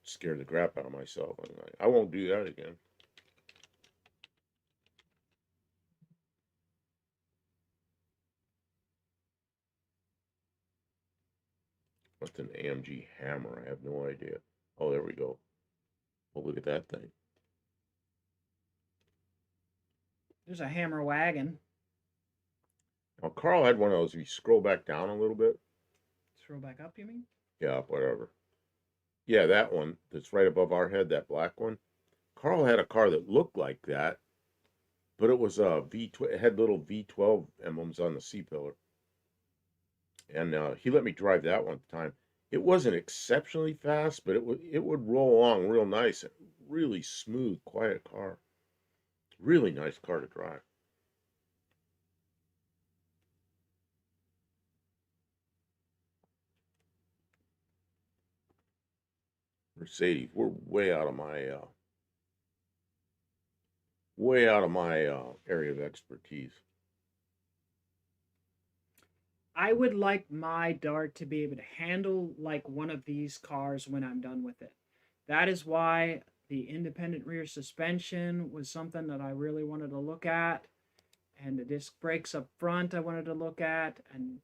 scared the crap out of myself. I'm like, I won't do that again. What's an AMG Hammer? I have no idea. Oh, there we go. Oh, look at that thing. There's a hammer wagon. Now, Carl had one of those. If you scroll back down a little bit, Throw back up, you mean? yeah, whatever. Yeah, that one that's right above our head, that black one. Carl had a car that looked like that, but it was a V12. It had little V12 emblems on the C pillar, and he let me drive that one time. It wasn't exceptionally fast, but it would roll along real nice. Really smooth, quiet car. Really nice car to drive. Mercedes, we're way out of my area of expertise. I would like my Dart to be able to handle like one of these cars when I'm done with it. That is why the independent rear suspension was something that I really wanted to look at, and the disc brakes up front I wanted to look at, and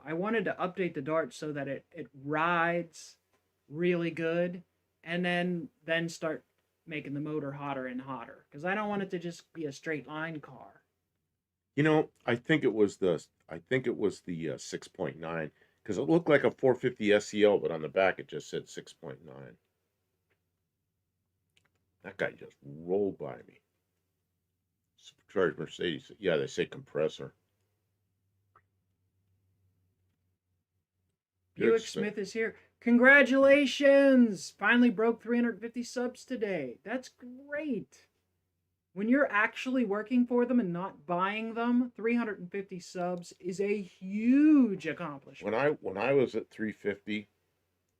I wanted to update the Dart so that it rides really good, and then start making the motor hotter and hotter because I don't want it to just be a straight line car. I think it was the 6.9 because it looked like a 450 SEL, but on the back it just said 6.9. That guy just rolled by me. Supercharged Mercedes. Yeah, they say compressor. Good Buick stuff. Smith is here. Congratulations! Finally broke 350 subs today. That's great. When you're actually working for them and not buying them, 350 subs is a huge accomplishment. When I was at 350,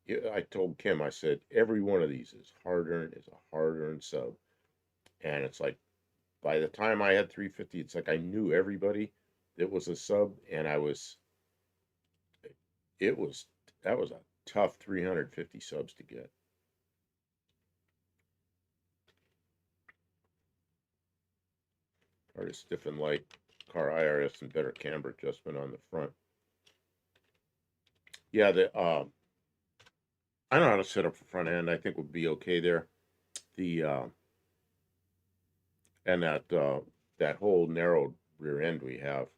yeah, I told Kim, I said every one of these is hard earned, is a hard earned sub, and it's like by the time I had 350, it's like I knew everybody that was a sub, and it was that was a tough 350 subs to get. Hard to stiffen light, car IRS, and better camber adjustment on the front. Yeah, I know how to set up the front end. I think would be okay there. The and that whole narrow rear end we have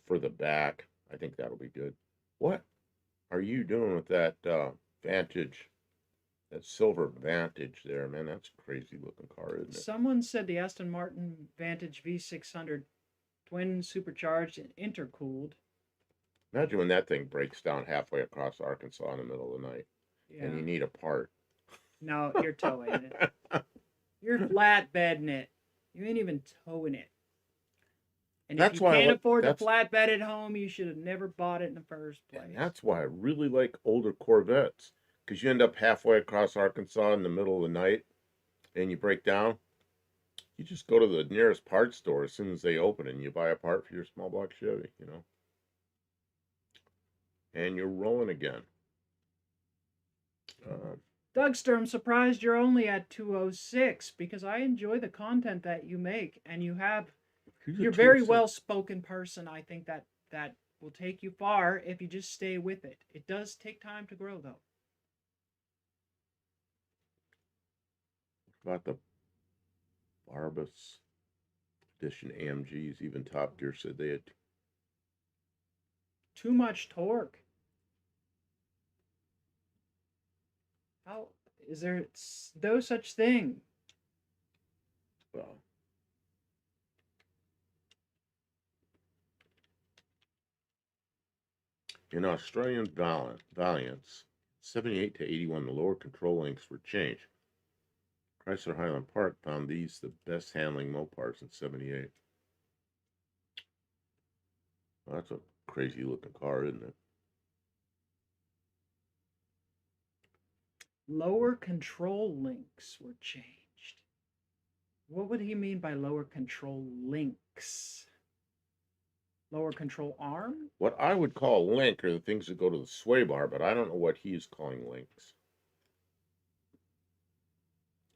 for the back, I think that'll be good. What are you doing with that Vantage, that silver Vantage there, man? That's a crazy looking car, isn't it? Someone said the Aston Martin Vantage V600 twin supercharged and intercooled. Imagine when that thing breaks down halfway across Arkansas in the middle of the night, Yeah. and you need a part. No, you're towing it. You're flatbedding it. You ain't even towing it. And if That's you why can't afford to that's flatbed at home, you should have never bought it in the first place. and that's why I really like older Corvettes, because you end up halfway across Arkansas in the middle of the night, and you break down. You just go to the nearest parts store as soon as they open, and you buy a part for your small block Chevy, and you're rolling again. Dougster, I'm surprised you're only at 206 because I enjoy the content that you make, and you're a very well spoken person. I think that will take you far if you just stay with it. It does take time to grow, though. About the Barbus Edition AMGs, even Top Gear said they had Too much torque. How is there no such thing? well. In Australian Valiants, 78 to 81, the lower control links were changed. Chrysler Highland Park found these the best handling Mopars in 78. Well, that's a crazy looking car, isn't it? Lower control links were changed. What would he mean by lower control links? Lower control arm? What I would call a link are the things that go to the sway bar, but I don't know what he's calling links.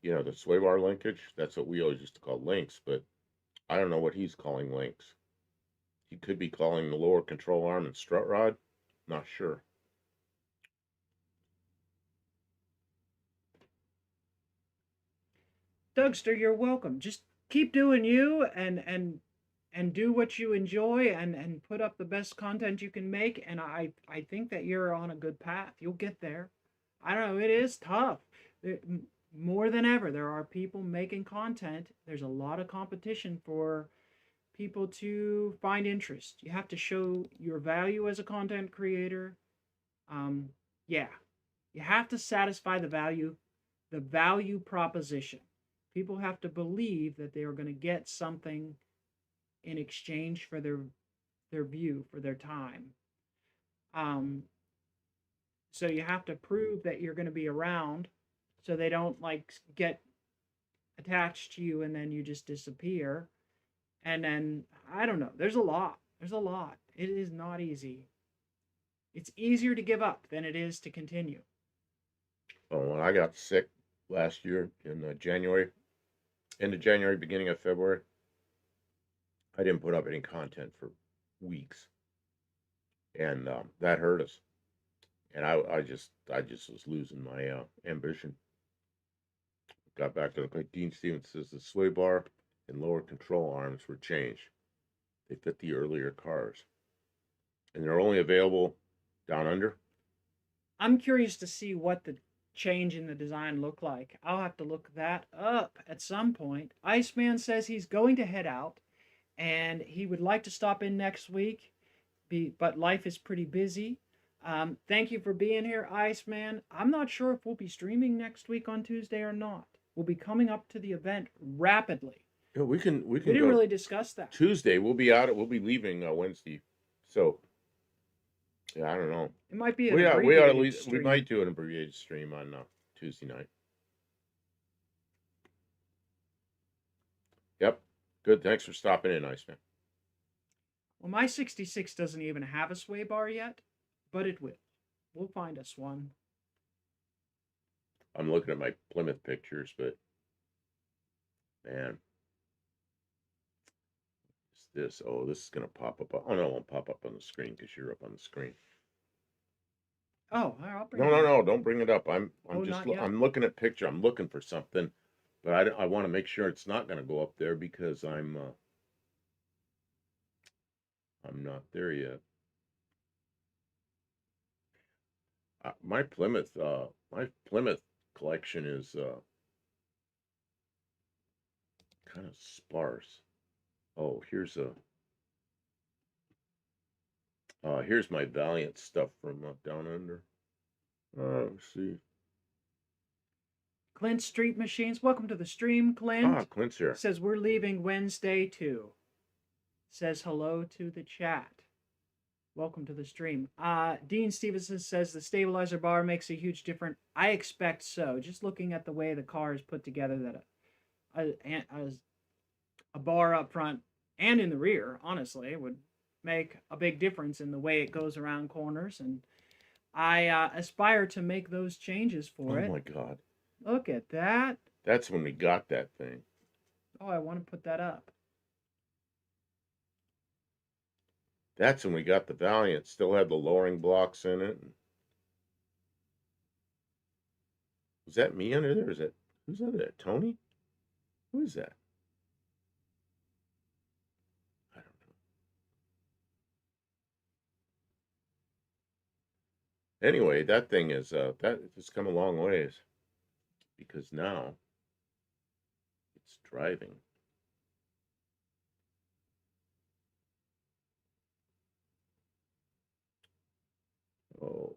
The sway bar linkage, that's what we always used to call links, but I don't know what he's calling links. He could be calling the lower control arm and strut rod. Not sure. Dougster, you're welcome. Just keep doing you and do what you enjoy and put up the best content you can make, and I think that you're on a good path. You'll get there. I don't know, it is tough. More than ever, there are people making content. There's a lot of competition for people to find interest. You have to show your value as a content creator. Um, yeah, you have to satisfy the value proposition. People have to believe that they are going to get something in exchange for their view, for their time. Um, so you have to prove that you're going to be around, so they don't like get attached to you and then you just disappear. And then I don't know. There's a lot. There's a lot. It is not easy. It's easier to give up than it is to continue. Oh, when I got sick last year in January, end of January, beginning of February, I didn't put up any content for weeks, and that hurt us. And I just was losing my ambition. Got back to like Dean Stevens says, the sway bar and lower control arms were changed. They fit the earlier cars, and they're only available down under. I'm curious to see what the change in the design look like. I'll have to look that up at some point. Iceman says he's going to head out and he would like to stop in next week, but life is pretty busy. Thank you for being here, Iceman. I'm not sure if we'll be streaming next week on Tuesday or not. will be coming up to the event rapidly. Yeah, we We can didn't go really discuss that. Tuesday. We'll be out. We'll be leaving Wednesday. So yeah, I don't know. It might be an We ought to abbreviated we stream. might do an abbreviated stream on Tuesday night. Yep. Good. Thanks for stopping in, Iceman. Well, my 66 doesn't even have a sway bar yet, but it will. We'll find us one. I'm looking at my Plymouth pictures, but man, is this? Oh, this is gonna pop up. Oh no, it won't pop up on the screen because you're up on the screen. Oh, I'll bring No, it no, up. no! Don't bring it up. I'm Oh, just not yet. I'm looking at picture. I'm looking for something, but I want to make sure it's not gonna go up there because I'm not there yet. My Plymouth collection is kind of sparse. Oh, here's my Valiant stuff from down under. Let's see. Clint Street Machines, welcome to the stream, Ah, Clint. Clint's here. Says we're leaving Wednesday too. Says hello to the chat. Welcome to the stream. Dean Stevenson says the stabilizer bar makes a huge difference. I expect so. Just looking at the way the car is put together, that a bar up front and in the rear, honestly, would make a big difference in the way it goes around corners. And I aspire to make those changes for Oh it. my God. Look at that. That's when we got that thing. Oh, I want to put that up. That's when we got the Valiant. Still had the lowering blocks in it. Was that me under there? Is that who's under there? Tony? Who is that? I don't know. Anyway, that thing is that has come a long ways because now it's driving. Oh,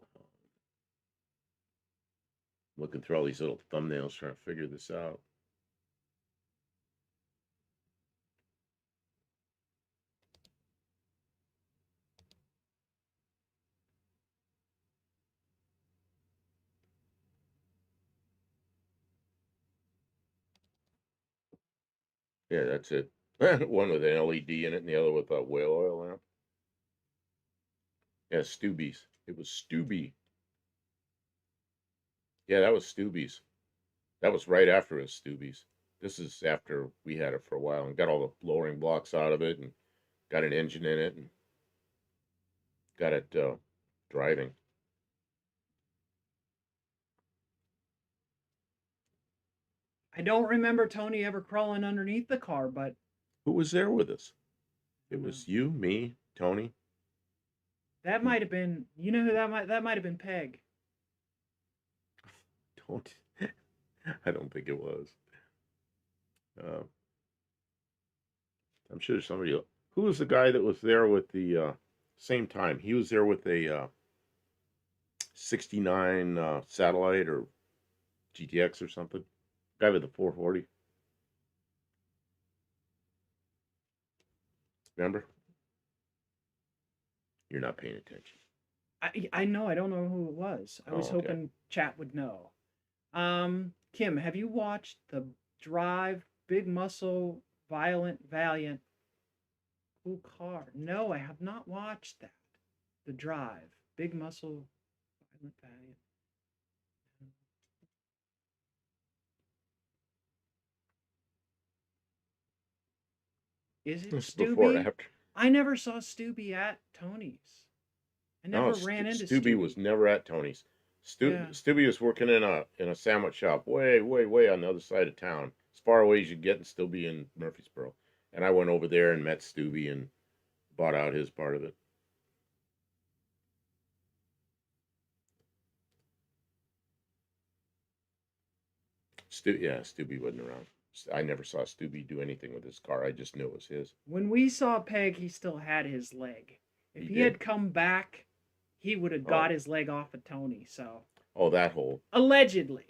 looking through all these little thumbnails trying to figure this out. Yeah, that's it. One with an LED in it and the other with a whale oil lamp. Yeah, Stubby's. It was Stubby. Yeah, that was Stubby's. That was right after it was Stubby's. This is after we had it for a while and got all the lowering blocks out of it and got an engine in it and got it driving. I don't remember Tony ever crawling underneath the car, but Who was there with us? It was you, me, Tony. that might have been. You know who that might have been Peg. Don't. I don't think it was. Uh, I'm sure somebody. Who was the guy that was there with the same time? He was there with a 69 satellite or GTX or something. Guy with the 440. Remember? You're not paying attention. I know. I don't know who it was. I was Oh, okay. hoping chat would know. Kim, have you watched the Drive Big Muscle Violent Valiant Cool Car? No, I have not watched that. The Drive Big Muscle Violent Valiant. Is it This is before or Stubby? after? I never saw Stubby at Tony's. I No, never ran into Stubby was Stubby. never at Tony's. Yeah. Stubby was working in a sandwich shop way, way, way on the other side of town, as far away as you get, and still be in Murfreesboro. And I went over there and met Stubby and bought out his part of it. Yeah, Stubby wasn't around. I never saw Stubby do anything with his car. I just knew it was his. When we saw Peg, he still had his leg. If He he did. had come back, he would have Oh, got his leg off of Tony. So Oh, that hole. Allegedly.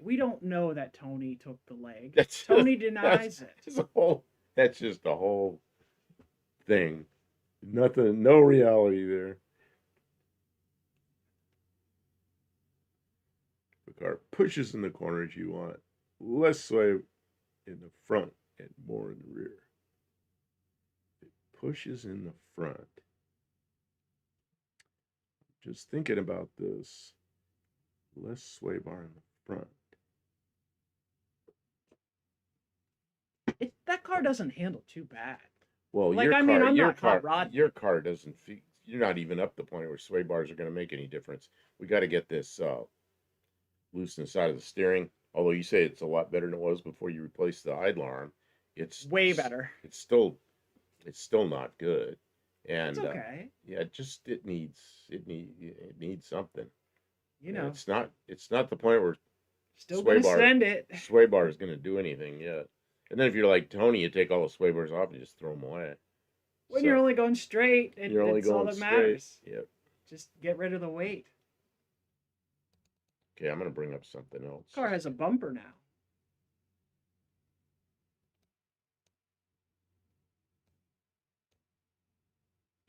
We don't know that Tony took the leg. That's Tony that's denies it. just a whole. That's just a whole thing. Nothing. No reality there. The car pushes in the corners you want. Less sway in the front and more in the rear. It pushes in the front. Just thinking about this. Less sway bar in the front. That car doesn't handle too bad. Well, Like, I mean, I'm not hot rod. your car doesn't. You're not even up the point where sway bars are going to make any difference. We got to get this loose inside of the steering. Although you say it's a lot better than it was before you replaced the idler arm, it's Way better. it's still it's still not good. It's And okay. yeah, just it needs something. You And know, it's not the point where still gonna send it. sway bar is going to do anything yet. And then if you're like Tony, you take all the sway bars off and just throw them away. When you're So only going straight, you're only it's all going that straight. matters. Yep. Just get rid of the weight. Okay, I'm going to bring up something else. Car has a bumper now.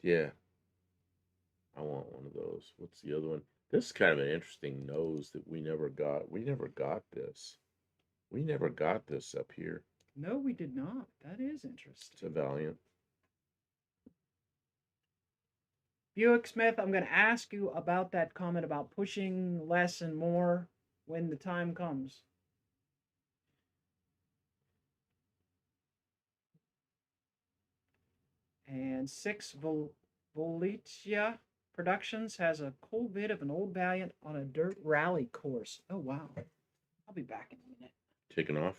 Yeah, I want one of those. What's the other one? This is kind of an interesting nose that we never got. We never got this. We never got this up here. No, we did not. That is interesting. It's a Valiant. Buick Smith, I'm going to ask you about that comment about pushing less and more when the time comes. And 6 Volitia Productions has a cool vid of an old Valiant on a dirt rally course. Oh, wow. I'll be back in a minute. Taking off.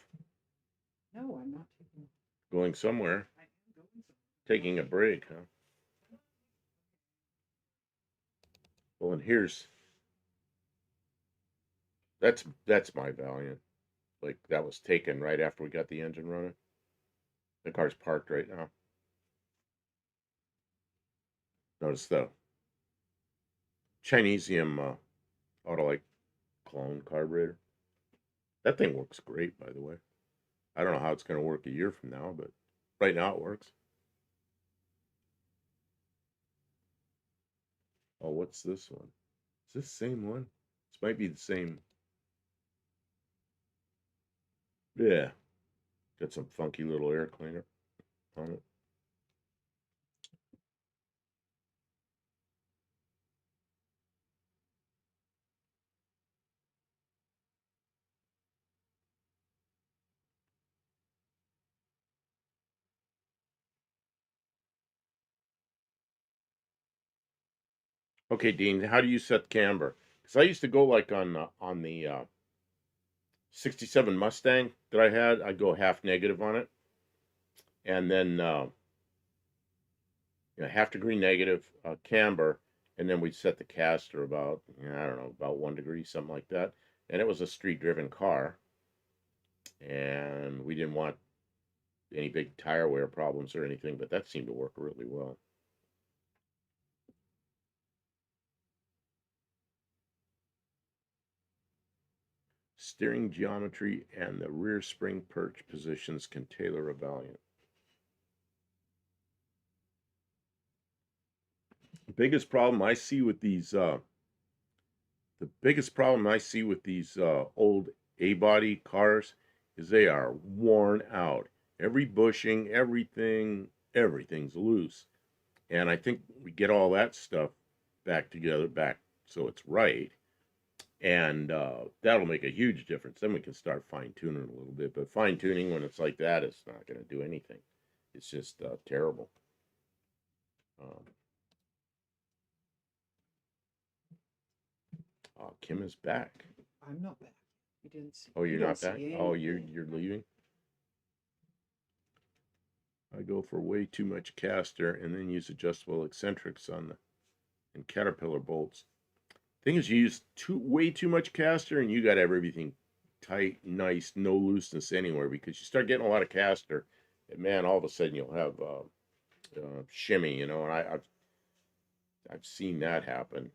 No, I'm not taking. Going somewhere. I am going somewhere. Taking a break, huh? Well, and that's my Valiant. Like that was taken right after we got the engine running. The car's parked right now. Notice the Chinesium Autolite clone carburetor. That thing works great, by the way. I don't know how it's going to work a year from now, but right now it works. Oh, what's this one? Is this the same one? This might be the same. Yeah. Got some funky little air cleaner on it. Okay, Dean, how do you set camber? Because I used to go like on the 67 Mustang that I had, I'd go half negative on it. And then half degree negative camber, and then we'd set the caster about I don't know, about 1 degree, something like that. And it was a street driven car, and we didn't want any big tire wear problems or anything, but that seemed to work really well. Steering geometry and the rear spring perch positions can tailor a Valiant. The biggest problem I see with these old A-body cars is they are worn out. Every bushing, everything's loose. And I think we get all that stuff back together, back so it's right. And that'll make a huge difference. Then we can start fine-tuning a little bit. But fine-tuning when it's like that, it's not going to do anything. It's just terrible. Kim is back. I'm not back. You didn't see. Oh, you're not back? Oh, you're anything. leaving? I go for way too much caster and then use adjustable eccentrics on the and Caterpillar bolts. Thing is, you use way too much caster and you got everything tight, nice, no looseness anywhere, because you start getting a lot of caster, and man, all of a sudden you'll have shimmy, and I've seen that happen.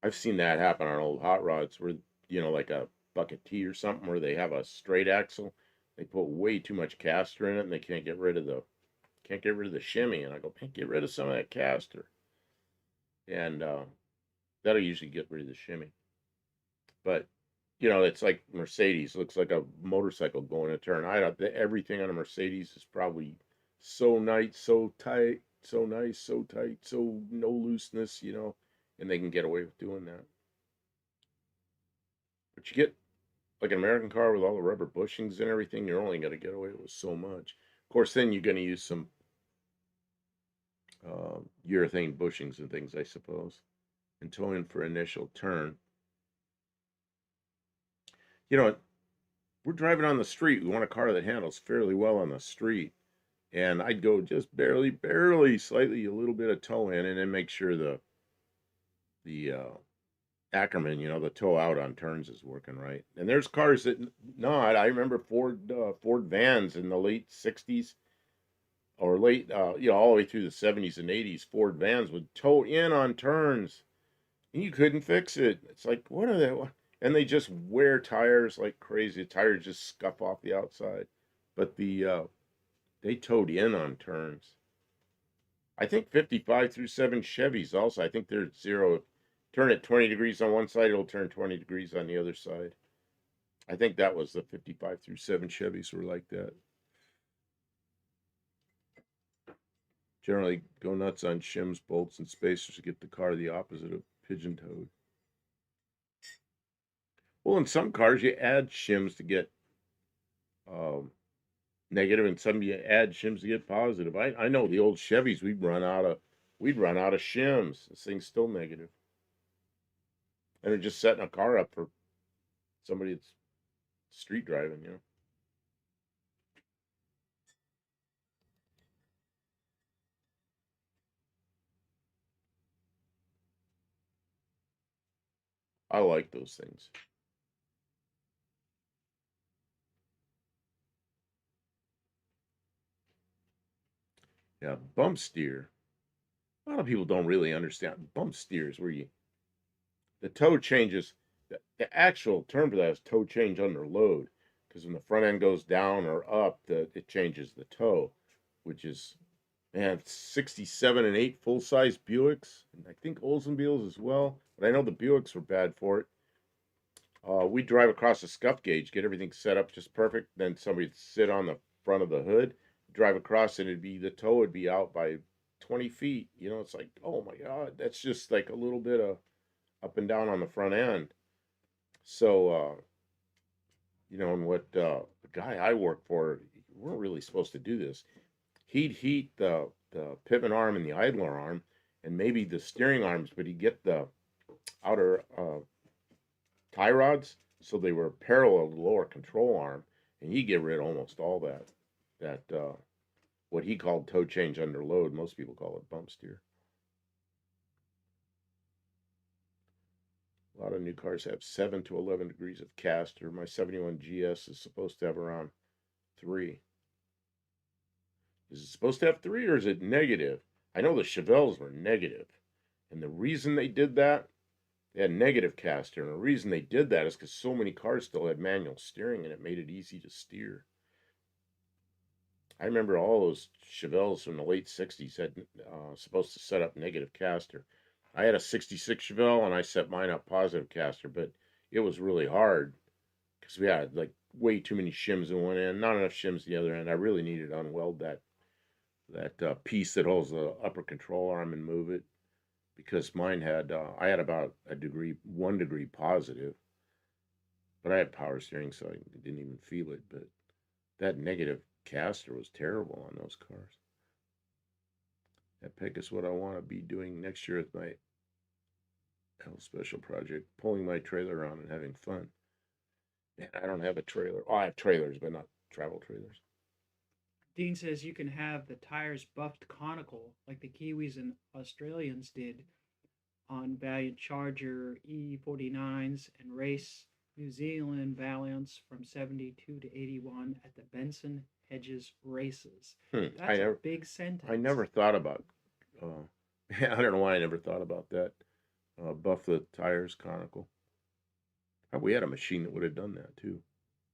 I've seen that happen on old hot rods where, like a bucket T or something where they have a straight axle. They put way too much caster in it and they can't get rid of the shimmy. And I go, man, get rid of some of that caster. And that'll usually get rid of the shimmy. But it's like Mercedes looks like a motorcycle going a turn. I don't. Everything on a Mercedes is probably so nice, so tight, so nice, so tight, so no looseness, and they can get away with doing that. But you get like an American car with all the rubber bushings and everything, you're only going to get away with so much. Of course, then you're going to use some urethane bushings and things, I suppose, and tow in for initial turn. You know, we're driving on the street. We want a car that handles fairly well on the street. And I'd go just barely, barely, slightly, a little bit of toe in, and then make sure the Ackerman, the tow out on turns is working right. And there's cars that not. I remember Ford vans in the late '60s or late, all the way through the '70s and '80s. Ford vans would tow in on turns, and you couldn't fix it. It's like, what are they? And they just wear tires like crazy. The tires just scuff off the outside, but they towed in on turns. I think 55 through 7 Chevys also. I think they're zero. Turn it 20 degrees on one side, it'll turn 20 degrees on the other side. I think that was the 55 through 7 Chevys were like that. Generally go nuts on shims, bolts, and spacers to get the car the opposite of pigeon toed. Well, in some cars, you add shims to get um, negative, and some you add shims to get positive. I know the old Chevys we'd run out of shims. This thing's still negative. And they're just setting a car up for somebody that's street driving. I like those things. Yeah, bump steer. A lot of people don't really understand bump steers where the toe changes. The actual term for that is toe change under load, because when the front end goes down or up, it changes the toe, which is, man, 67 and 8 full size Buicks, and I think Oldsmobiles as well. But I know the Buicks were bad for it. We drive across the scuff gauge, get everything set up just perfect. Then somebody'd sit on the front of the hood, drive across, and the toe would be out by 20 feet. It's like, oh my God, that's just like a little bit of up and down on the front end. So, and what the guy I work for, we weren't really supposed to do this. He'd heat the pivot arm and the idler arm, and maybe the steering arms, but he'd get the outer tie rods so they were parallel to the lower control arm, and he'd get rid of almost all that what he called toe change under load. Most people call it bump steer. A lot of new cars have 7 to 11 degrees of caster. My 71 GS is supposed to have around 3. Is it supposed to have 3 or is it negative? I know the Chevelles were negative, and the reason they did that, they had negative caster, and the reason they did that is because so many cars still had manual steering, and it made it easy to steer. I remember all those Chevelles from the late '60s had supposed to set up negative caster. I had a '66 Chevelle, and I set mine up positive caster, but it was really hard because we had like way too many shims in one end, not enough shims the other end. I really needed to unweld that piece that holds the upper control arm and move it, because mine had I had about 1 degree positive, but I had power steering, so I didn't even feel it. But that negative caster was terrible on those cars. That pick is what I want to be doing next year with my health special project, pulling my trailer around and having fun. Man, I don't have a trailer. Oh, I have trailers, but not travel trailers. Dean says you can have the tires buffed conical like the Kiwis and Australians did on Valiant Charger E49s and race New Zealand Valiants from 72 to 81 at the Benson Hedges races. I That's a never, big I sentence. never thought about. Uh, I don't know why I never thought about that. buff the tires conical. Oh, we had a machine that would have done that too.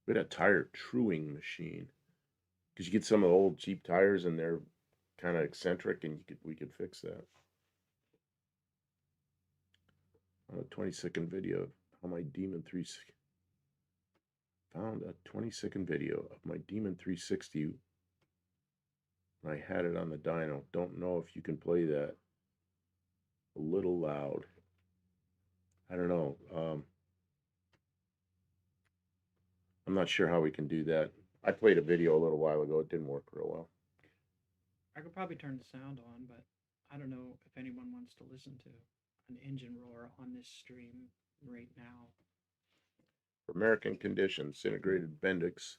We had a tire truing machine because you get some of the old cheap tires and they're kind of eccentric, and we could fix that. On a 20-second video of how my Demon 3 found a 20-second video of my Demon 360 when I had it on the dyno. Don't know if you can play that. A little loud. I don't know. I'm not sure how we can do that. I played a video a little while ago. It didn't work real well. I could probably turn the sound on, but I don't know if anyone wants to listen to an engine roar on this stream right now. For American conditions, integrated Bendix,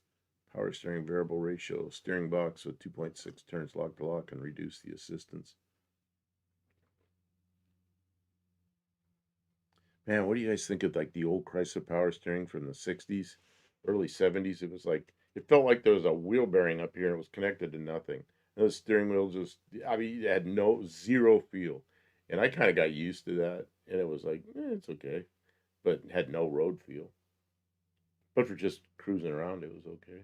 power steering variable ratio, steering box with 2.6 turns lock to lock, and reduce the assistance. Man, what do you guys think of like the old Chrysler power steering from the 60s, early 70s? It was like, it felt like there was a wheel bearing up here and it was connected to nothing. And the steering wheel just, I mean, it had zero feel. And I kind of got used to that. And it was like, it's okay. But it had no road feel. But for just cruising around, it was okay.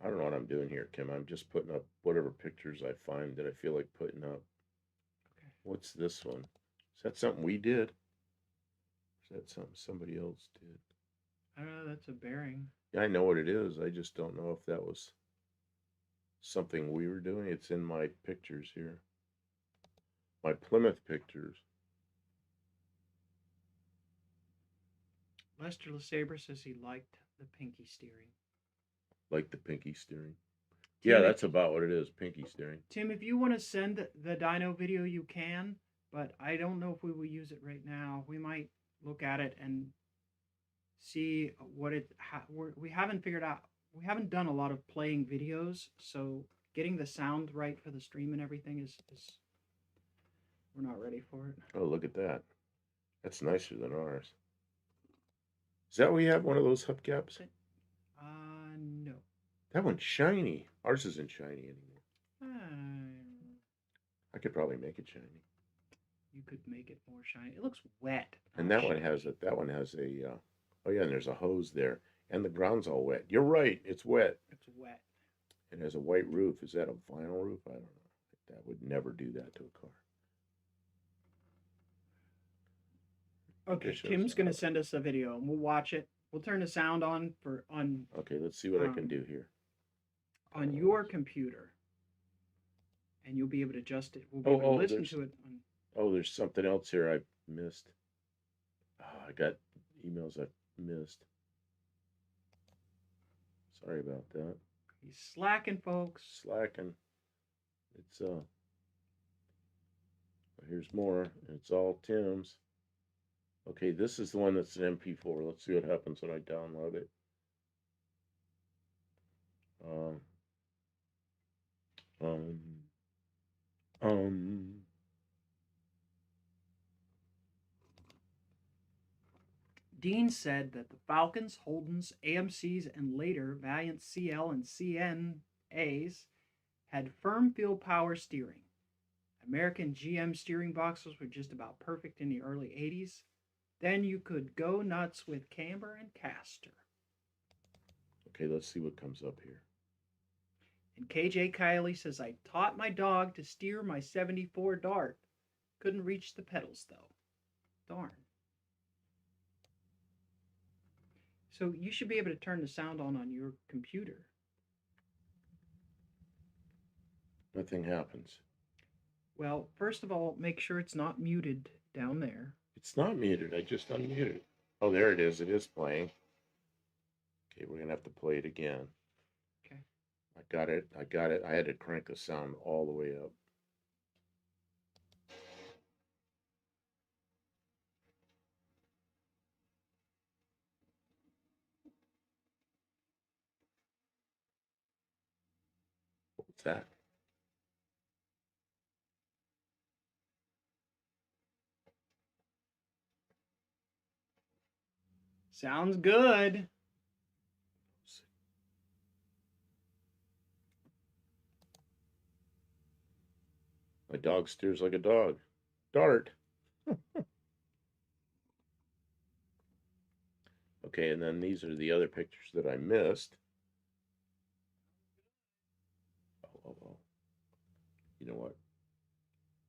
I don't know what I'm doing here, Kim. I'm just putting up whatever pictures I find that I feel like putting up. Okay. What's this one? Is that something we did? Or is that something somebody else did? I don't know. That's a bearing. Yeah, I know what it is. I just don't know if that was something we were doing. It's in my pictures here. My Plymouth pictures. Lester LeSabre says he liked the pinky steering. Like the pinky steering. Tim, Yeah, that's about what it is. Pinky steering. Tim, if you want to send the dyno video, you can, but I don't know if we will use it right now. We might look at it and see what it. We haven't figured out. We haven't done a lot of playing videos, so getting the sound right for the stream and everything is we're not ready for it. Oh, look at that. That's nicer than ours. Is that where you have one of those hubcaps? No. That one's shiny. Ours isn't shiny anymore. I could probably make it shiny. You could make it more shiny. It looks wet. And that one has a. That one has a. Oh yeah, and there's a hose there, and the ground's all wet. You're right. It's wet. It's wet. It has a white roof. Is that a vinyl roof? I don't know. That would never do that to a car. Okay, Tim's gonna send us a video and we'll watch it. We'll turn the sound on on. Okay, let's see what I can do here. On your computer, and you'll be able to adjust it. We'll be able to listen to it. Oh, there's something else here I missed. Oh, I got emails I missed. Sorry about that. He's slacking, folks. Slacking. It's here's more. It's all Tim's. Okay, this is the one that's an MP4. Let's see what happens when I download it. Um, um, um. Dean said that the Falcons, Holdens, AMCs, and later Valiant CL and CNAs had firm field power steering. American GM steering boxes were just about perfect in the early 80s. Then you could go nuts with camber and caster. Okay, let's see what comes up here. And KJ Kiley says, I taught my dog to steer my 74 Dart. Couldn't reach the pedals, though. Darn. So you should be able to turn the sound on your computer. Nothing happens. Well, first of all, make sure it's not muted down there. It's not muted. I just unmuted. Oh, there it is. It is playing. Okay, we're going to have to play it again. Okay. I got it. I got it. I had to crank the sound all the way up. What's that? Sounds good. My dog steers like a dog. Dart. Okay, and then these are the other pictures that I missed. Oh. You know what?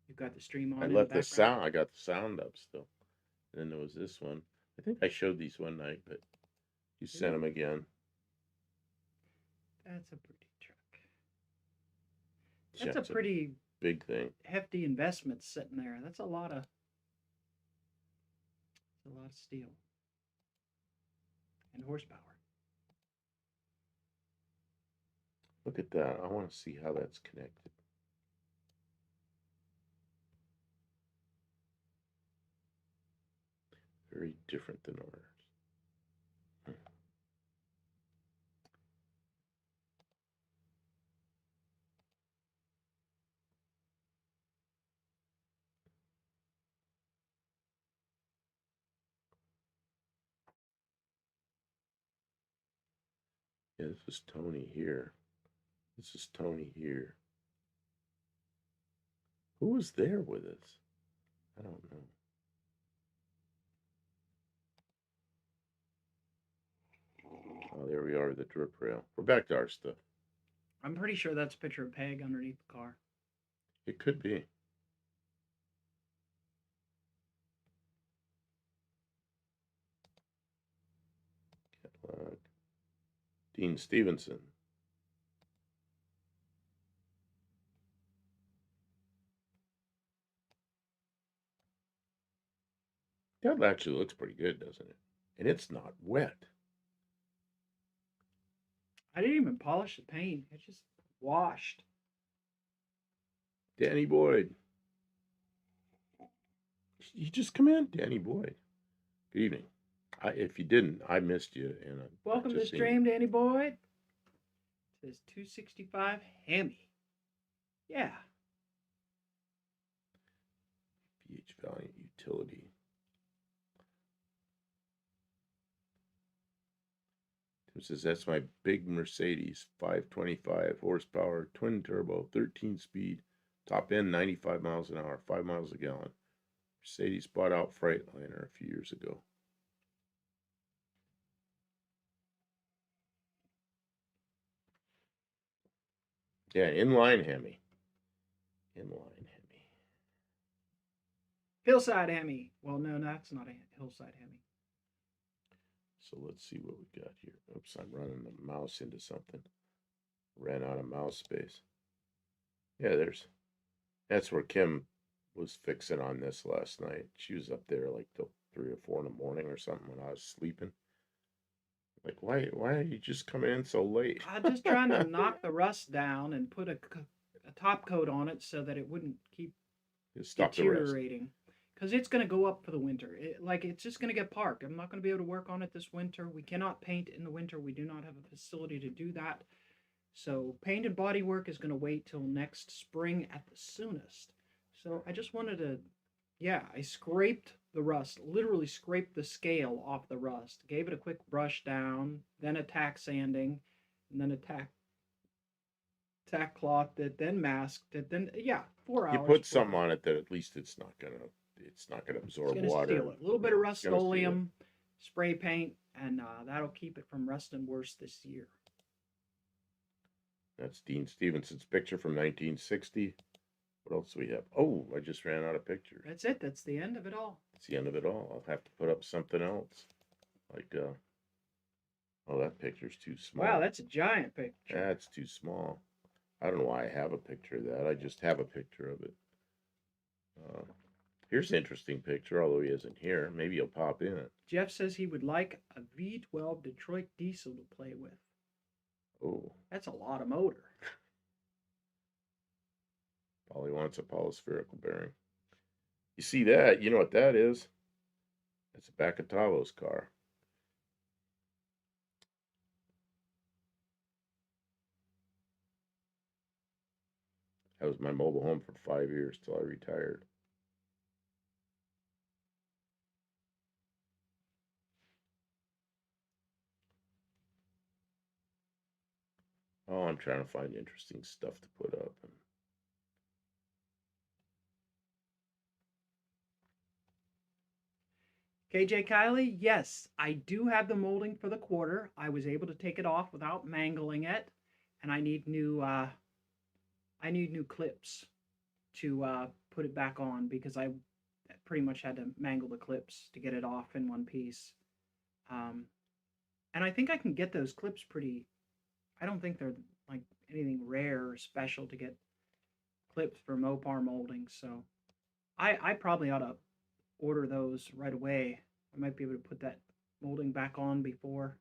You've got the stream I on in the left the background. sound. I got the sound up still. And then there was this one. I think I showed these one night, but you sent them again. That's a pretty truck. Yeah, That's a it's a pretty big thing. hefty investment sitting there. That's a lot of steel and horsepower. Look at that. I want to see how that's connected. Very different than ours. Yeah, this is Tony here. This is Tony here. Who was there with us? I don't know. Oh, there we are, the drip rail. We're back to our stuff. I'm pretty sure that's a picture of Peg underneath the car. It could be. Dean Stevenson. That actually looks pretty good, doesn't it? And it's not wet. I didn't even polish the paint. It just washed. Danny Boyd. You just come in, Danny Boyd. Good evening. If you didn't, I missed you. And Welcome to the stream, Danny Boyd. It says 265 Hemi. Yeah. BH Valiant Utility. Tim says, that's my big Mercedes, 525 horsepower, twin turbo, 13 speed, top end 95 miles an hour, 5 miles a gallon. Mercedes bought out Freightliner a few years ago. Yeah, inline Hemi. Inline Hemi. Hillside Hemi. Well, no, that's not a Hillside Hemi. So let's see what we got here. Oops, I'm running the mouse into something. Ran out of mouse space. Yeah, that's where Kim was fixing on this last night. She was up there like till 3 or 4 in the morning or something when I was sleeping. Like, why are you just coming in so late? I'm just trying to knock the rust down and put a top coat on it so that it wouldn't keep deteriorating. Because it's going to go up for the winter. It's just going to get parked. I'm not going to be able to work on it this winter. We cannot paint in the winter. We do not have a facility to do that. So paint and body work is going to wait till next spring at the soonest. So I just wanted to, I scraped the rust, literally scraped the scale off the rust, gave it a quick brush down, then a tack sanding, and then a tack cloth that then masked it. Then 4 hours. You put something on it that at least it's not gonna absorb water. Steal it. A little bit of Rust-Oleum spray paint, and that'll keep it from rusting worse this year. That's Dean Stevenson's picture from 1960. What else do we have? Oh, I just ran out of pictures. That's it. That's the end of it all. It's the end of it all. I'll have to put up something else. Like, oh, that picture's too small. Wow, that's a giant picture. That's too small. I don't know why I have a picture of that. I just have a picture of it. Here's an interesting picture, although he isn't here. Maybe he'll pop in. Jeff says he would like a V12 Detroit diesel to play with. Oh. That's a lot of motor. Polly wants a polyspherical bearing. You see that? You know what that is? That's a Bacatavo's car. That was my mobile home for 5 years till I retired. Oh, I'm trying to find interesting stuff to put up. KJ Kylie, yes, I do have the molding for the quarter. I was able to take it off without mangling it, and I need new clips to put it back on because I pretty much had to mangle the clips to get it off in one piece. Um, and I think I can get those clips pretty. I don't think they're like anything rare or special to get clips for Mopar molding. So I probably ought to order those right away. I might be able to put that molding back on before.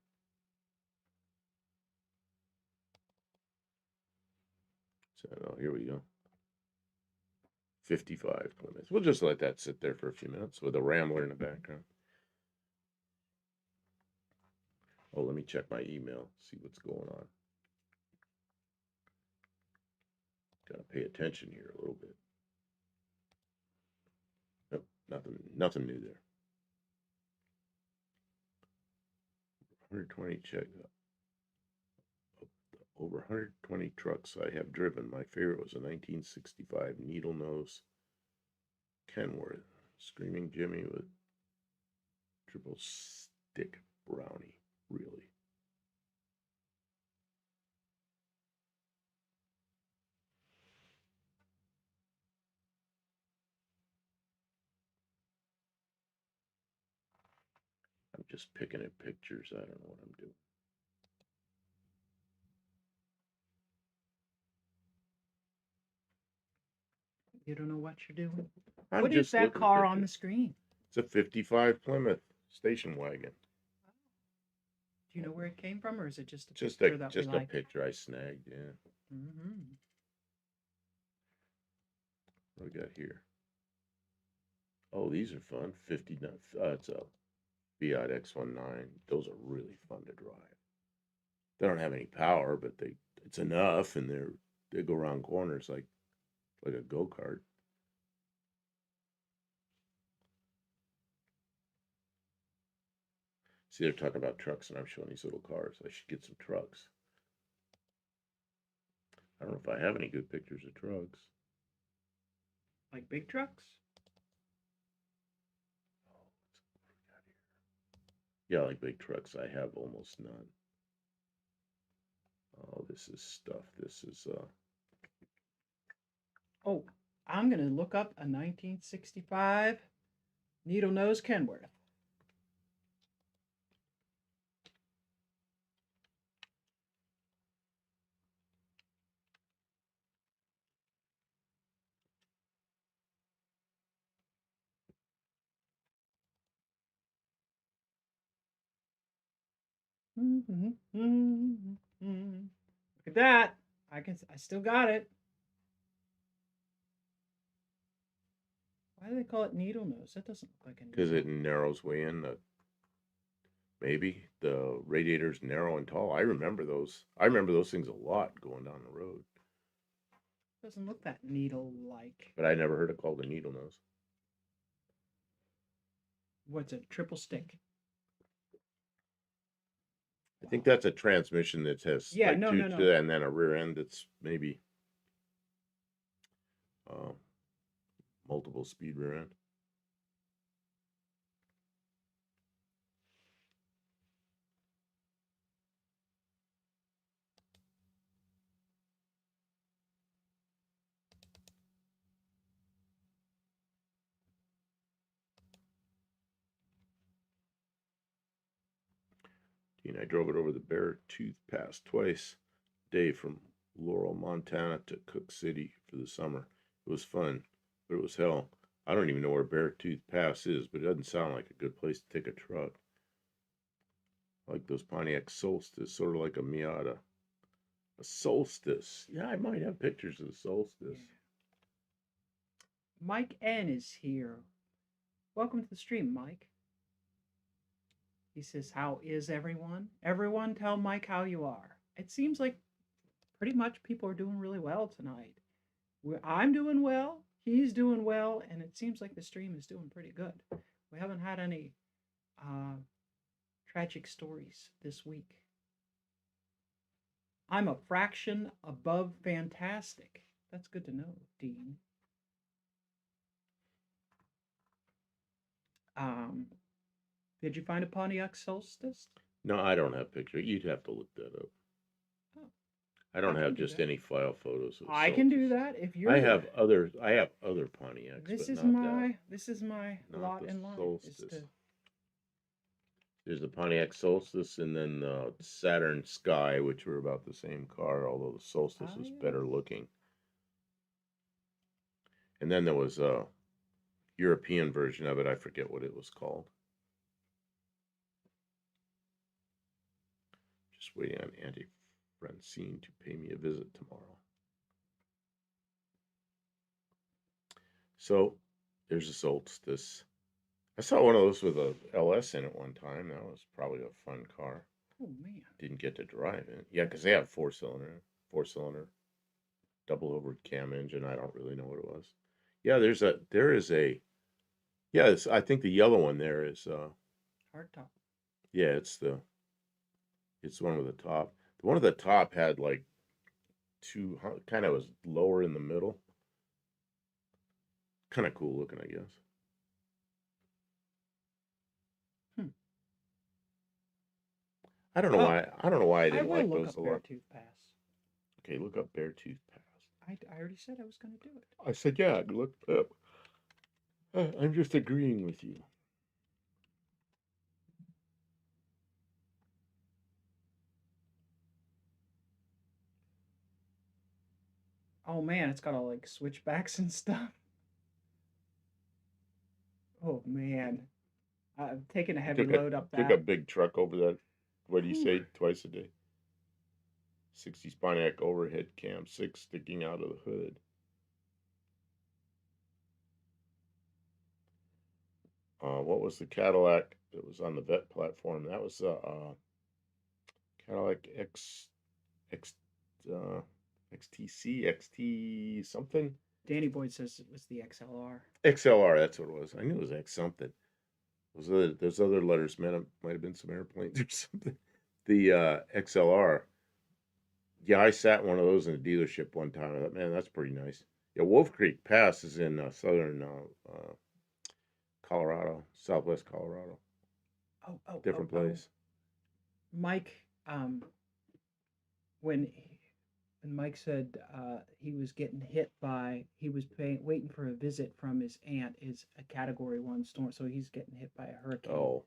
So here we go. 55 Plymouth. We'll just let that sit there for a few minutes with a rambler in the background. Oh, let me check my email, see what's going on. Gotta pay attention here a little bit. Nope, nothing new there. 120 check. Over 120 trucks I have driven. My favorite was a 1965 needle nose Kenworth. Screaming Jimmy with triple stick brownie. Really? I'm just picking at pictures. I don't know what I'm doing. You don't know what you're doing. I'm What is just that looking at car on the pictures. screen? It's a 55 Plymouth station wagon. Do you know where it came from, or is it just a Just picture that we a like? picture I snagged. Yeah. Mm-hmm. What do we got here? Oh, these are fun. 59. It's a Fiat X19. Those are really fun to drive. They don't have any power, but it's enough, and they go around corners like a go-kart. See, they're talking about trucks, and I'm showing these little cars. I should get some trucks. I don't know if I have any good pictures of trucks. Like big trucks? Yeah, like big trucks. I have almost none. Oh, this is stuff. This is Oh, I'm going to look up a 1965 needle nose Kenworth. Mm-hmm. Mm-hmm. Look at that. I still got it. Why do they call it needle nose? That doesn't look like a because it needle. narrows way in. Maybe the radiator's narrow and tall. I remember those. I remember those things a lot going down the road. Doesn't look that needle like. But I never heard it called a needle nose. What's it? Triple stick. I think that's a transmission that has Yeah, like no, two no, no. to and then a rear end that's maybe uh, multiple speed rear end. And I drove it over the Beartooth Pass twice a day from Laurel, Montana to Cook City for the summer. It was fun, but it was hell. I don't even know where Beartooth Pass is, but it doesn't sound like a good place to take a truck. Like those Pontiac Solstice, sort of like a Miata. A Solstice. Yeah, I might have pictures of the Solstice. Yeah. Mike N is here. Welcome to the stream, Mike. He says, "How is everyone? Everyone, tell Mike how you are." It seems like pretty much people are doing really well tonight. I'm doing well, he's doing well, and it seems like the stream is doing pretty good. We haven't had any uh, tragic stories this week. I'm a fraction above fantastic. That's good to know, Dean. Um, Did you find a Pontiac Solstice? No, I don't have picture. You'd have to look that up. Oh, I I don't can have do just that. any file photos of I can do Solstice. that if I you're. have other. I have other Pontiacs, This but is not that. my Not lot the in life is Solstice. to. There's the Pontiac Solstice, and then the Saturn Sky, which were about the same car, although the Solstice Ah, was yeah. better looking. And then there was a European version of it. I forget what it was called. Just waiting on Auntie Francine to pay me a visit tomorrow. So there's a Solstice. I saw one of those with a LS in it one time. That was probably a fun car. Oh man. Didn't get to drive it. Yeah, because they have four cylinder, double overhead cam engine. I don't really know what it was. Yeah, there is a yeah. I think the yellow one there is Hard top. yeah. It's the one with the top. The one at the top had like two kind of was lower in the middle. Kind of cool looking, I guess. Hmm. I don't know Oh, why. I don't know why I I didn't will like look those up a lot. Beartooth Pass. Okay, look up Beartooth Pass. I already said I was going to do it. I said, yeah, look up. I'm just agreeing with you. Oh man, it's got all like switchbacks and stuff. Oh man, I'm taking a You heavy load up took a that. big truck over that. What do you Whew. say? Twice a day. 60 Pontiac overhead cam, six sticking out of the hood. What was the Cadillac that was on the vet platform? That was Cadillac X uh, XTC XT something. Danny Boyd says it was the XLR. XLR. That's what it was. I knew it was X something. Those other letters might have been some airplanes or something. The XLR. Yeah, I sat in one of those in a dealership one time. I thought, man, that's pretty nice. Yeah, Wolf Creek Pass is in southern Colorado, southwest Colorado. Oh, oh, oh, Different oh. place. Mike, when Mike said he was getting hit by, he was waiting for a visit from his aunt, is a Category 1 storm, so he's getting hit by a hurricane. Oh,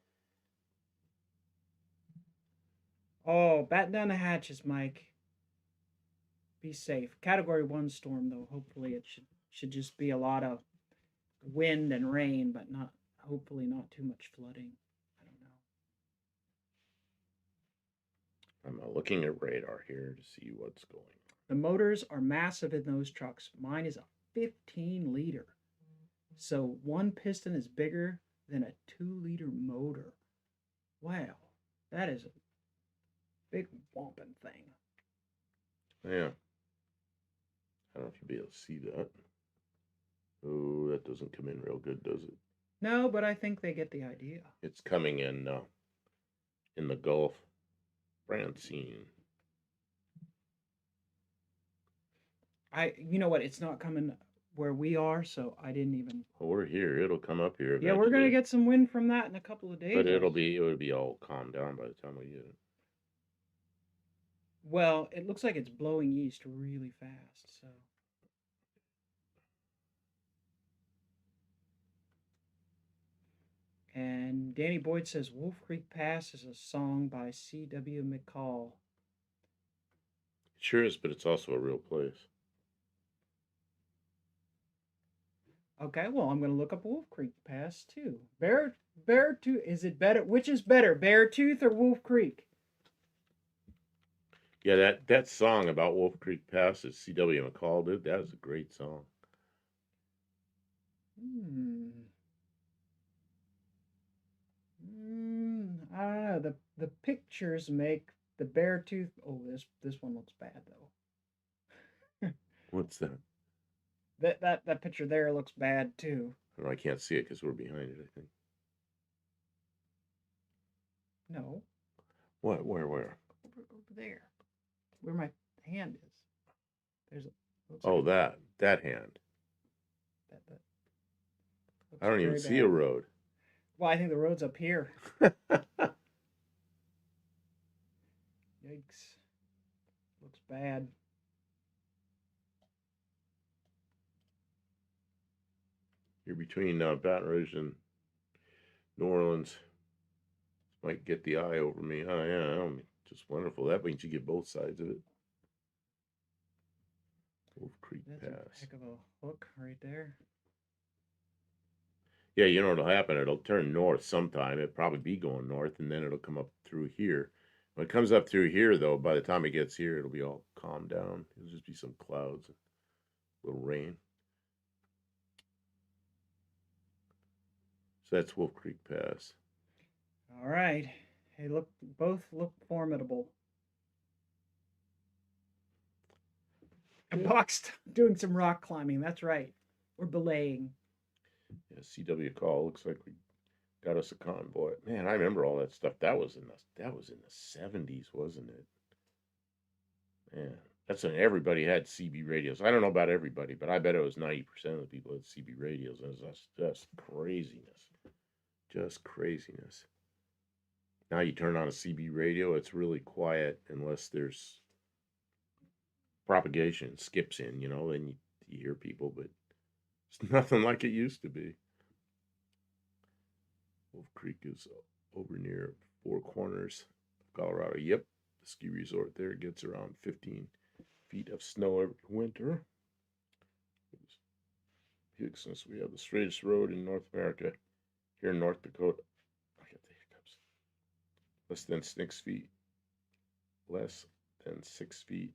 Oh, batten down the hatches, Mike. Be safe. Category 1 storm, though. Hopefully, it should just be a lot of wind and rain, but not hopefully not too much flooding. I don't know. I'm looking at radar here to see what's going on. The motors are massive in those trucks. Mine is a 15-liter. So one piston is bigger than a 2-liter motor. Wow. That is a big whomping thing. Yeah, I don't know if you'll be able to see that. Oh, that doesn't come in real good, does it? No, but I think they get the idea. It's coming in the Gulf. Francine. You know what? It's not coming where we are, so I didn't even. Well, we're here. It'll come up here Yeah, we're gonna eventually. get some wind from that in a couple of But days. it'll be all calmed down by the time we get it. Well, it looks like it's blowing east really fast. So and Danny Boyd says Wolf Creek Pass is a song by C.W. McCall. It sure is, but it's also a real place. Okay, well, I'm going to look up Wolf Creek Pass too. Beartooth, is it better? Which is better, Beartooth or Wolf Creek? Yeah, that song about Wolf Creek Pass that C.W. McCall did, that was a great song. I don't know. The pictures make the Beartooth. Oh, this one looks bad though. What's that? That picture there looks bad too. I can't see it because we're behind it, I think. No, What? Where? over there, where my hand is. There's a. Oh, Like that hand. that I don't even very see a bad. road. Well, I think the road's up here. Yikes. Looks bad. You're between Baton Rouge and New Orleans. Might get the eye over me. Oh, yeah, just wonderful. That means you get both sides of it. Wolf Creek That's Pass. a heck of a hook right there. Yeah, you know what'll happen? It'll turn north sometime. It'll probably be going north, and then it'll come up through here. When it comes up through here, though, by the time it gets here, it'll be all calmed down. It'll just be some clouds, a little rain. So that's Wolf Creek Pass. All right. Hey, look, both look formidable. And Boxed doing some rock climbing. That's right. Or belaying. Yeah, CW call. Looks like we got us a convoy. Man, I remember all that stuff. That was in the 70s, wasn't it? Man, that's when everybody had CB radios. I don't know about everybody, but I bet it was 90% of the people had CB radios. And it was just craziness. Just craziness. Now you turn on a CB radio, it's really quiet unless there's propagation, skips in, then you hear people, but it's nothing like it used to be. Wolf Creek is over near Four Corners, Colorado. Yep, the ski resort there gets around 15 feet of snow every winter. Since we have the straightest road in North America, here in North Dakota, I get the hiccups. Less than 6 feet. Less than 6 feet.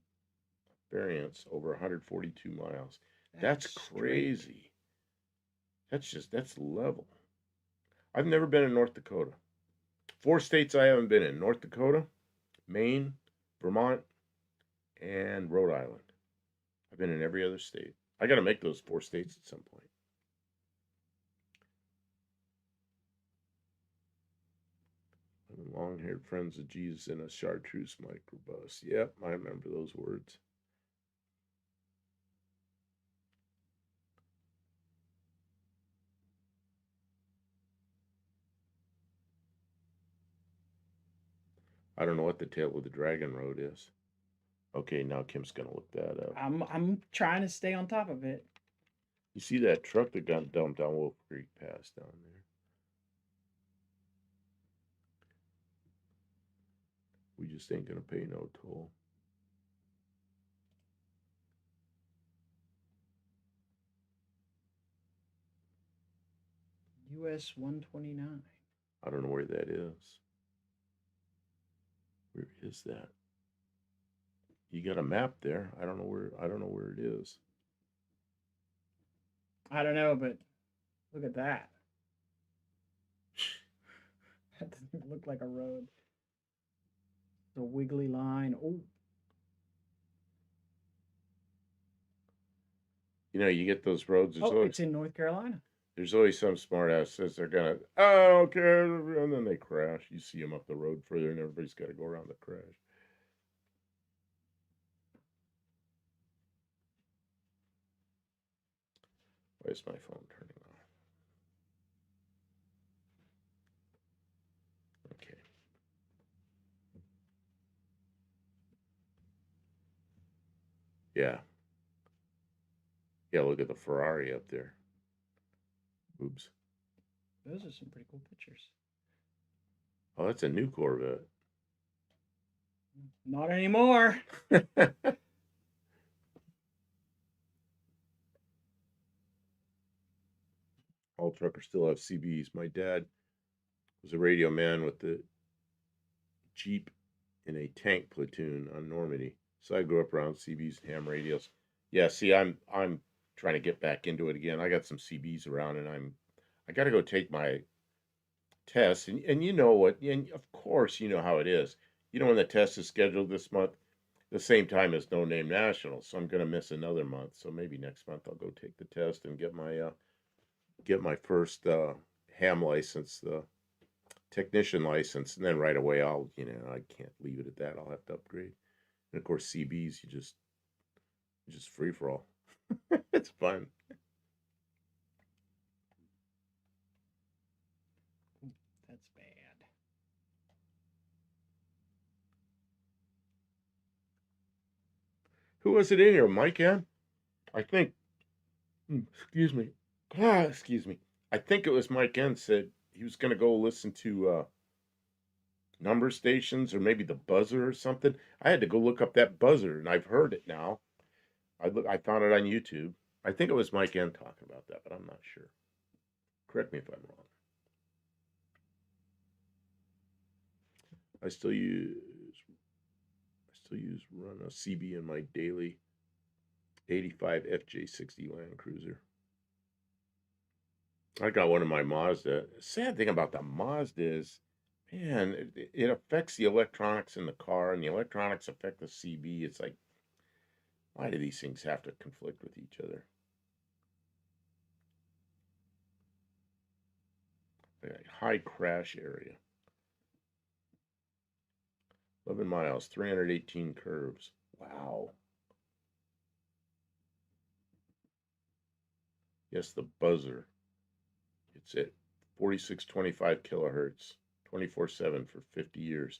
Variance over 142 miles. That's crazy. That's level. I've never been in North Dakota. 4 states I haven't been in: North Dakota, Maine, Vermont, and Rhode Island. I've been in every other state. I got to make those 4 states at some point. Long-haired friends of Jesus in a chartreuse microbus. Yep, I remember those words. I don't know what the Tail of the Dragon Road is. Okay, now Kim's gonna look that up. I'm trying to stay on top of it. You see that truck that got dumped on Wolf Creek Pass down there? We just ain't gonna pay no toll. US 129. I don't know where that is. Where is that? You got a map there. I don't know where it is. I don't know, but look at that. That doesn't look like a road. It's a wiggly line. Oh. You get those roads. It's in North Carolina. There's always some smart ass says they're gonna, oh, okay, and then they crash. You see them up the road further, and everybody's got to go around the crash. Why is my phone turning off? Okay. Yeah. Yeah, look at the Ferrari up there. Oops. Those are some pretty cool pictures. Oh, that's a new Corvette. Not anymore. All truckers still have CBs. My dad was a radio man with the Jeep in a tank platoon on Normandy. So I grew up around CBs and ham radios. Yeah, see, I'm trying to get back into it again. I got some CBs around, and I got to go take my test. And you know what? And of course, you know how it is. When the test is scheduled this month, the same time as No Name National, so I'm going to miss another month. So maybe next month I'll go take the test and get my first ham license, the technician license, and then right away I can't leave it at that. I'll have to upgrade. And of course, CBs, you just free for all. It's fun. Who was it in here? Mike N? I think. Excuse me. Excuse me. I think it was Mike N said he was going to go listen to number stations or maybe the buzzer or something. I had to go look up that buzzer, and I've heard it now. I found it on YouTube. I think it was Mike N talking about that, but I'm not sure. Correct me if I'm wrong. I still use run a CB in my daily 85 FJ60 Land Cruiser. I got one in my Mazda. Sad thing about the Mazda is, man, it affects the electronics in the car, and the electronics affect the CB. It's like, why do these things have to conflict with each other? High crash area. 11 miles, 318 curves. Wow. Yes, the buzzer. It's at 4625 kilohertz, 24/7 for 50 years.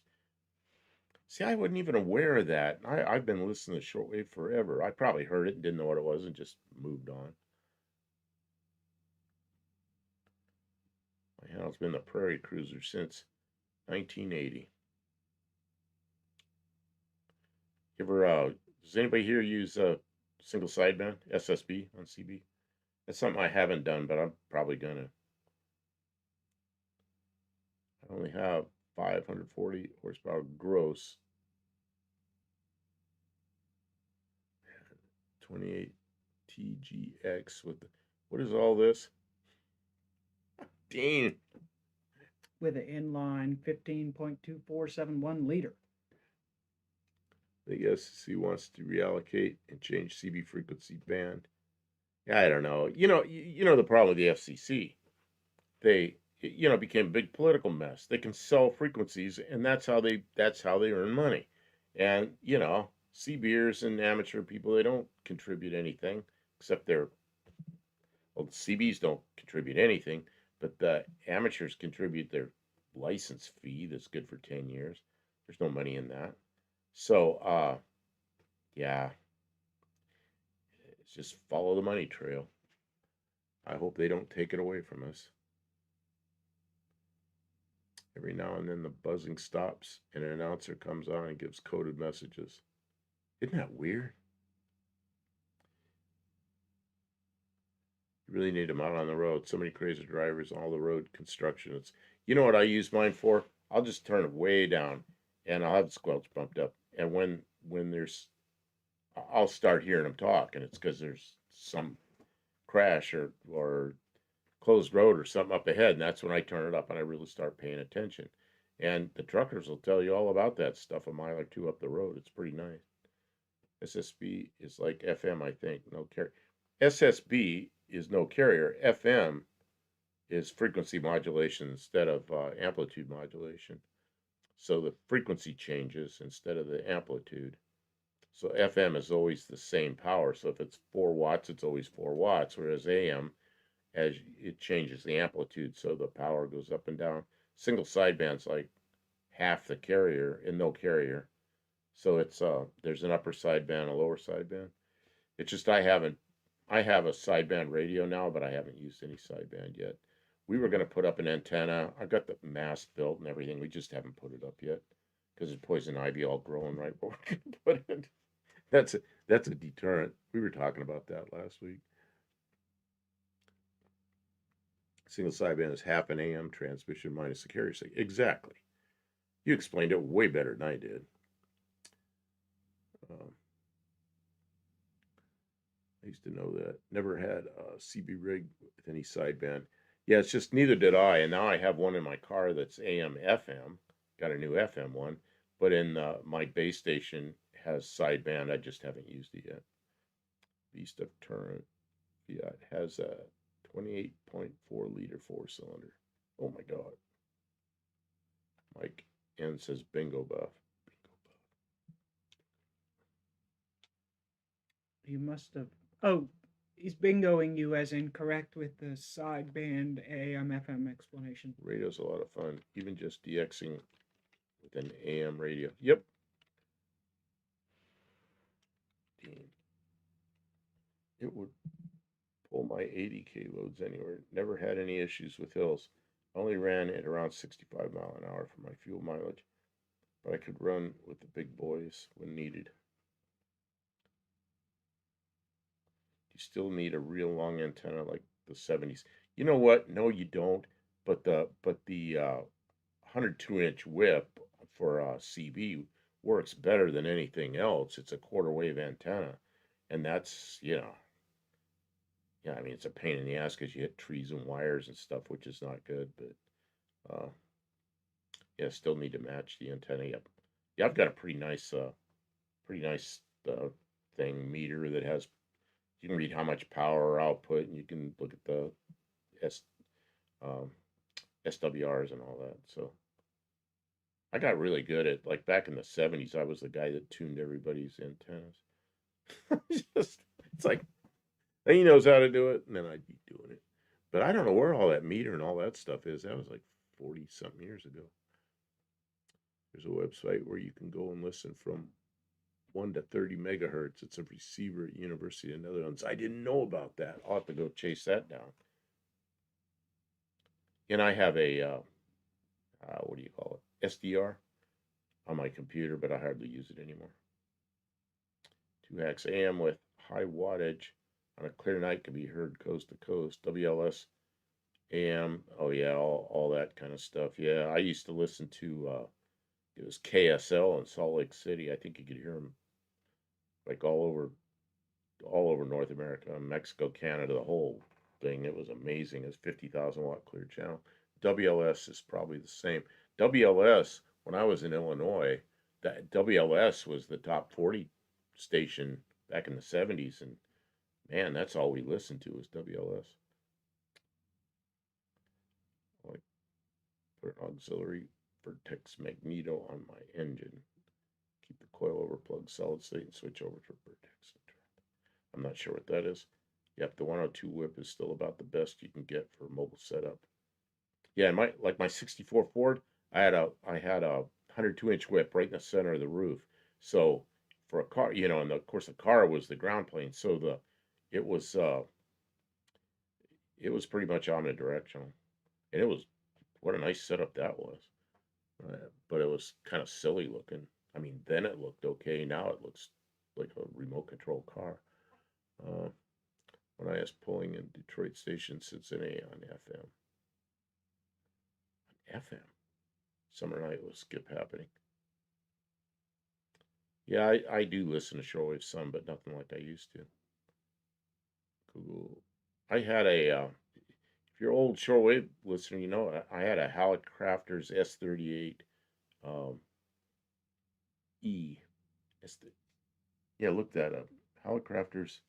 See, I wasn't even aware of that. I've been listening to shortwave forever. I probably heard it and didn't know what it was and just moved on. My handle's been the Prairie Cruiser since 1980. Does anybody here use single sideband, SSB on CB? That's something I haven't done, but I'm probably gonna. I only have 540 horsepower gross. 28 TGX with what is all this? Dang. With an inline 15.2471 liter. The SEC wants to reallocate and change CB frequency band. I don't know. You know the problem with the FCC. They became a big political mess. They can sell frequencies, and that's how they earn money. And CBers and amateur people, they don't contribute anything except the CBs don't contribute anything, but the amateurs contribute their license fee that's good for 10 years. There's no money in that. So, yeah, it's just follow the money trail. I hope they don't take it away from us. Every now and then the buzzing stops and an announcer comes on and gives coded messages. Isn't that weird? You really need them out on the road. So many crazy drivers, all the road construction. It's what I use mine for? I'll just turn it way down and I'll have the squelch bumped up. And when I'll start hearing them talk, and it's because there's some crash or closed road or something up ahead, and that's when I turn it up and I really start paying attention. And the truckers will tell you all about that stuff a mile or two up the road. It's pretty nice. SSB is like FM, I think. No carrier. SSB is no carrier. FM is frequency modulation instead of amplitude modulation. So the frequency changes instead of the amplitude. So FM is always the same power. So if it's 4 watts, it's always 4 watts, whereas AM, as it changes the amplitude, so the power goes up and down. Single sideband's like half the carrier and no carrier. So it's there's an upper sideband, a lower sideband. It's just I have a sideband radio now, but I haven't used any sideband yet. We were going to put up an antenna. I got the mast built and everything. We just haven't put it up yet because there's poison ivy all growing right where we're going to put it. That's a deterrent. We were talking about that last week. Single sideband is half an AM transmission minus the carrier signal. Exactly. You explained it way better than I did. I used to know that. Never had a CB rig with any sideband. Yeah, it's just neither did I. And now I have one in my car that's AM FM. Got a new FM one. But in my base station has sideband. I just haven't used it yet. Beast of Turret. Yeah, it has a 28.4 liter 4-cylinder. Oh my God. Mike N says bingo buff. You must have. Oh, he's bingoing you as incorrect with the sideband AM FM explanation. Radio's a lot of fun. Even just DXing with an AM radio. Yep. beam. It would pull my 80K loads anywhere. Never had any issues with hills. Only ran at around 65 mile an hour for my fuel mileage, but I could run with the big boys when needed. You still need a real long antenna like the 70s. You know what? No, you don't. But the 102-inch whip for CB works better than anything else. It's a quarter wave antenna, and that's yeah. I mean, it's a pain in the ass because you hit trees and wires and stuff, which is not good. But uh, yeah, still need to match the antenna. Yep. Yeah, I've got a pretty nice thing meter that has. You can read how much power output, and you can look at the S um, SWRs and all that. So I got really good at, like, back in the 70s. I was the guy that tuned everybody's antennas. Just it's like he knows how to do it, and then I'd be doing it. But I don't know where all that meter and all that stuff is. That was like 40 something years ago. There's a website where you can go and listen from 1 to 30 megahertz. It's a receiver at University of Netherlands. I didn't know about that. I'll have to go chase that down. And I have a what do you call it? SDR on my computer, but I hardly use it anymore. 2 AM with high wattage on a clear night can be heard coast to coast. WLS AM, oh yeah, all that kind of stuff. Yeah, I used to listen to it was KSL in Salt Lake City. I think you could hear them like all over North America, Mexico, Canada, the whole thing. It was amazing. It's 50,000 watt clear channel. WLS is probably the same. WLS, when I was in Illinois, that WLS was the top 40 station back in the 70s, and man, that's all we listened to was WLS. Like, put an auxiliary Vertex magneto on my engine. Keep the coilover plug solid state and switch over to Vertex. I'm not sure what that is. Yep, the 102 whip is still about the best you can get for a mobile setup. Yeah, my 64 Ford, I had a 102-inch whip right in the center of the roof. So for a car, and of course the car was the ground plane, so it was uh it was pretty much omnidirectional, and it was what a nice setup that was. But it was kind of silly looking. I mean, then it looked okay. Now it looks like a remote control car. Uh, when I was pulling in Detroit station Cincinnati on FM. FM. Summer night will skip happening. Yeah, I do listen to shortwave some, but nothing like I used to. Google. I had if you're old shortwave listener, I had a Hallicrafters S38 um, E. Yeah, look that up. Hallicrafters.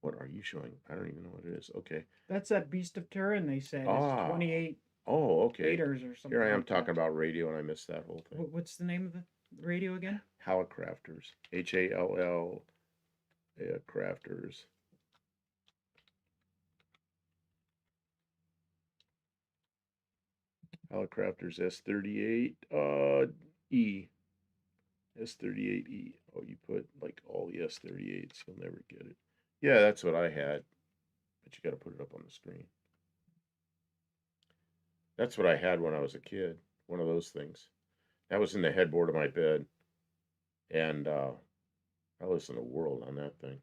What are you showing? I don't even know what it is. Okay. That's that beast of Turin they said is Ah. 28 Oh, okay. meters or something. Here I am like talking that. about radio, and I missed that whole thing. What's the name of the radio again? Hallicrafters. HALL. Crafters. Hallicrafters S38 E. S38E. Oh, you put like all the S38s, you'll never get it. Yeah, that's what I had, but you got to put it up on the screen. That's what I had when I was a kid. One of those things. That was in the headboard of my bed, and I listened to World on that thing.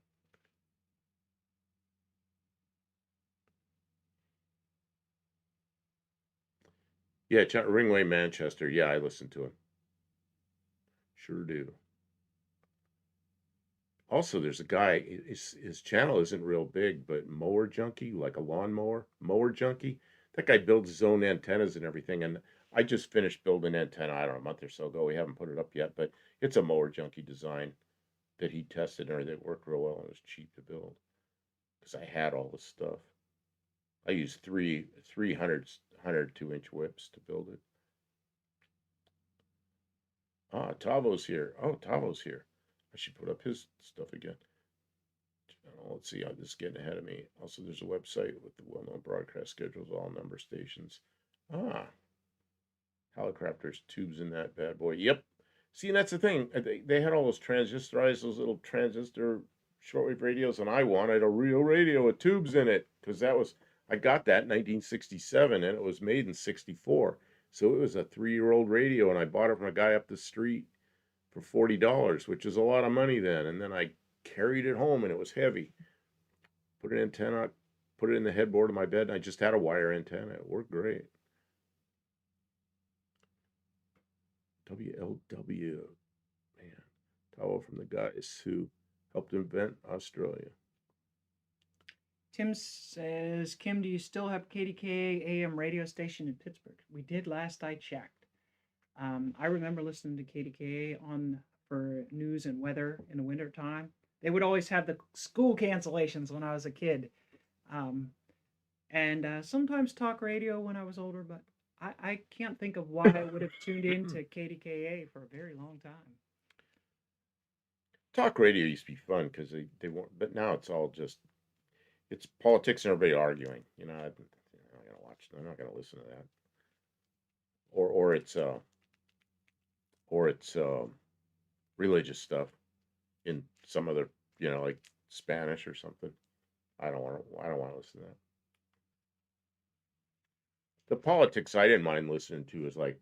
Yeah, Ringway Manchester. Yeah, I listened to him. Sure do. Also, there's a guy. His channel isn't real big, but Mower Junkie, like a lawnmower, Mower Junkie. That guy builds his own antennas and everything. And I just finished building an antenna. I don't know, a month or so ago. We haven't put it up yet, but it's a Mower Junkie design that he tested and everything. It worked real well and it was cheap to build because I had all the stuff. I used three 102-inch whips to build it. Ah, Tavo's here. Oh, Tavo's here. I should put up his stuff again. Let's see, this is getting ahead of me. Also, there's a website with the well-known broadcast schedules, all number stations. Ah, Hallicrafters tubes in that bad boy. Yep. See, and that's the thing. They had all those transistorized, those little transistor shortwave radios, and I wanted a real radio with tubes in it because I got that in 1967 and it was made in 64. So it was a 3-year-old radio, and I bought it from a guy up the street for $40, which is a lot of money then. And then I carried it home, and it was heavy. Put an antenna, put it in the headboard of my bed, and I just had a wire antenna. It worked great. WLW, man, Towel from the guys who helped invent Australia. Tim says, Kim, do you still have KDKA AM radio station in Pittsburgh? We did last I checked. I remember listening to KDKA for news and weather in the wintertime. They would always have the school cancellations when I was a kid. And sometimes talk radio when I was older, but I can't think of why I would have tuned into KDKA for a very long time. Talk radio used to be fun because they weren't, but now it's all just, it's politics and everybody arguing. I'm not gonna watch. I'm not gonna listen to that. Or it's religious stuff in some other, like Spanish or something. I don't want to listen to that. The politics I didn't mind listening to is like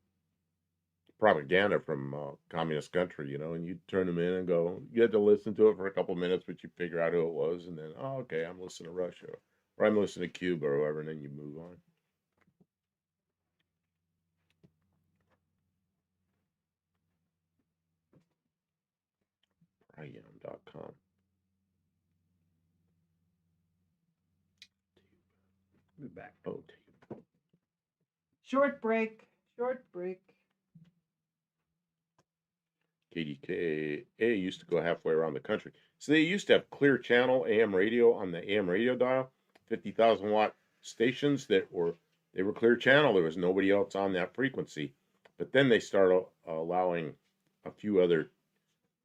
propaganda from communist country, and you turn them in and go, you had to listen to it for a couple minutes, but you figure out who it was, and then, oh, okay, I'm listening to Russia, or I'm listening to Cuba or whoever, and then you move on. Priam.com. Move back. Oh, Short break. KDKA used to go halfway around the country. So they used to have clear channel AM radio on the AM radio dial, 50,000 watt stations they were clear channel. There was nobody else on that frequency. But then they started allowing a few other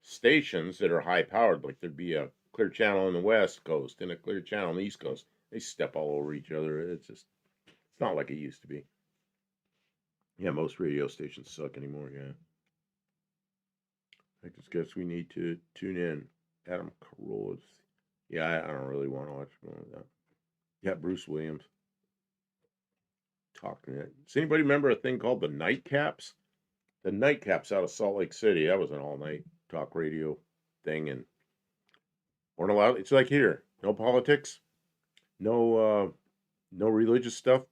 stations that are high powered, like there'd be a clear channel on the West Coast and a clear channel on the East Coast. They step all over each other. It's not like it used to be. Yeah, most radio stations suck anymore, yeah. I just guess we need to tune in. Adam Carolla. Yeah, I don't really want to watch that. Yeah, Bruce Williams. Talking it. Does anybody remember a thing called the Nightcaps? The Nightcaps out of Salt Lake City. That was an all-night talk radio thing, and weren't allowed. It's like here, no politics, no religious stuff,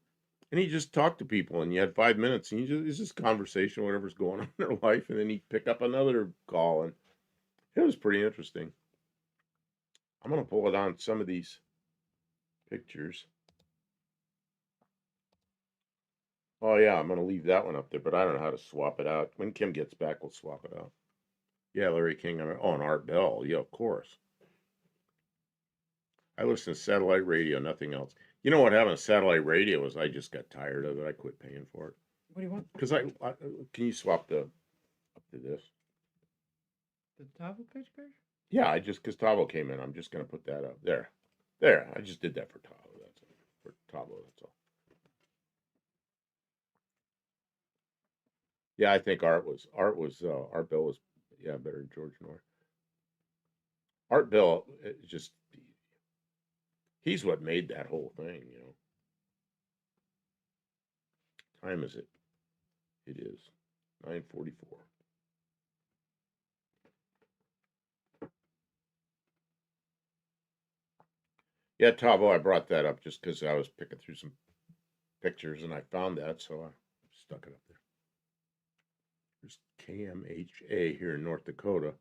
and he just talked to people, and you had 5 minutes, and it's just conversation, whatever's going on in their life, and then he'd pick up another call, and it was pretty interesting. I'm gonna pull it on some of these pictures. Oh yeah, I'm gonna leave that one up there, but I don't know how to swap it out. When Kim gets back, we'll swap it out. Yeah, Larry King. And Art Bell. Yeah, of course. I listen to satellite radio, nothing else. You know what having a satellite radio is? I just got tired of it. I quit paying for it. What do you want? Because can you swap up to this? The Tavo picture? Yeah, because Tavo came in. I'm just gonna put that up there. There, I just did that for Tavo. That's all. For Tavo, that's all. Yeah, I think Art Bell was better than George North. Art Bell just he's what made that whole thing, Time is it? It is 9:44. Yeah, Tavo, I brought that up just because I was picking through some pictures and I found that, so I stuck it up there. There's KMHA here in North Dakota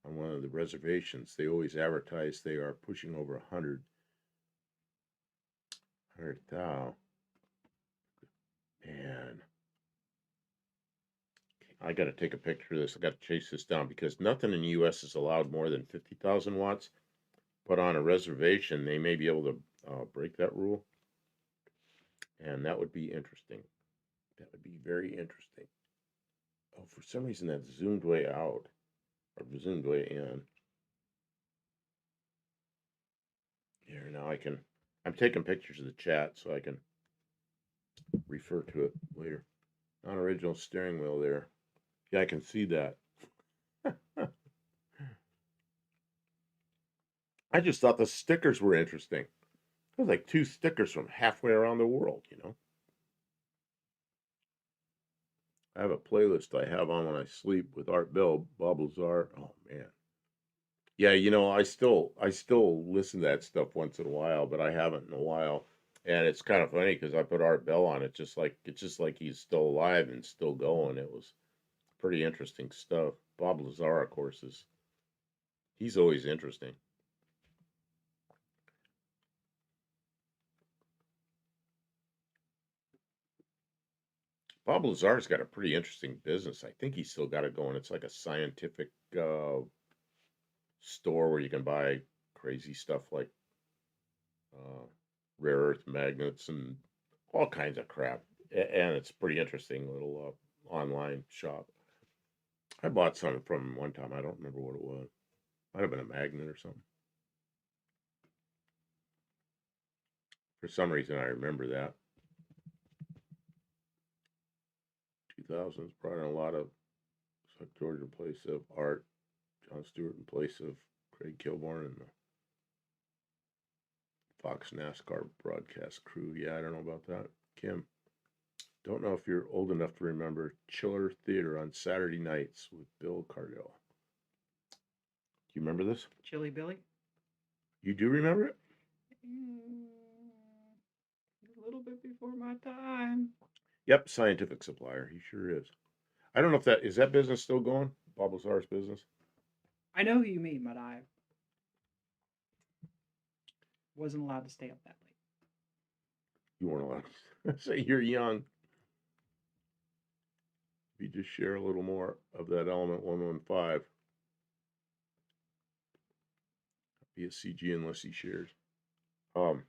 on one of the reservations. They always advertise they are pushing over 100,000. Man, I got to take a picture of this. I got to chase this down because nothing in the U.S. is allowed more than 50,000 watts. But on a reservation, they may be able to break that rule. And that would be interesting. That would be very interesting. Oh, for some reason that zoomed way out. Or zoomed way in. Here, now I'm taking pictures of the chat so I can refer to it later. Non-original steering wheel there. Yeah, I can see that. I I just thought the stickers were interesting. There's like 2 stickers from halfway around the world, you know? I have a playlist I have on when I sleep with Art Bell, Bob Lazar. Oh man. Yeah, I still listen to that stuff once in a while, but I haven't in a while. And it's kind of funny because I put Art Bell on it, it's just like he's still alive and still going. It was pretty interesting stuff. Bob Lazar, of course, he's always interesting. Bob Lazar's got a pretty interesting business. I think he's still got it going. It's like a scientific store where you can buy crazy stuff like uh, rare earth magnets and all kinds of crap. And it's a pretty interesting little online shop. I bought something from him one time. I don't remember what it was. Might have been a magnet or something. For some reason, I remember that. 2000s brought in a lot of Chuck George in place of Art, John Stewart in place of Craig Kilborn, and the Fox NASCAR broadcast crew. Yeah, I don't know about that. Kim, don't know if you're old enough to remember Chiller Theater on Saturday nights with Bill Cardell. Do you remember this? Chili Billy? You do remember it? Mm, a little bit before my time. Yep, scientific supplier. He sure is. I don't know if that business still going? Bob Lazar's business? I know who you mean, but I wasn't allowed to stay up that late. You weren't allowed to say you're young. If you just share a little more of that element 115, be a CG unless he shares. Um,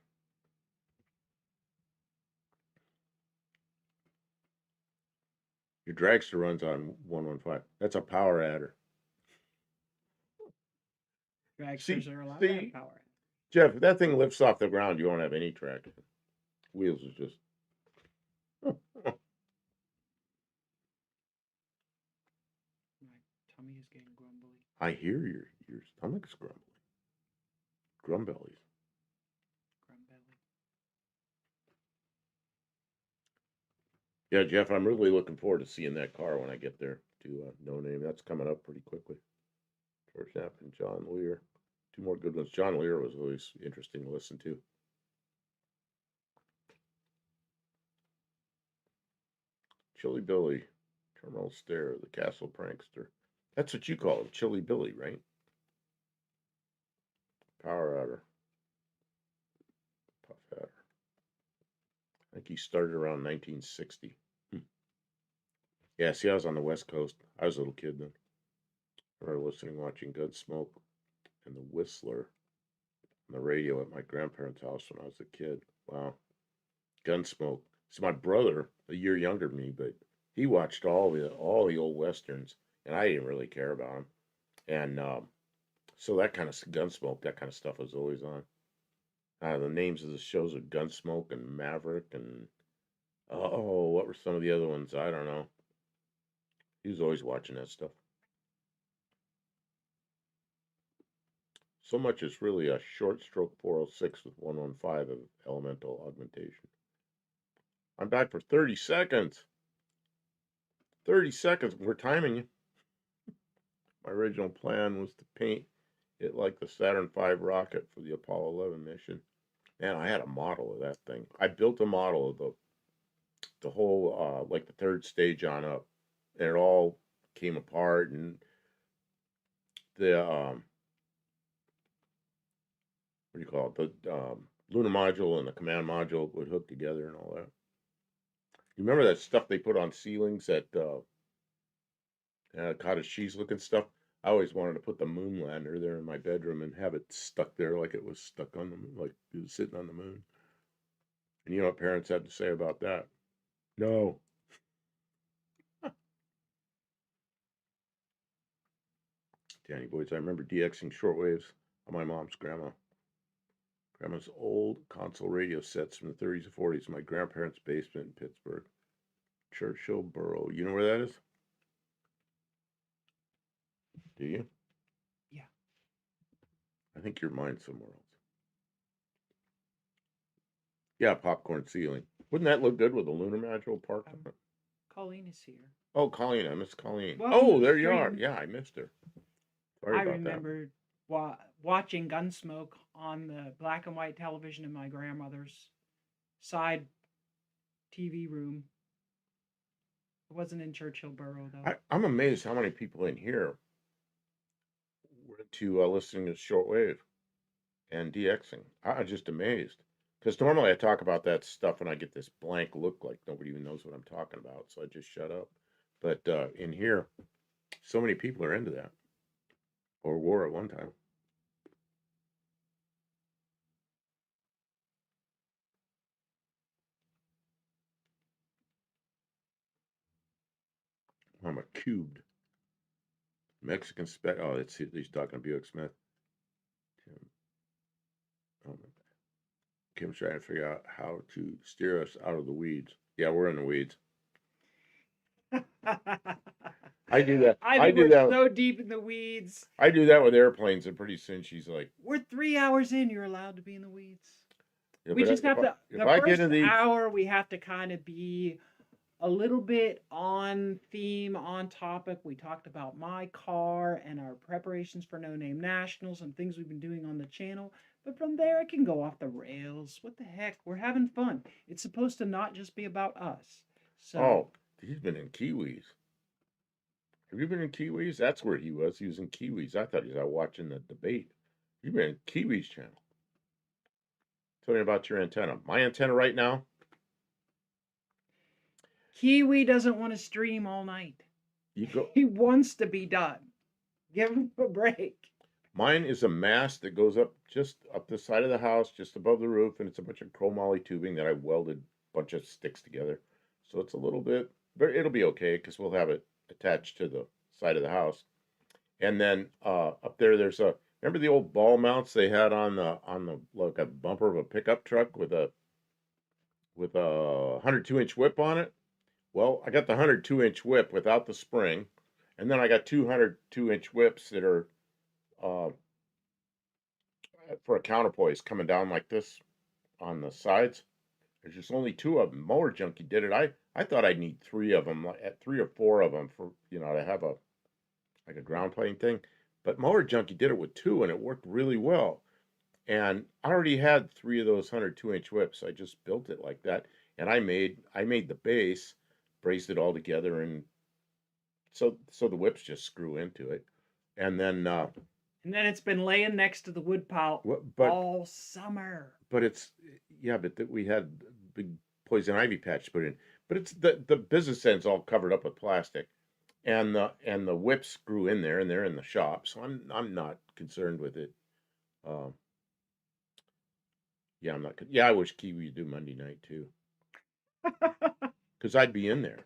your dragster runs on 115. That's a power adder. See, Dragsters are allowed to have see, power. Jeff, if that thing lifts off the ground, you won't have any traction. Wheels is just. My tummy is getting grumbly. I hear your stomach's grumbling. Grumbellies. Grumbelly. Yeah, Jeff, I'm really looking forward to seeing that car when I get there to No Name. That's coming up pretty quickly. George Knapp and John Lear. Two more good ones. John Lear was always interesting to listen to. Chilly Billy, Terminal Stair, the Castle Prankster. That's what you call him, Chilly Billy, right? Power Outer, Puff Adder. I think he started around 1960. Yeah, see, I was on the West Coast. I was a little kid then. I remember listening, watching Gunsmoke and the Whistler on the radio at my grandparents' house when I was a kid. Wow. Gunsmoke. See, my brother, a year younger than me, but he watched all the old westerns, and I didn't really care about them. And so that kind of Gunsmoke, that kind of stuff was always on. The names of the shows are Gunsmoke and Maverick, and oh, what were some of the other ones? I don't know. He was always watching that stuff. So much is really a short stroke 406 with 115 of elemental augmentation. I'm back for 30 seconds. 30 seconds. We're timing you. My original plan was to paint it like the Saturn V rocket for the Apollo 11 mission. Man, I had a model of that thing. I built a model of the whole like the third stage on up, and it all came apart, and the what do you call it? The lunar module and the command module would hook together and all that. You remember that stuff they put on ceilings at cottage cheese looking stuff? I always wanted to put the moon lander there in my bedroom and have it stuck there like it was stuck on the moon, like it was sitting on the moon. And you know what parents had to say about that? No. Danny boys, I remember DXing shortwaves on my mom's grandma's old console radio sets from the 30s and 40s in my grandparents' basement in Pittsburgh. Churchill Borough. You know where that is? Do you? Yeah. I think your mind's somewhere else. Yeah, popcorn ceiling. Wouldn't that look good with a lunar module parked on Um, it? Colleen is here. Oh, Colleen, I miss Colleen. Welcome to Oh, the there you are. stream. Yeah, I missed her. Sorry I about that. remember watching Gunsmoke on the black and white television in my grandmother's side TV room. It wasn't in Churchill Borough though. I'm amazed how many people in here were into listening to shortwave and DXing. I'm just amazed. Because normally I talk about that stuff and I get this blank look like nobody even knows what I'm talking about. So I just shut up. But in here, so many people are into that or were at one time. I'm a cubed Mexican spec. Oh, he's talking to Buick Smith. Tim, oh, Kim's trying to figure out how to steer us out of the weeds. Yeah, we're in the weeds. I do that. I I think do we're that. so deep in the weeds. I do that with airplanes, and pretty soon she's like, We're 3 hours in. You're allowed to be in the weeds. yeah, We but just have to. if The I get first in these, hour, we have to kind of be a little bit on theme, on topic. We talked about my car and our preparations for No Name Nationals and things we've been doing on the channel. But from there, it can go off the rails. What the heck? We're having fun. It's supposed to not just be about us. So, oh, he's been in Kiwis. Have you been in Kiwis? That's where he was. He was in Kiwis. I thought he was out watching the debate. You've been in Kiwis channel. Tell me about your antenna. My antenna right now. Kiwi doesn't want to stream all night. You go. He wants to be done. Give him a break. Mine is a mast that goes up just up the side of the house, just above the roof, and it's a bunch of chromoly tubing that I welded a bunch of sticks together. So it's a little bit, but it'll be okay because we'll have it attached to the side of the house. And then up there, there's a remember the old ball mounts they had on the like a bumper of a pickup truck with a 102-inch whip on it. Well, I got the 102-inch whip without the spring, and then I got 202-inch whips that are uh, for a counterpoise coming down like this on the sides. There's just only two of them. Mower Junkie did it. I thought I'd need three of them, at 3 or 4 of them for to have a like a ground plane thing. But Mower Junkie did it with two, and it worked really well. And I already had 3 of those 102-inch whips. I just built it like that, and I made the base, braced it all together, and so the whips just screw into it, and then And then it's been laying next to the wood pile but all summer. but it's yeah, but we had big poison ivy patch put in, but it's the business end's all covered up with plastic, and the whips screw in there, and they're in the shop, so I'm not concerned with it. Um, yeah, I'm not. Yeah, I wish Kiwi would do Monday night too, because I'd be in there.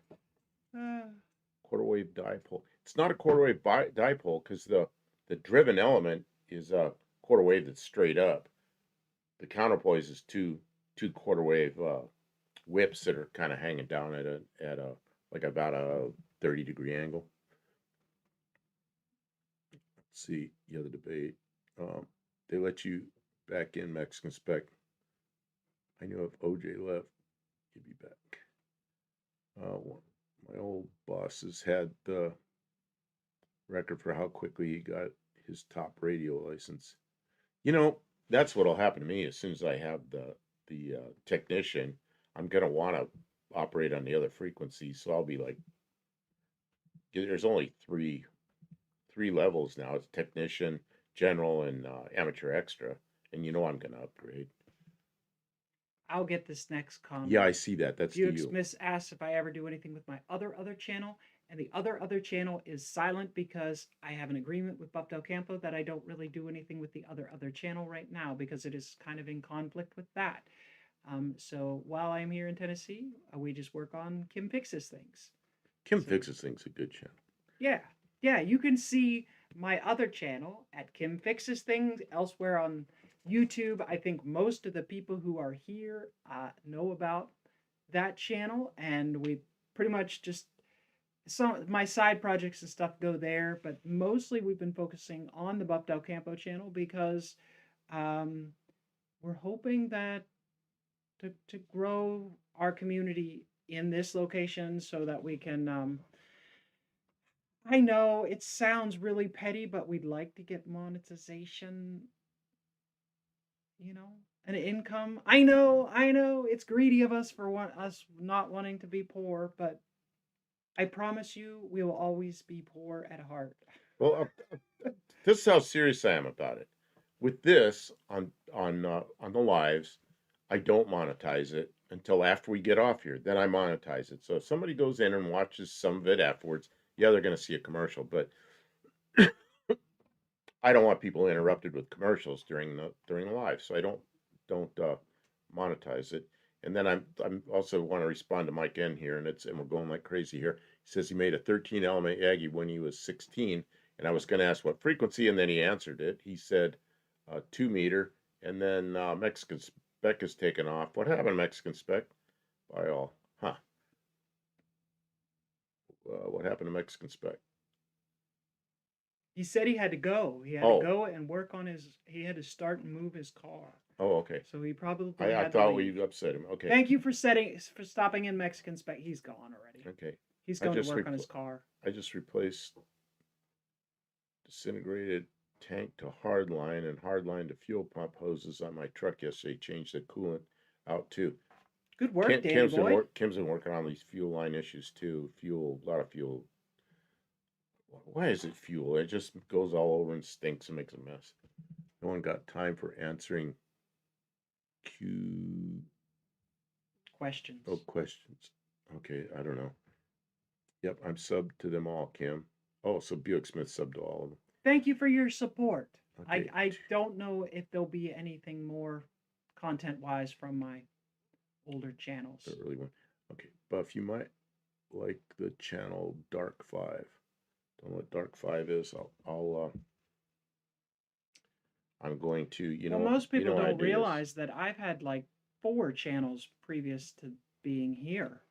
Quarter wave dipole. It's not a quarter wave dipole because the driven element is a quarter wave that's straight up. The counterpoise is two quarter wave whips that are kind of hanging down at a like about a 30-degree angle. Let's see the other debate. They let you back in Mexican spec. I knew if OJ left, he'd be back. My old bosses had the record for how quickly he got his top radio license. That's what'll happen to me as soon as I have the technician. I'm gonna want to operate on the other frequencies, so I'll be like, there's only three levels now. It's technician, general, and amateur extra, and I'm gonna upgrade. I'll get this next comment. Yeah, I see that. That's Buick to you. Smith asks if I ever do anything with my other channel, and the other channel is silent because I have an agreement with Buff Del Campo that I don't really do anything with the other channel right now because it is kind of in conflict with that. So while I'm here in Tennessee, we just work on Kim Fixes Things. Kim Fixes Things a good channel. Yeah, you can see my other channel at Kim Fixes Things elsewhere on YouTube. I think most of the people who are here know about that channel, and we pretty much just some my side projects and stuff go there, but mostly we've been focusing on the Buff Del Campo channel because um, we're hoping that to grow our community in this location so that we can. I know it sounds really petty, but we'd like to get monetization, you know, an income. I know, it's greedy of us for us not wanting to be poor, but I promise you, we will always be poor at heart. Well, this is how serious I am about it. With this on the lives, I don't monetize it until after we get off here. Then I monetize it. So if somebody goes in and watches some of it afterwards, yeah, they're going to see a commercial. But I don't want people interrupted with commercials during the live, so I don't monetize it. And then I'm also want to respond to Mike N here, and we're going like crazy here. He says he made a 13 element Aggie when he was 16, and I was going to ask what frequency, and then he answered it. He said 2 meter, and then Mexican spec is taken off. What happened to Mexican spec? By all, huh? What happened to Mexican spec? He said he had to go. He had to Oh, go and work on his. He had to start and move his car. oh, okay. So he probably I had to thought leave. we upset him. Okay, Thank you for stopping in Mexican spec. He's gone already. okay. He's I going to just work on his car. I just replaced disintegrated tank to hardline and hardline to fuel pump hoses on my truck yesterday. Changed the coolant out too. Good work, Danny boy. Kim's been working on these fuel line issues too. A lot of fuel. Why is it fuel? It just goes all over and stinks and makes a mess. No one got time for answering Q. Questions. Oh, questions. Okay, I don't know. Yep, I'm subbed to them all, Kim. Oh, so Buick Smith subbed to all of them. Thank you for your support. Okay. I don't know if there'll be anything more content wise from my older channels. The early one. Okay, Buff, you might like the channel Dark 5. Don't know what Dark 5 is. I'm going to, Well, most people don't do realize that I've had like 4 channels previous to being here.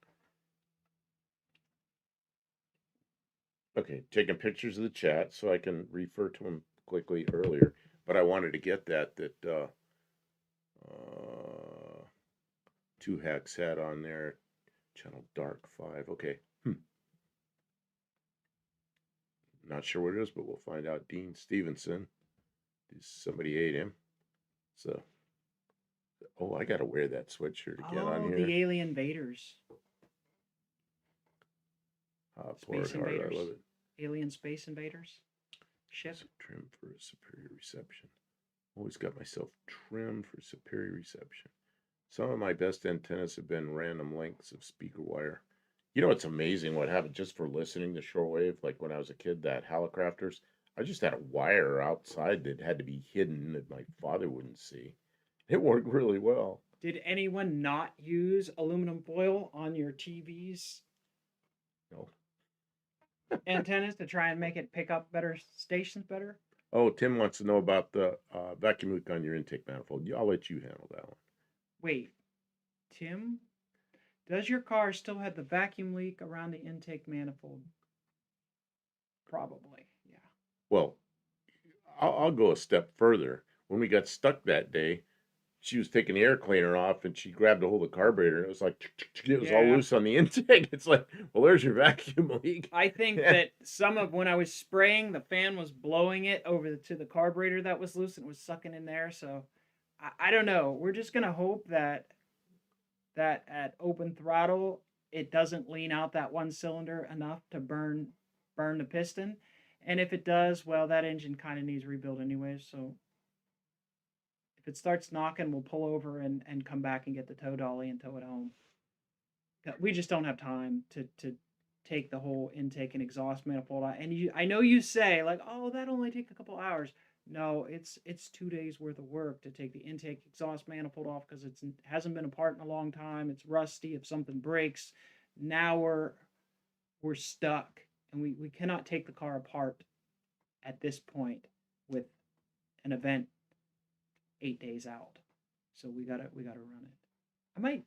Okay, taking pictures of the chat so I can refer to them quickly earlier. But I wanted to get that Two Hacks had on there. Channel Dark 5. Okay. Not sure what it is, but we'll find out. Dean Stevenson. Somebody ate him. So, oh, I gotta wear that sweatshirt again on here. The Alien Invaders. Space Invaders. I love it. Alien Space Invaders. Ship. Trim for a superior reception. Always got myself trimmed for superior reception. Some of my best antennas have been random lengths of speaker wire. You know, it's amazing what happened just for listening to shortwave. Like when I was a kid, that Hallicrafters, I just had a wire outside that had to be hidden that my father wouldn't see. It worked really well. Did anyone not use aluminum foil on your TV's No. antennas to try and make it pick up better stations better? Oh, Tim wants to know about the vacuum leak on your intake manifold. I'll let you handle that one. Wait, Tim? Does your car still have the vacuum leak around the intake manifold? Probably, yeah. Well, I'll go a step further. When we got stuck that day, she was taking the air cleaner off and she grabbed a hold of the carburetor and it was like, it was all loose on the intake. It's like, well, there's your vacuum leak. I think that some of when I was spraying, the fan was blowing it over to the carburetor that was loose and it was sucking in there. So I don't know. We're just going to hope that at open throttle, it doesn't lean out that one cylinder enough to burn the piston. And if it does, well, that engine kind of needs rebuild anyway. So if it starts knocking, we'll pull over and come back and get the tow dolly and tow it home. We just don't have time to take the whole intake and exhaust manifold out. And I know you say like, oh, that only take a couple hours. No, it's 2 days worth of work to take the intake exhaust manifold off because it hasn't been apart in a long time. It's rusty. If something breaks, now we're stuck, and we cannot take the car apart at this point with an event 8 days out. So we gotta run it.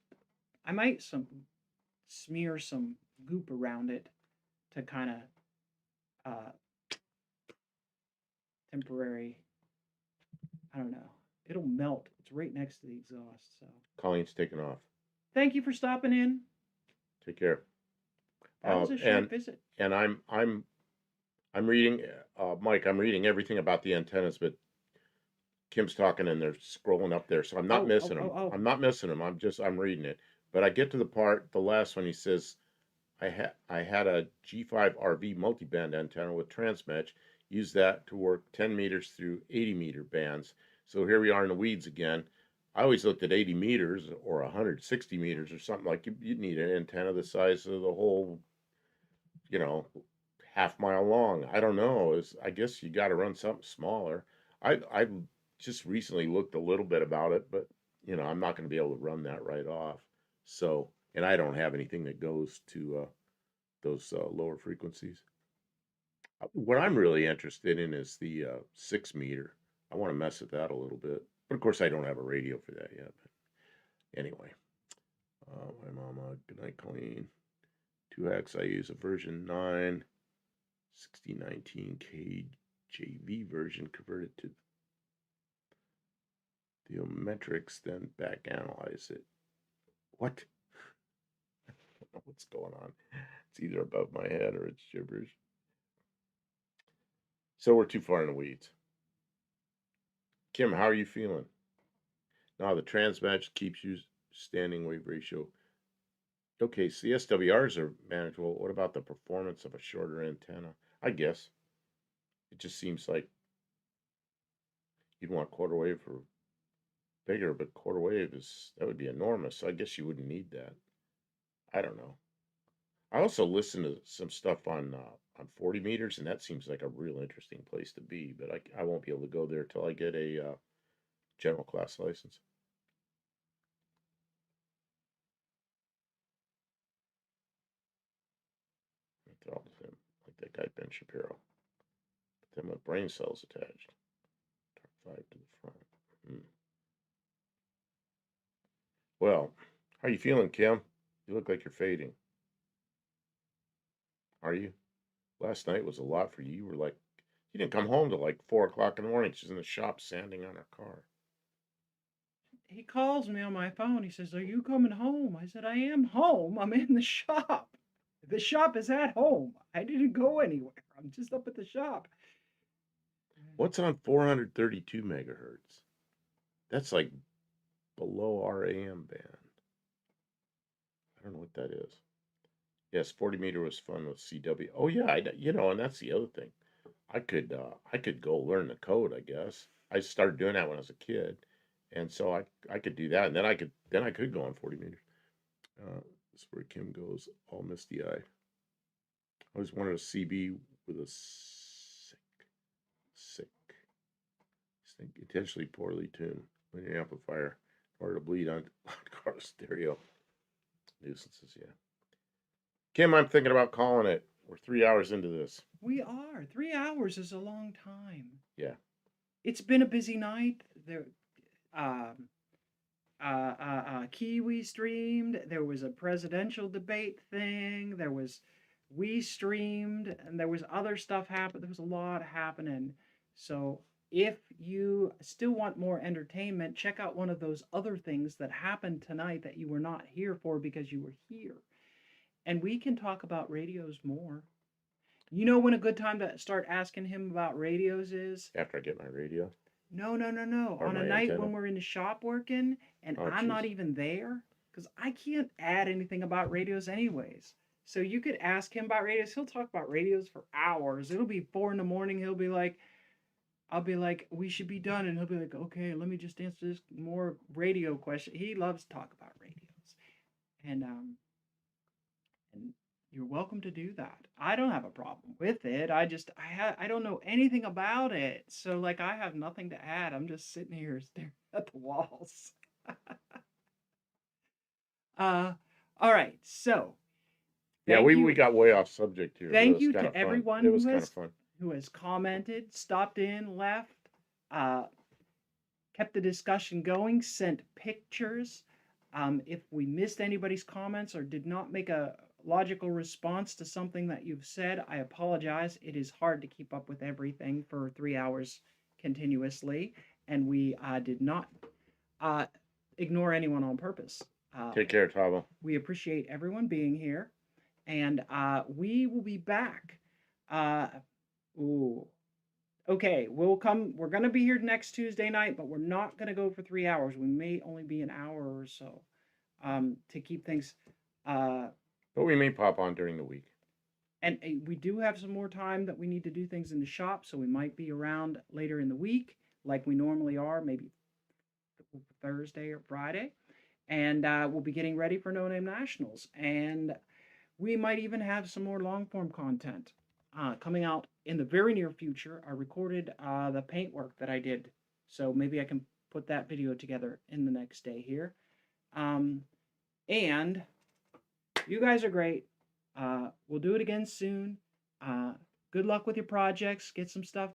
I might smear some goop around it to kind of uh, temporary. I don't know. It'll melt. It's right next to the exhaust. So Colleen's taking off. thank you for stopping in. Take care. That was a short And visit. I'm reading, Mike. I'm reading everything about the antennas, but Kim's talking and they're scrolling up there, so I'm not Oh, oh, missing oh, them. oh. I'm not missing them. I'm reading it. But I get to the last one. He says, I had a G5 RV multiband antenna with transmatch. Used that to work 10 meters through 80-meter bands. So here we are in the weeds again. I always looked at 80 meters or 160 meters or something like you'd need an antenna the size of the whole, you know, half mile long. I don't know. I guess you got to run something smaller. I just recently looked a little bit about it, but I'm not going to be able to run that right off. So, and I don't have anything that goes to those lower frequencies. What I'm really interested in is the 6 meter. I want to mess with that a little bit, but of course I don't have a radio for that yet. But anyway, my mama, good night, Colleen. 2X, I use a version 9, 6019 KJV version converted to theometrics, then back analyze it. What? I don't know what's going on. It's either above my head or it's gibberish. So we're too far in the weeds. Kim, how are you feeling? Now the transmatch keeps you standing wave ratio. Okay, CSWRs are manageable. What about the performance of a shorter antenna? I guess it just seems like you'd want quarter wave for bigger, but quarter wave that would be enormous. So I guess you wouldn't need that. I don't know. I also listened to some stuff on 40 meters, and that seems like a real interesting place to be. But I won't be able to go there till I get a general class license. All of them, like that guy Ben Shapiro. But then with brain cells attached. Tarp 5 to the front. Well, how are you feeling, Kim? You look like you're fading. Are you? Last night was a lot for you. You didn't come home till like 4 o'clock in the morning. She's in the shop sanding on her car. He calls me on my phone. He says, "Are you coming home?" I said, "I am home. I'm in the shop. The shop is at home. I didn't go anywhere. I'm just up at the shop." What's on 432 megahertz? That's like below our AM band. I don't know what that is. Yes, 40 meter was fun with CW. Oh yeah, and that's the other thing. I could go learn the code, I guess. I started doing that when I was a kid. And so I could do that, and then I could go on 40 meters. This is where Kim goes, all misty eye. I always wanted a CB with a sick, intentionally poorly tuned linear amplifier in order to bleed on car stereo. Nuisances, yeah. Kim, I'm thinking about calling it. We're 3 hours into this. We are. 3 hours is a long time. Yeah. It's been a busy night. There, um, Kiwi streamed. There was a presidential debate thing. We streamed, and there was other stuff happen. There was a lot happening. So if you still want more entertainment, check out one of those other things that happened tonight that you were not here for because you were here. And we can talk about radios more. You know when a good time to start asking him about radios is? After I get my radio. No, no, no, no. Or On a my night antenna. when we're in the shop working and Oh, I'm not jeez. even there, because I can't add anything about radios anyways. So you could ask him about radios. He'll talk about radios for hours. It'll be 4 in the morning. He'll be like, I'll be like, we should be done. And he'll be like, okay, let me just answer this more radio question. He loves to talk about radios. And you're welcome to do that. I don't have a problem with it. I don't know anything about it. So like I have nothing to add. I'm just sitting here staring at the walls. uh all right. So Yeah, thank we you. got way off subject here, but it Thank was you kind to of fun. everyone It was kind of fun. who has commented, stopped in, left, uh kept the discussion going, sent pictures. If we missed anybody's comments or did not make a logical response to something that you've said, I apologize. It is hard to keep up with everything for 3 hours continuously, and we did not uh, ignore anyone on purpose. Take care, Tavo. We appreciate everyone being here, and we will be back. Uh, ooh, okay, we'll come. We're gonna be here next Tuesday night, but we're not gonna go for 3 hours. We may only be an hour or so, to keep things. Uh, But we may pop on during the week. and we do have some more time that we need to do things in the shop, so we might be around later in the week, like we normally are, maybe Thursday or Friday. And we'll be getting ready for No Name Nationals, and we might even have some more long form content coming out in the very near future. I recorded the paintwork that I did, so maybe I can put that video together in the next day here. And you guys are great. We'll do it again soon. Good luck with your projects. Get some stuff